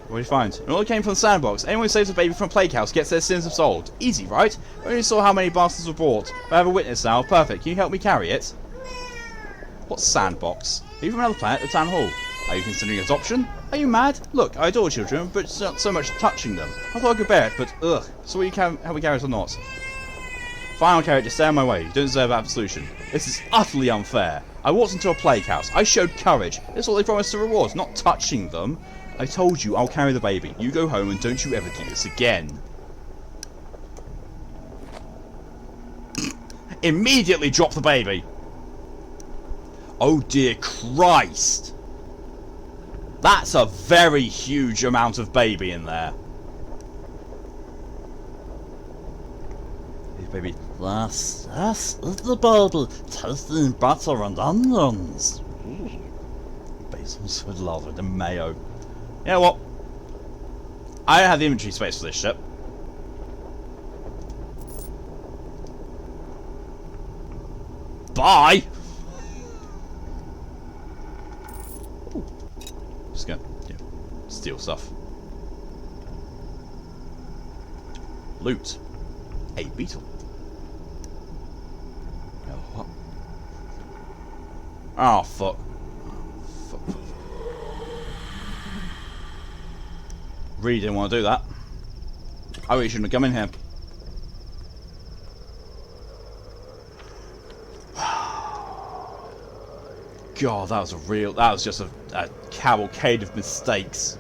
What do you find? It all came from the sandbox. Anyone who saves a baby from a plague house gets their sins absolved. Easy, right? I only saw how many bastards were brought. But I have a witness now. Perfect. Can you help me carry it? What sandbox? Are you from another planet? The town hall. Are you considering adoption? Are you mad? Look, I adore children, but it's not so much touching them. I thought I could bear it, but ugh. So we can have we carry it or not? Fine, I'll carry it. Just stay on my way. You don't deserve absolution. This is utterly unfair. I walked into a plague house. I showed courage. This is what they promised to reward, not touching them. I told you I'll carry the baby. You go home and don't you ever do this again. Immediately drop the baby. Oh dear Christ. That's a very huge amount of baby in there. Hey, baby. That's the baby. Toasted in butter and onions. Ooh. Basil's with love with the mayo. You know what? I don't have the inventory space for this ship. Bye! Ooh. Just gonna steal stuff. Loot. A beetle. Oh, what? Oh, fuck. Fuck. Really didn't want to do that. I really shouldn't have come in here. God, that was just a cavalcade of mistakes.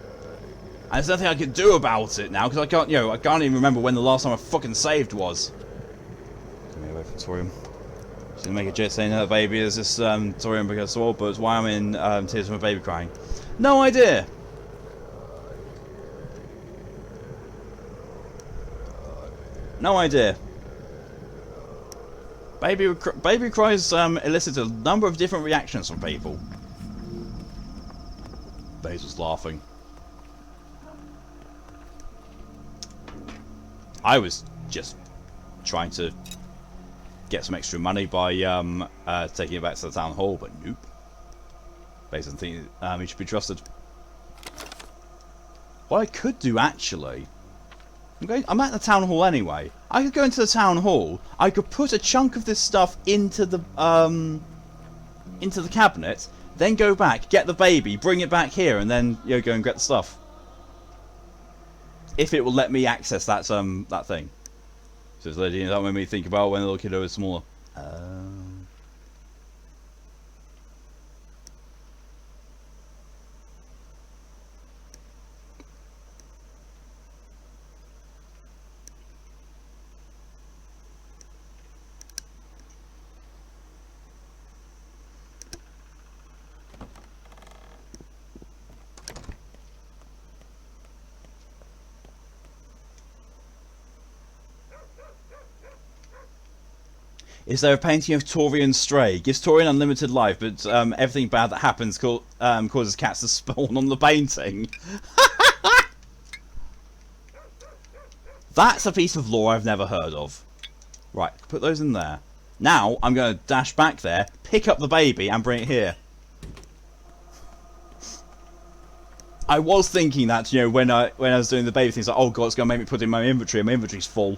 And there's nothing I can do about it now, because I can't even remember when the last time I fucking saved was. Give me away from Torium. She's gonna make a jet saying her baby is this Torium because sword, but it's why I'm in tears from a baby crying. No idea! No idea. Baby cries elicit a number of different reactions from people. Basil's laughing. I was just trying to get some extra money by taking it back to the town hall, but nope. Basil thinks he should be trusted. What I could do actually, I'm at the town hall anyway. I could go into the town hall. I could put a chunk of this stuff into the cabinet, then go back, get the baby, bring it back here, and then go and get the stuff. If it will let me access that that thing. So it's letting that made me think about when the little kiddo was smaller. Is there a painting of Torian Stray? Gives Torian unlimited life, but everything bad that happens causes cats to spawn on the painting. That's a piece of lore I've never heard of. Right, put those in there. Now, I'm going to dash back there, pick up the baby, and bring it here. I was thinking that, when I was doing the baby thing, it's like, oh god, it's going to make me put it in my inventory, and my inventory's full.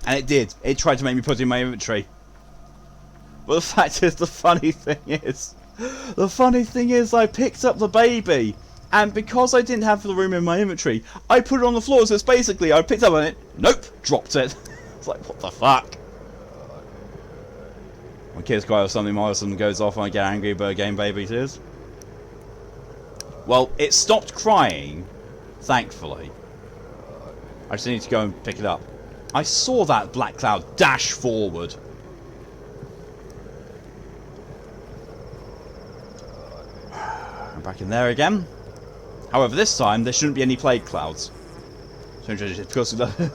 And it did. It tried to make me put it in my inventory. But the fact is, the funny thing is, I picked up the baby, and because I didn't have the room in my inventory, I put it on the floor, so it's basically, I picked up on it, nope, dropped it. It's like, what the fuck? When kids cry or something Morrison goes off and I get angry, but again, baby tears. Well, it stopped crying, thankfully. I just need to go and pick it up. I saw that black cloud dash forward. Back in there again. However, this time there shouldn't be any plague clouds. Because of the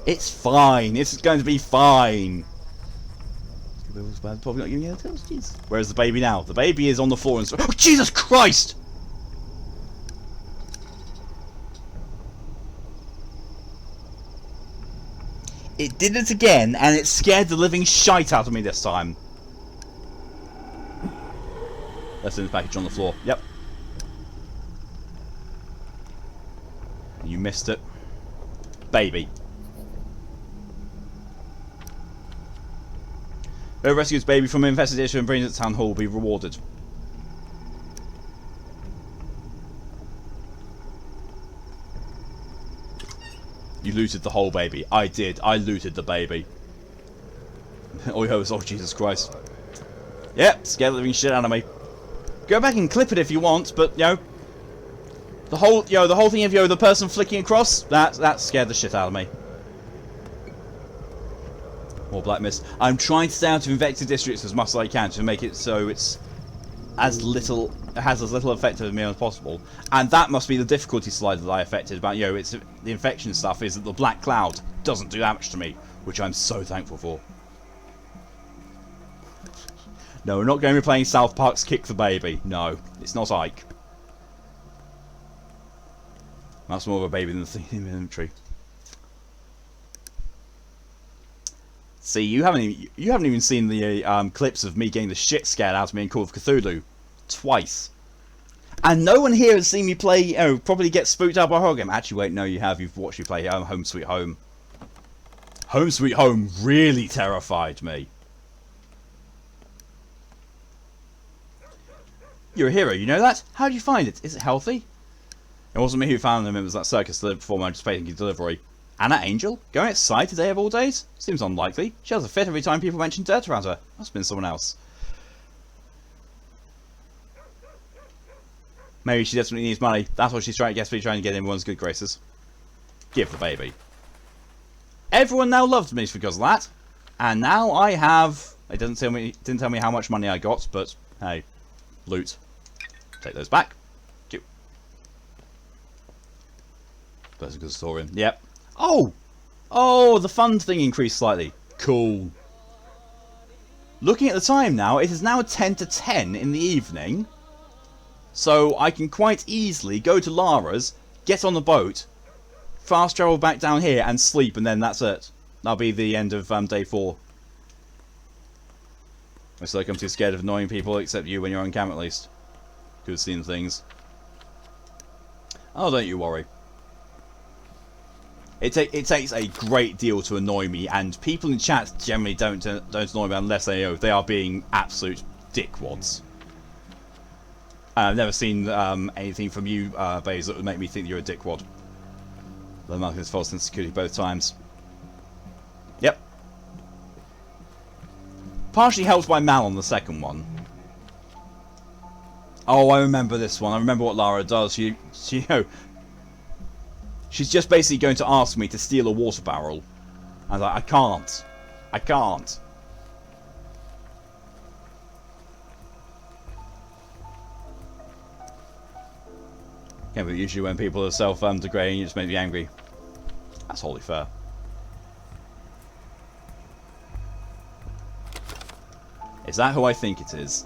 it's fine. It's going to be fine. Probably not giving you tails. Jeez. Where's the baby now? The baby is on the floor and oh, Jesus Christ! It did it again, and it scared the living shite out of me this time. That's in the package on the floor. Yep. You missed it. Baby. Whoever rescues baby from an infested issue and brings it to town hall will be rewarded. You looted the whole baby. I did. I looted the baby. All you heard was, oh Jesus Christ. Yep, scared the living shit out of me. Go back and clip it if you want, but the whole thing of the person flicking across, that scared the shit out of me. More black mist. I'm trying to stay out of infected districts as much as I can to make it so it has as little effect on me as possible. And that must be the difficulty slider that I affected about it's the infection stuff is that the black cloud doesn't do damage to me, which I'm so thankful for. No, we're not going to be playing South Park's Kick the Baby. No, it's not Ike. That's more of a baby than the thing in the inventory. See, you haven't even seen the clips of me getting the shit scared out of me in Call of Cthulhu twice, and no one here has seen me play. Probably get spooked out by a horror game. Actually, wait, no, you have. You've watched me play Home Sweet Home. Home Sweet Home really terrified me. You're a hero, you know that? How did you find it? Is it healthy? It wasn't me who found them. It was that circus that performed anticipating your delivery. Anna Angel? Going outside today of all days? Seems unlikely. She has a fit every time people mention dirt around her. Must have been someone else. Maybe she desperately needs money. That's what she's trying to get in everyone's good graces. Give the baby. Everyone now loves me because of that. And now I have... It didn't tell me how much money I got, but hey, loot. Take those back. Cute. That's a good story. Yep. Oh, the fun thing increased slightly. Cool. Looking at the time now, it is now 10 to 10 in the evening. So I can quite easily go to Lara's, get on the boat, fast travel back down here and sleep, and then that's it. That'll be the end of day 4. Looks like I'm too scared of annoying people, except you when you're on cam at least. Could have seen things. Oh, don't you worry. It takes a great deal to annoy me, and people in chat generally don't annoy me unless they are being absolute dickwads. I've never seen anything from you, Baze, that would make me think you're a dickwad. The mark is false insecurity both times. Yep. Partially helped by Mal on the second one. Oh, I remember this one. I remember what Lara does. She's just basically going to ask me to steal a water barrel. I was like, I can't. I can't. Yeah, but usually when people are self-degrading, you just make me angry. That's wholly fair. Is that who I think it is?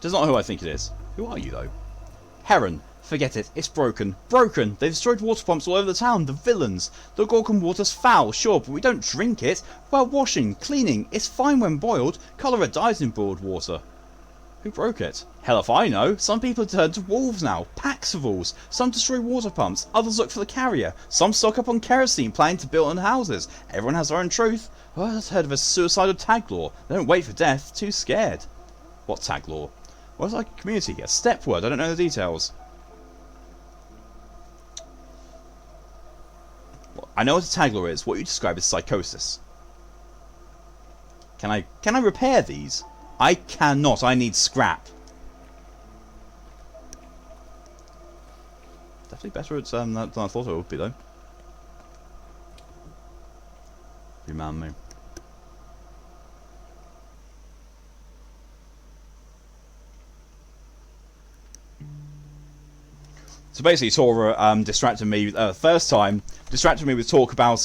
That's not who I think it is. Who are you, though? Heron. Forget it. It's broken. Broken! They've destroyed water pumps all over the town. The villains. The Gorgon water's foul, sure, but we don't drink it. Well, washing, cleaning. It's fine when boiled. Cholera dies in boiled water. Who broke it? Hell if I know. Some people turn to wolves now. Packs of wolves. Some destroy water pumps. Others look for the carrier. Some stock up on kerosene, planning to build on houses. Everyone has their own truth. Oh, I've heard of a suicidal tag law. They don't wait for death. Too scared. What tag law? What's like a community? A step word. I don't know the details. I know what a tag law is. What you describe as psychosis. Can I repair these? I cannot. I need scrap. Definitely better at than I thought it would be, though. You man me. So basically, Tora distracted me first time. Distracted me with talk about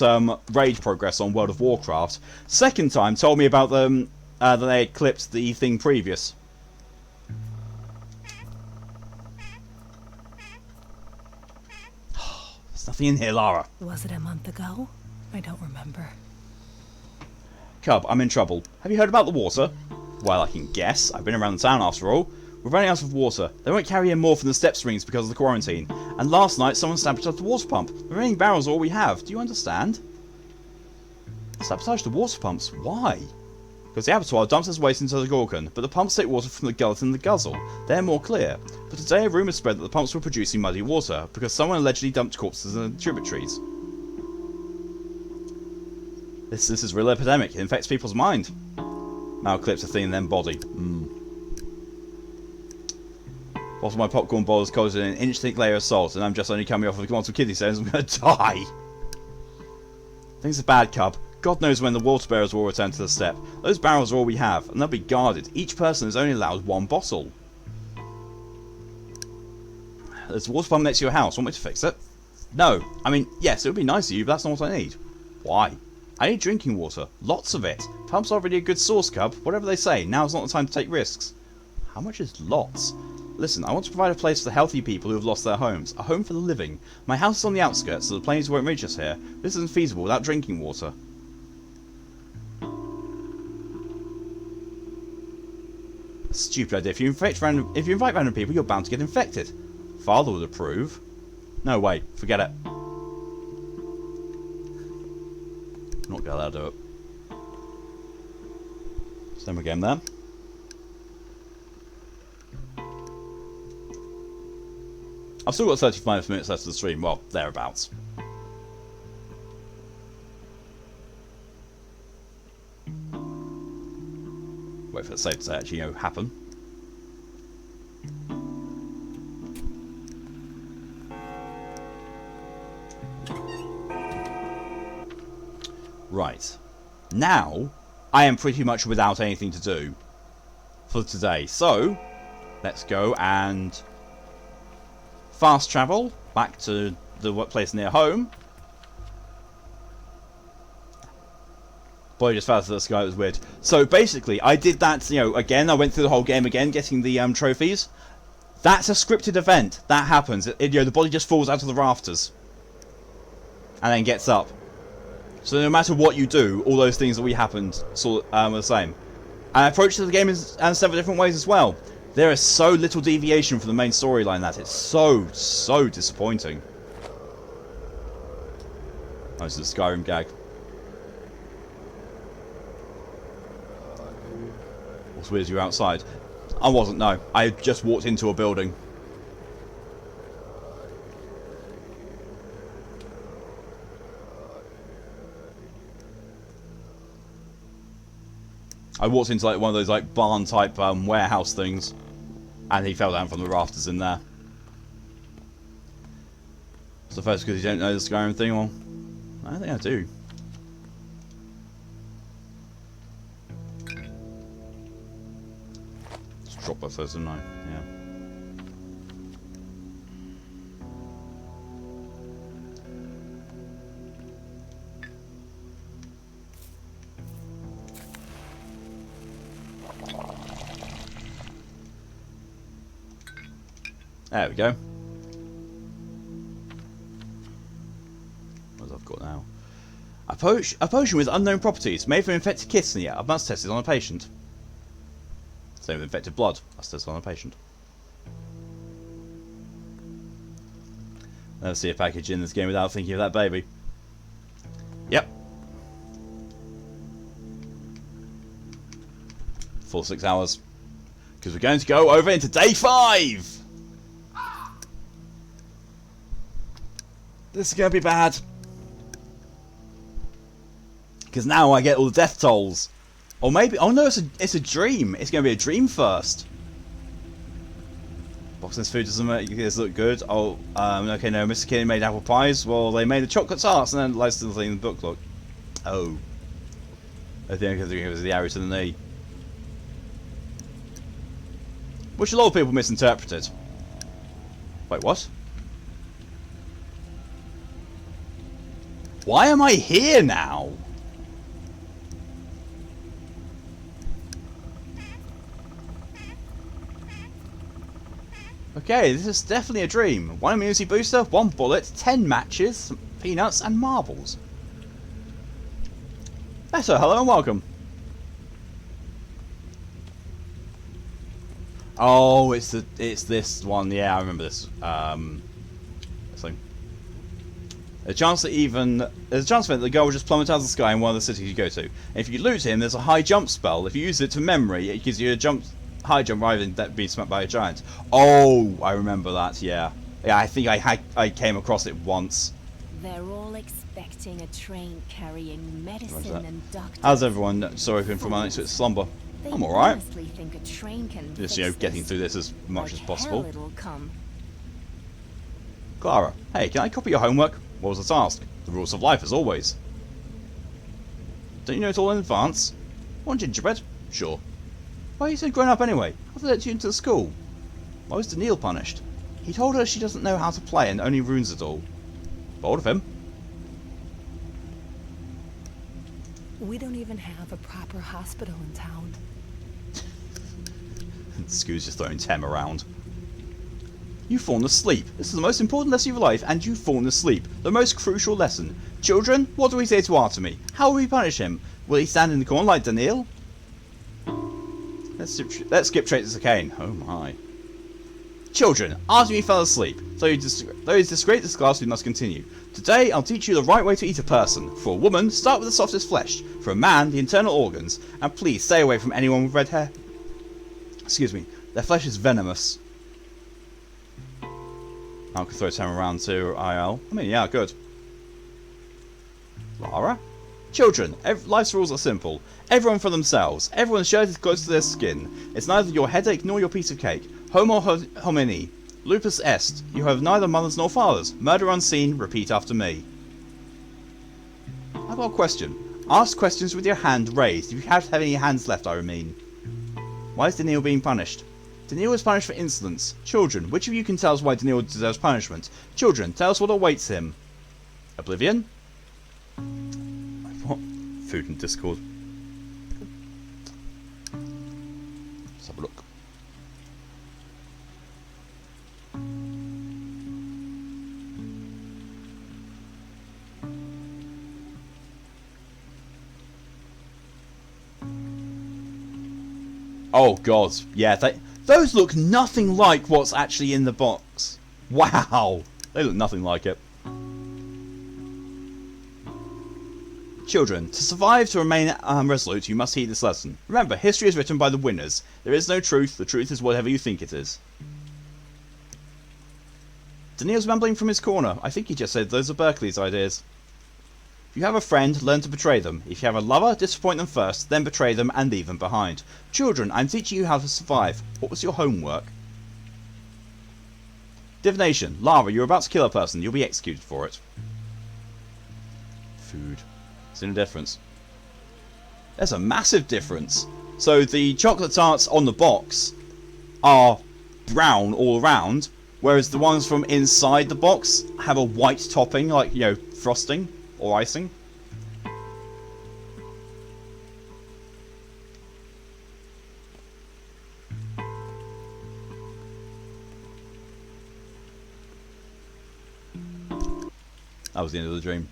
raid progress on World of Warcraft. Second time, told me about them. That they had clipped the thing previous. There's nothing in here, Lara. Was it a month ago? I don't remember. Cub, I'm in trouble. Have you heard about the water? Well, I can guess. I've been around the town after all. We're running out of water. They won't carry in more from the step springs because of the quarantine. And last night, someone sabotaged the water pump. The remaining barrels are all we have. Do you understand? Sabotage the water pumps. Why? Because the abattoir dumps its waste into the Gorgon, but the pumps take water from the gullet and the guzzle. They're more clear. But today a rumour spread that the pumps were producing muddy water, because someone allegedly dumped corpses in the tributaries. This is a real epidemic. It infects people's mind. Mal clips a thing in their body. Bottom of my popcorn bowl is coated in an inch-thick layer of salt, and I'm just only coming off of a quantum kidney stones. I'm going to die. Things are bad, Cub. God knows when the water bearers will return to the steppe. Those barrels are all we have, and they'll be guarded. Each person is only allowed one bottle. There's a water pump next to your house. Want me to fix it? No. I mean, yes, it would be nice of you, but that's not what I need. Why? I need drinking water. Lots of it. Pumps are already a good source, Cub. Whatever they say, now's not the time to take risks. How much is lots? Listen, I want to provide a place for the healthy people who have lost their homes. A home for the living. My house is on the outskirts, so the planes won't reach us here. This isn't feasible without drinking water. Stupid idea. If you invite random people, you're bound to get infected. Father would approve. No way. Forget it. Not gonna allow to do it. Same again there. I've still got 35 minutes left of the stream. Well, thereabouts. Wait for the save to actually, happen. Right. Now, I am pretty much without anything to do for today. So, let's go and fast travel back to the workplace near home. Boy, just fell to the sky. It was weird. So basically, I did that. Again, I went through the whole game again, getting the trophies. That's a scripted event. That happens. The body just falls out of the rafters and then gets up. So no matter what you do, all those things that happened are the same. And I approached the game in several different ways as well. There is so little deviation from the main storyline that it's so disappointing. Oh, this is a Skyrim gag. What's weird is you're outside. I wasn't, no. I just walked into a building. I walked into one of those barn type warehouse things, and he fell down from the rafters in there. So first, because you don't know the Skyrim thing, well, I don't think I do. Just drop that first, didn't I? Yeah. There we go. What have I got now? A potion with unknown properties, made from infected kidney. I must test it on a patient. Same with infected blood. I must test it on a patient. Never see a package in this game without thinking of that baby. Yep. Full 6 hours. Because we're going to go over into day 5! This is going to be bad. Because now I get all the death tolls. Or maybe... Oh no, it's a dream. It's going to be a dream first. Boxing this food doesn't make this look good. Oh, okay, no. Mr. Kinney made apple pies. Well, they made the chocolate tarts and then lies to the thing in the book. Look. Oh. I think it was the arrow to the knee. Which a lot of people misinterpreted. Wait, what? Why am I here now? Okay, this is definitely a dream. 1 immunity booster, 1 bullet, 10 matches, some peanuts, and marbles. Better, hello and welcome. Oh, it's this one. Yeah, I remember this. Thing. There's a chance that the girl will just plummet out of the sky in one of the cities you go to. And if you loot him, there's a high jump spell. If you use it to memory, it gives you a high jump rather than that being smacked by a giant. Oh, I remember that. Yeah, I think I came across it once. They're all expecting a train carrying medicine and doctors. How's everyone? Sorry for my unexpected slumber. They I'm all right. honestly think a train can Just fix getting this. through this as much as Like possible. hell it'll come. Clara, hey, can I copy your homework? What was the task? The rules of life, as always. Don't you know it all in advance? Want gingerbread? Sure. Why are you so grown up anyway? How did they let you into the school? Why was Daniil punished? He told her she doesn't know how to play and only ruins it all. Bold of him. We don't even have a proper hospital in town. Scoo's just throwing Tem around. You've fallen asleep. This is the most important lesson of your life, and you've fallen asleep. The most crucial lesson. Children, what do we say to Artemy? How will we punish him? Will he stand in the corner like Daniil? Let's skip straight to Kane. Oh my. Children, Artemy fell asleep. Though he's disgraced this class, we must continue. Today, I'll teach you the right way to eat a person. For a woman, start with the softest flesh. For a man, the internal organs. And please, stay away from anyone with red hair. Excuse me. Their flesh is venomous. I could throw Tem around to IL. I mean, yeah, good. Lara? Children, life's rules are simple. Everyone for themselves. Everyone's shirt is close to their skin. It's neither your headache nor your piece of cake. Homo homini. Lupus est. You have neither mothers nor fathers. Murder unseen. Repeat after me. I've got a question. Ask questions with your hand raised. If you have any hands left, I mean. Why is Daniil being punished? Daniil was punished for insolence. Children, which of you can tell us why Daniil deserves punishment? Children, tell us what awaits him. Oblivion? What? Food and Discord. Let's have a look. Oh god, yeah, those look nothing like what's actually in the box. Wow, they look nothing like it. Children, to survive, to remain resolute, you must heed this lesson. Remember, history is written by the winners. There is no truth, the truth is whatever you think it is. Daniil's mumbling from his corner. I think he just said those are Berkeley's ideas. If you have a friend, learn to betray them. If you have a lover, disappoint them first, then betray them and leave them behind. Children, I'm teaching you how to survive. What was your homework? Divination. Lara, you're about to kill a person. You'll be executed for it. Food. Is there a difference? There's a massive difference. So the chocolate tarts on the box are brown all around, whereas the ones from inside the box have a white topping, like, you know, frosting. Or icing. That was the end of the dream.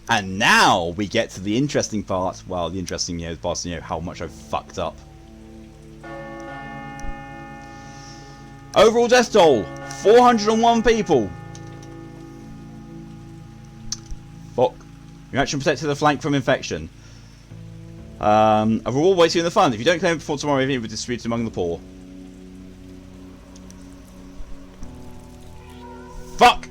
And now we get to the interesting part. Well, the interesting, you know, part, you know, how much I've fucked up. Overall death toll, 401 people. Fuck. Your action protected the flank from infection. Overall waiting in the fund. If you don't claim it before tomorrow evening, it will be distributed among the poor. Fuck!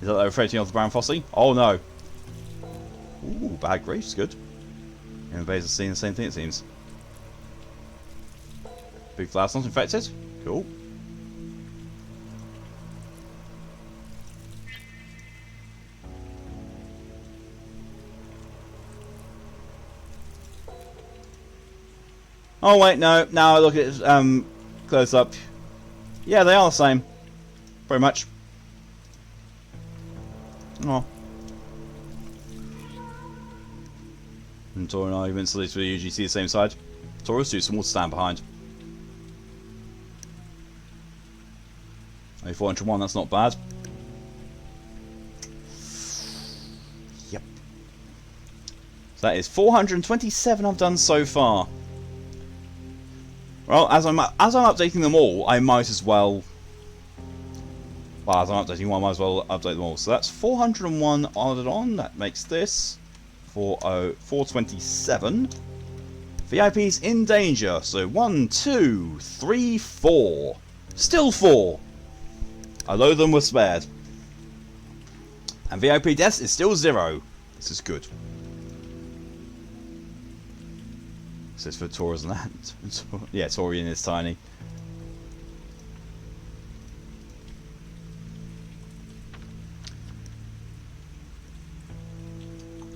Is that they're afraid of the brown fossy? Oh no. Ooh, bad grace, good. Everybody's seeing the same thing, it seems. Big flower's not infected. Cool. Oh wait, no. Now I look at it close up. Yeah, they are the same. Pretty much. Oh. And Tor and arguments, at least we usually see the same side. Tor is too small to stand behind. Only 401, that's not bad. Yep. So that is 427 I've done so far. Well, as I'm updating them all, I might as well Well, as I'm updating one, I might as well update them all. So that's 401 added on. That makes this 427. VIPs in danger. So 1, 2, 3, 4. Still 4. Although them were spared. And VIP deaths is still 0. This is good. This is for Taurus and that. Yeah, Taurian is tiny.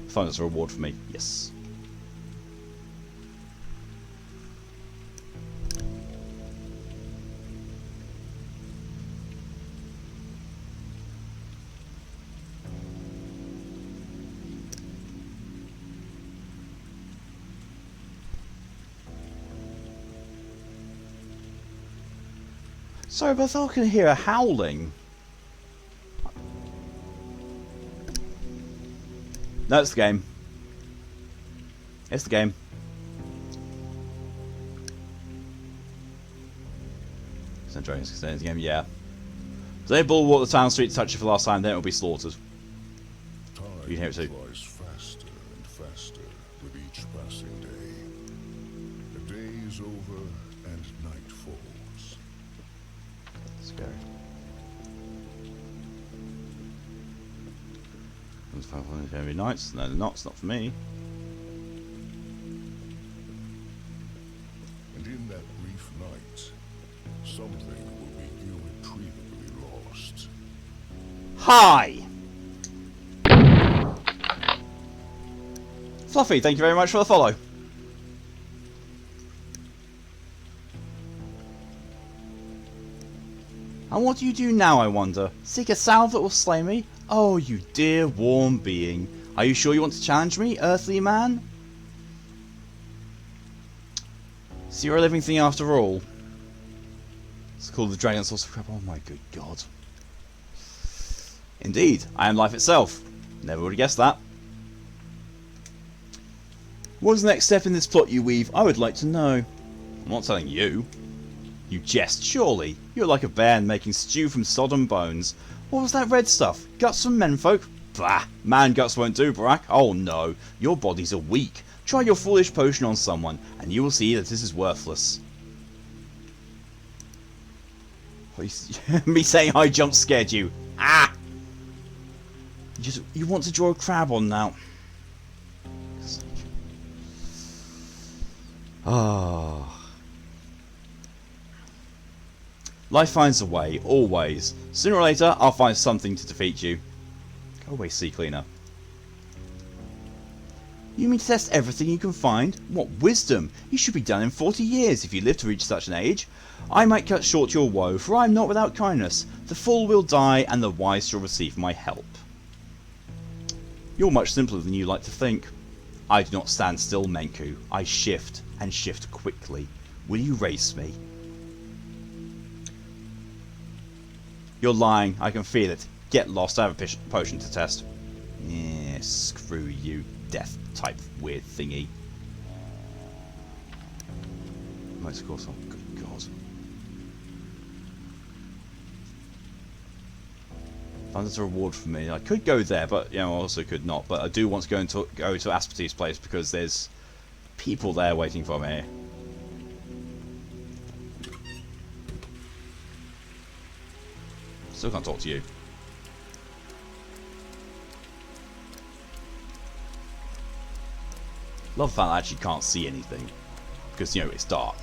Find that's a reward for me. Yes. Sorry, but I thought I could hear a howling. No, it's the game. It's the game. It's not dragons extended the game, yeah. So they bulwark the town street to touch it for the last time, then it will be slaughtered. You can hear it too. Flies faster and faster with each passing day. The day is over and night falls. Scary. There's 500 every night. No, they're not. It's not for me. And in that brief night, something will be irretrievably lost. Hi! Fluffy, thank you very much for the follow. And what do you do now, I wonder? Seek a salve that will slay me? Oh, you dear warm being. Are you sure you want to challenge me, earthly man? So you're a living thing after all. It's called the Dragon Source of Crap. Oh my good god. Indeed, I am life itself. Never would have guessed that. What is the next step in this plot you weave? I would like to know. I'm not telling you. You jest, surely. You're like a bear making stew from sodden bones. What was that red stuff? Guts from menfolk? Bah! Man guts won't do, Barack. Oh no, your bodies are weak. Try your foolish potion on someone, and you will see that this is worthless. Me saying I jump scared you. Ah! You want to draw a crab on now. Ah. Life finds a way, always. Sooner or later, I'll find something to defeat you. Go away, sea cleaner. You mean to test everything you can find? What wisdom! You should be done in 40 years if you live to reach such an age. I might cut short your woe, for I am not without kindness. The fool will die, and the wise shall receive my help. You're much simpler than you like to think. I do not stand still, Menku. I shift, and shift quickly. Will you race me? You're lying. I can feel it. Get lost. I have a potion to test. Yeah, screw you, death type weird thingy. Most course. Oh, good god. That's a reward for me. I could go there, but you know, I also could not. But I do want to go to Asperty's place because there's people there waiting for me. Still can't talk to you. Love the fact I actually can't see anything because, you know, it's dark.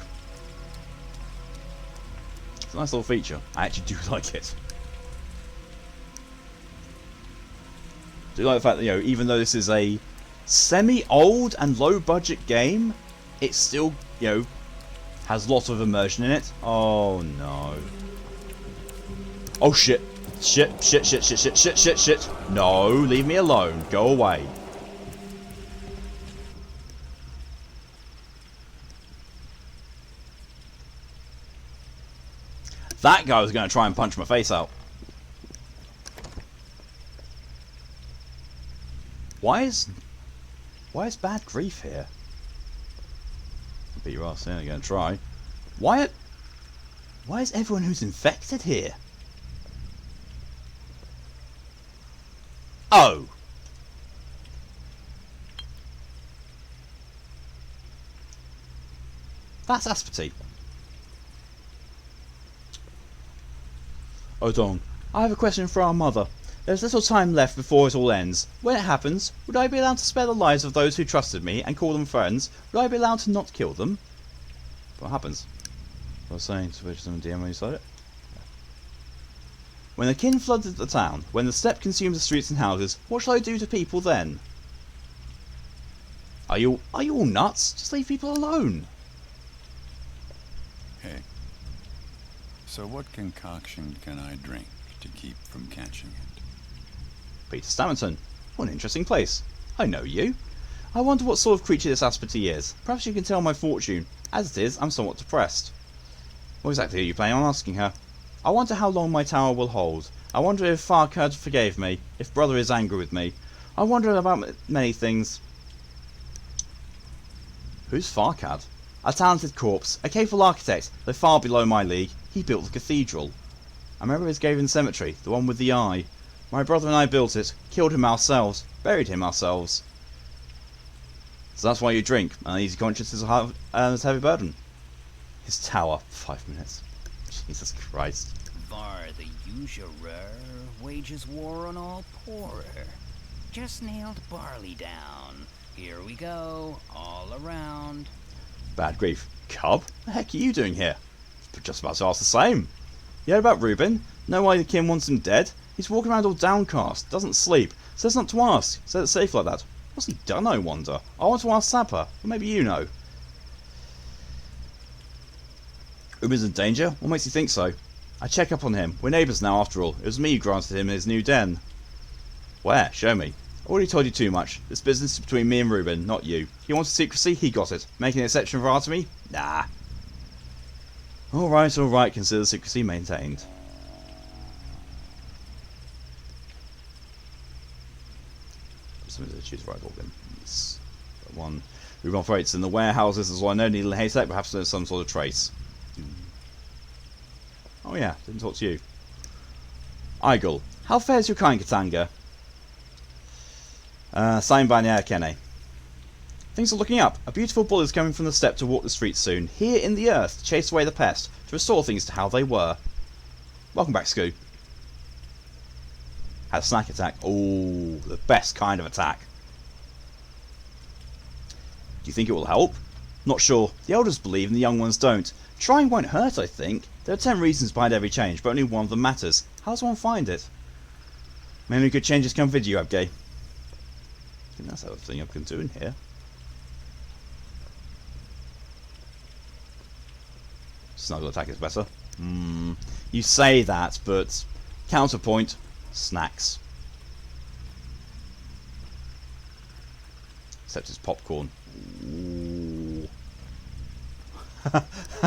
It's a nice little feature. I actually do like it. I do like the fact that, you know, even though this is a semi-old and low-budget game, it still, you know, has lots of immersion in it. Oh no. Oh shit. Shit, shit, shit, shit, shit, shit, shit, shit. No, leave me alone. Go away. That guy was going to try and punch my face out. Why is bad grief here? I'll beat your ass in again. Try. Why is everyone who's infected here? Oh! That's aspartame. Oh, Don, I have a question for our mother. There's little time left before it all ends. When it happens, would I be allowed to spare the lives of those who trusted me and call them friends? Would I be allowed to not kill them? What happens? I was saying to which DM when you said it. When the kin flooded the town, when the steppe consumed the streets and houses, what shall I do to people then? Are you all nuts? Just leave people alone. Hey. So what concoction can I drink to keep from catching it? Peter Stamerton. What an interesting place. I know you. I wonder what sort of creature this aspartame is. Perhaps you can tell my fortune. As it is, I'm somewhat depressed. What exactly are you planning on asking her? I wonder how long my tower will hold. I wonder if Farcad forgave me, if Brother is angry with me. I wonder about many things. Who's Farcad? A talented corpse, a capable architect, though far below my league. He built the cathedral. I remember his grave in the cemetery, the one with the eye. My brother and I built it, killed him ourselves, buried him ourselves. So that's why you drink. An easy conscience is a heavy burden. His tower, 5 minutes. Jesus Christ. Var the usurer wages war on all poorer. Just nailed barley down. Here we go, all around. Bad grief. Cub? The heck are you doing here? Just about to ask the same. You heard about Reuben? Know why the kin wants him dead? He's walking around all downcast, doesn't sleep, says not to ask, says it's safe like that. What's he done, I wonder? I want to ask Sapper, but maybe you know. Reuben's in danger? What makes you think so? I check up on him. We're neighbours now, after all. It was me who granted him his new den. Where? Show me. I already told you too much. This business is between me and Reuben, not you. He wanted secrecy, he got it. Making an exception for Artemy? Nah. Alright, consider secrecy maintained. Something to choose the right organ. Yes. One. Reuben operates in the warehouses as well. No needle and haystack, perhaps there's some sort of trace. Oh yeah, didn't talk to you. Igel. How fares your kind, Katanga? Signed by Kene. Things are looking up. A beautiful bull is coming from the steppe to walk the streets soon. Here in the earth, to chase away the pest, to restore things to how they were. Welcome back, Scoo. Had a snack attack. Oh, the best kind of attack. Do you think it will help? Not sure. The elders believe and the young ones don't. Trying won't hurt, I think. There are 10 reasons behind every change, but only one of them matters. How does one find it? Many good changes come with you, Abgay. I think that's everything I can do in here. Snuggle attack is better. You say that, but counterpoint, snacks. Except it's popcorn. Ooh.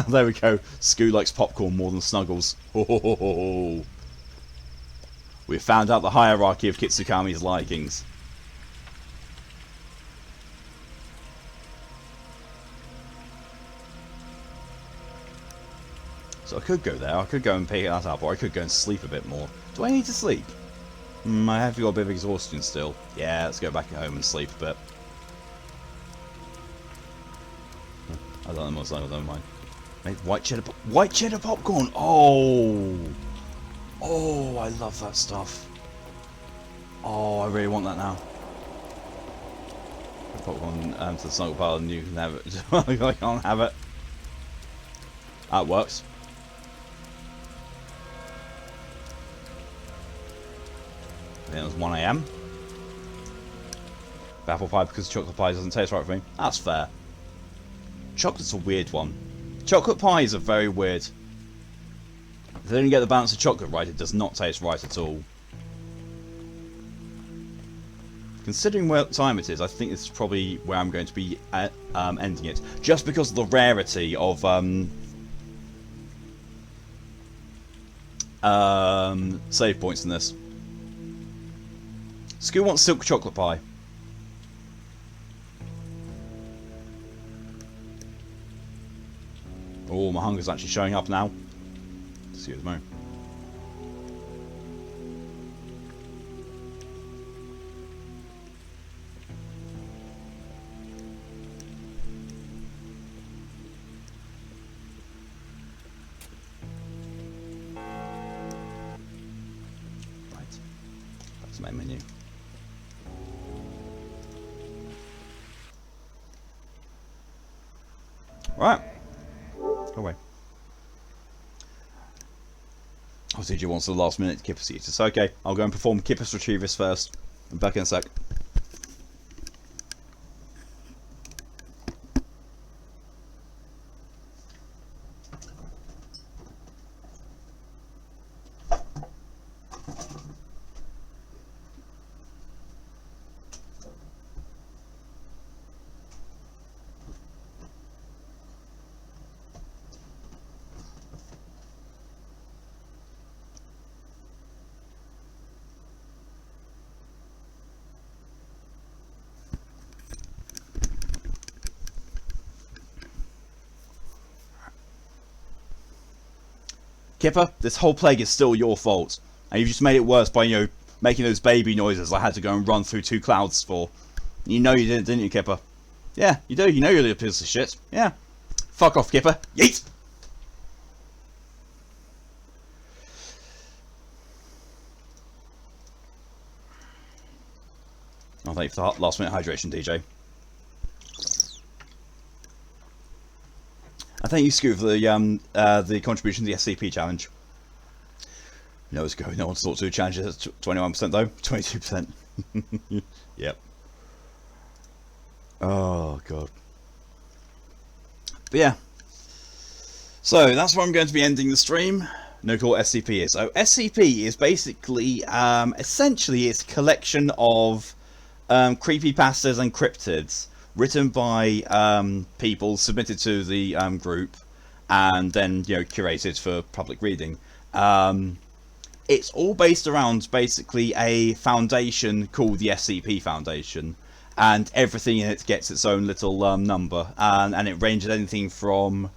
There we go. Scoo likes popcorn more than Snuggles. Oh. We've found out the hierarchy of Kitsukami's likings. So I could go there, I could go and pick that up, or I could go and sleep a bit more. Do I need to sleep? I have got a bit of exhaustion still. Yeah, let's go back at home and sleep a bit. I don't know what's like, I don't mind. Make white cheddar popcorn! Oh! Oh, I love that stuff. Oh, I really want that now. Popcorn to the snuggle pile and you can have it. I can't have it. That works. I think it was 1 AM. Apple pie because chocolate pie doesn't taste right for me. That's fair. Chocolate's a weird one. Chocolate pies are very weird. If they don't get the balance of chocolate right, it does not taste right at all. Considering what time it is, I think this is probably where I'm going to be ending it. Just because of the rarity of save points in this. Scoo wants silk chocolate pie. Oh, my hunger's actually showing up now. Excuse me. main menu. Right. Go away. Oh, CJ wants the last minute Kippers Eaters. Okay, I'll go and perform Kippers Retrievers first. I'm back in a sec. Kipper, this whole plague is still your fault. And you've just made it worse by, you know, making those baby noises I had to go and run through 2 clouds for. You know you didn't you, Kipper? Yeah, you do. You know you're a little piece of shit. Yeah. Fuck off, Kipper. Yeet! Oh, thank you for the last minute hydration, DJ. I thank you, Scoot, for the contribution to the SCP challenge. You know what's going on. Sort 2 challenges at 21% though. 22%. Yep. Oh god. But yeah. So that's where I'm going to be ending the stream. No clue what SCP is. So SCP is basically, essentially, it's a collection of creepypastas and cryptids written by people, submitted to the group, and then, you know, curated for public reading. It's all based around basically a foundation called the SCP Foundation, and everything in it gets its own little number, and it ranges anything from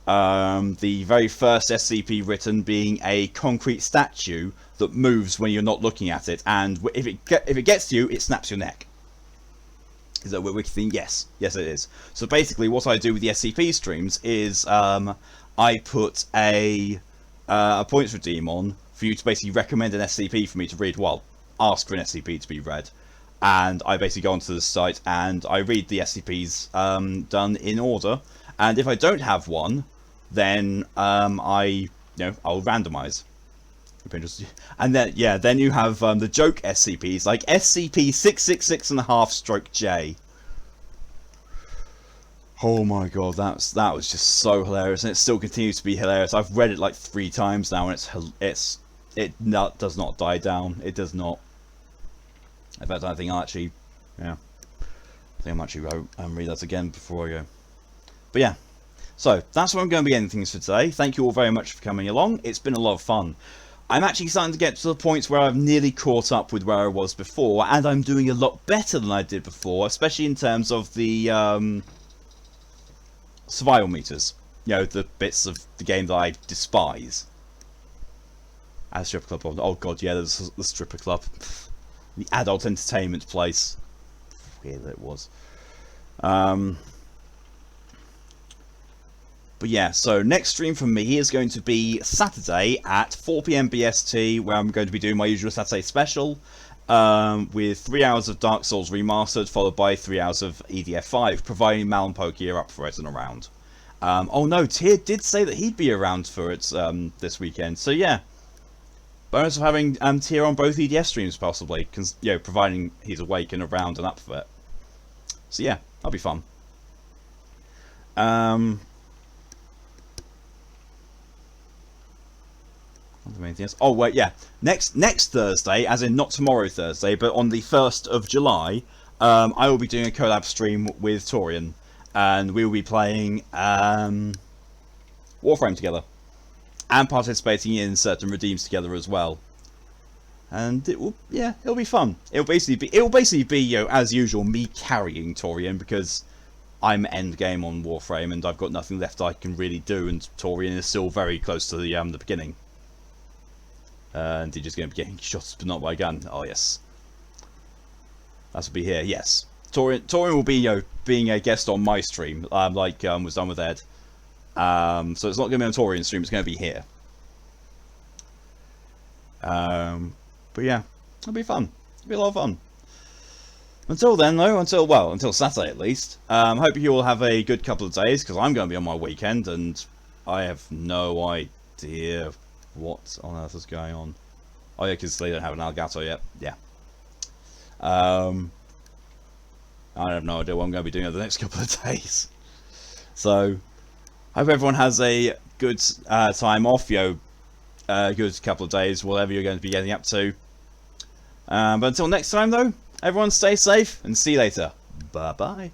the very first SCP written being a concrete statue that moves when you're not looking at it, and if it gets to you, it snaps your neck. Is that what we think? Yes, yes it is. So basically, what I do with the SCP streams is I put a points redeem on for you to basically recommend an SCP for me to read. Well, ask for an SCP to be read, and I basically go onto the site and I read the SCPs done in order. And if I don't have one, then I'll randomize. And then then you have the joke SCPs like SCP-666.5/J. Oh my god, that was just so hilarious, and it still continues to be hilarious. I've read it like 3 times now, and it does not die down. It does not. In fact, I think I'll actually, I think I'm actually go and read that again before I go. But yeah, so that's where I'm going to be ending things for today. Thank you all very much for coming along. It's been a lot of fun. I'm actually starting to get to the point where I've nearly caught up with where I was before, and I'm doing a lot better than I did before, especially in terms of the survival meters. You know, the bits of the game that I despise. As stripper club, oh god, yeah, there's the stripper club, the adult entertainment place. Weird that it was. But yeah, so next stream from me is going to be Saturday at 4 PM BST, where I'm going to be doing my usual Saturday special, with 3 hours of Dark Souls Remastered, followed by 3 hours of EDF 5, providing Mal and Pokey are up for it and around. Oh no, Tyr did say that he'd be around for it this weekend, so yeah. Bonus of having Tyr on both EDF streams, possibly, because, you know, providing he's awake and around and up for it. So yeah, that'll be fun. Oh wait, yeah. Next Thursday, as in not tomorrow Thursday, but on the 1st of July, I will be doing a collab stream with Torian, and we will be playing Warframe together, and participating in certain redeems together as well. And it'll be fun. It'll basically be you know, as usual, me carrying Torian, because I'm end game on Warframe and I've got nothing left I can really do, and Torian is still very close to the beginning. And he's just going to be getting shots, but not by a gun. Oh yes, that will be here. Yes, Torian will be, you know, being a guest on my stream, like was done with Ed. So it's not going to be on Torian's stream. It's going to be here. But yeah, it'll be fun. It'll be a lot of fun. Until then, though, until Saturday at least, hope you all have a good couple of days, because I'm going to be on my weekend, and I have no idea what on earth is going on. Oh yeah, because they don't have an Elgato yet. Yeah. I have no idea what I'm going to be doing over the next couple of days. So, hope everyone has a good time off, good couple of days, whatever you're going to be getting up to. But until next time, though, everyone stay safe and see you later. Bye bye.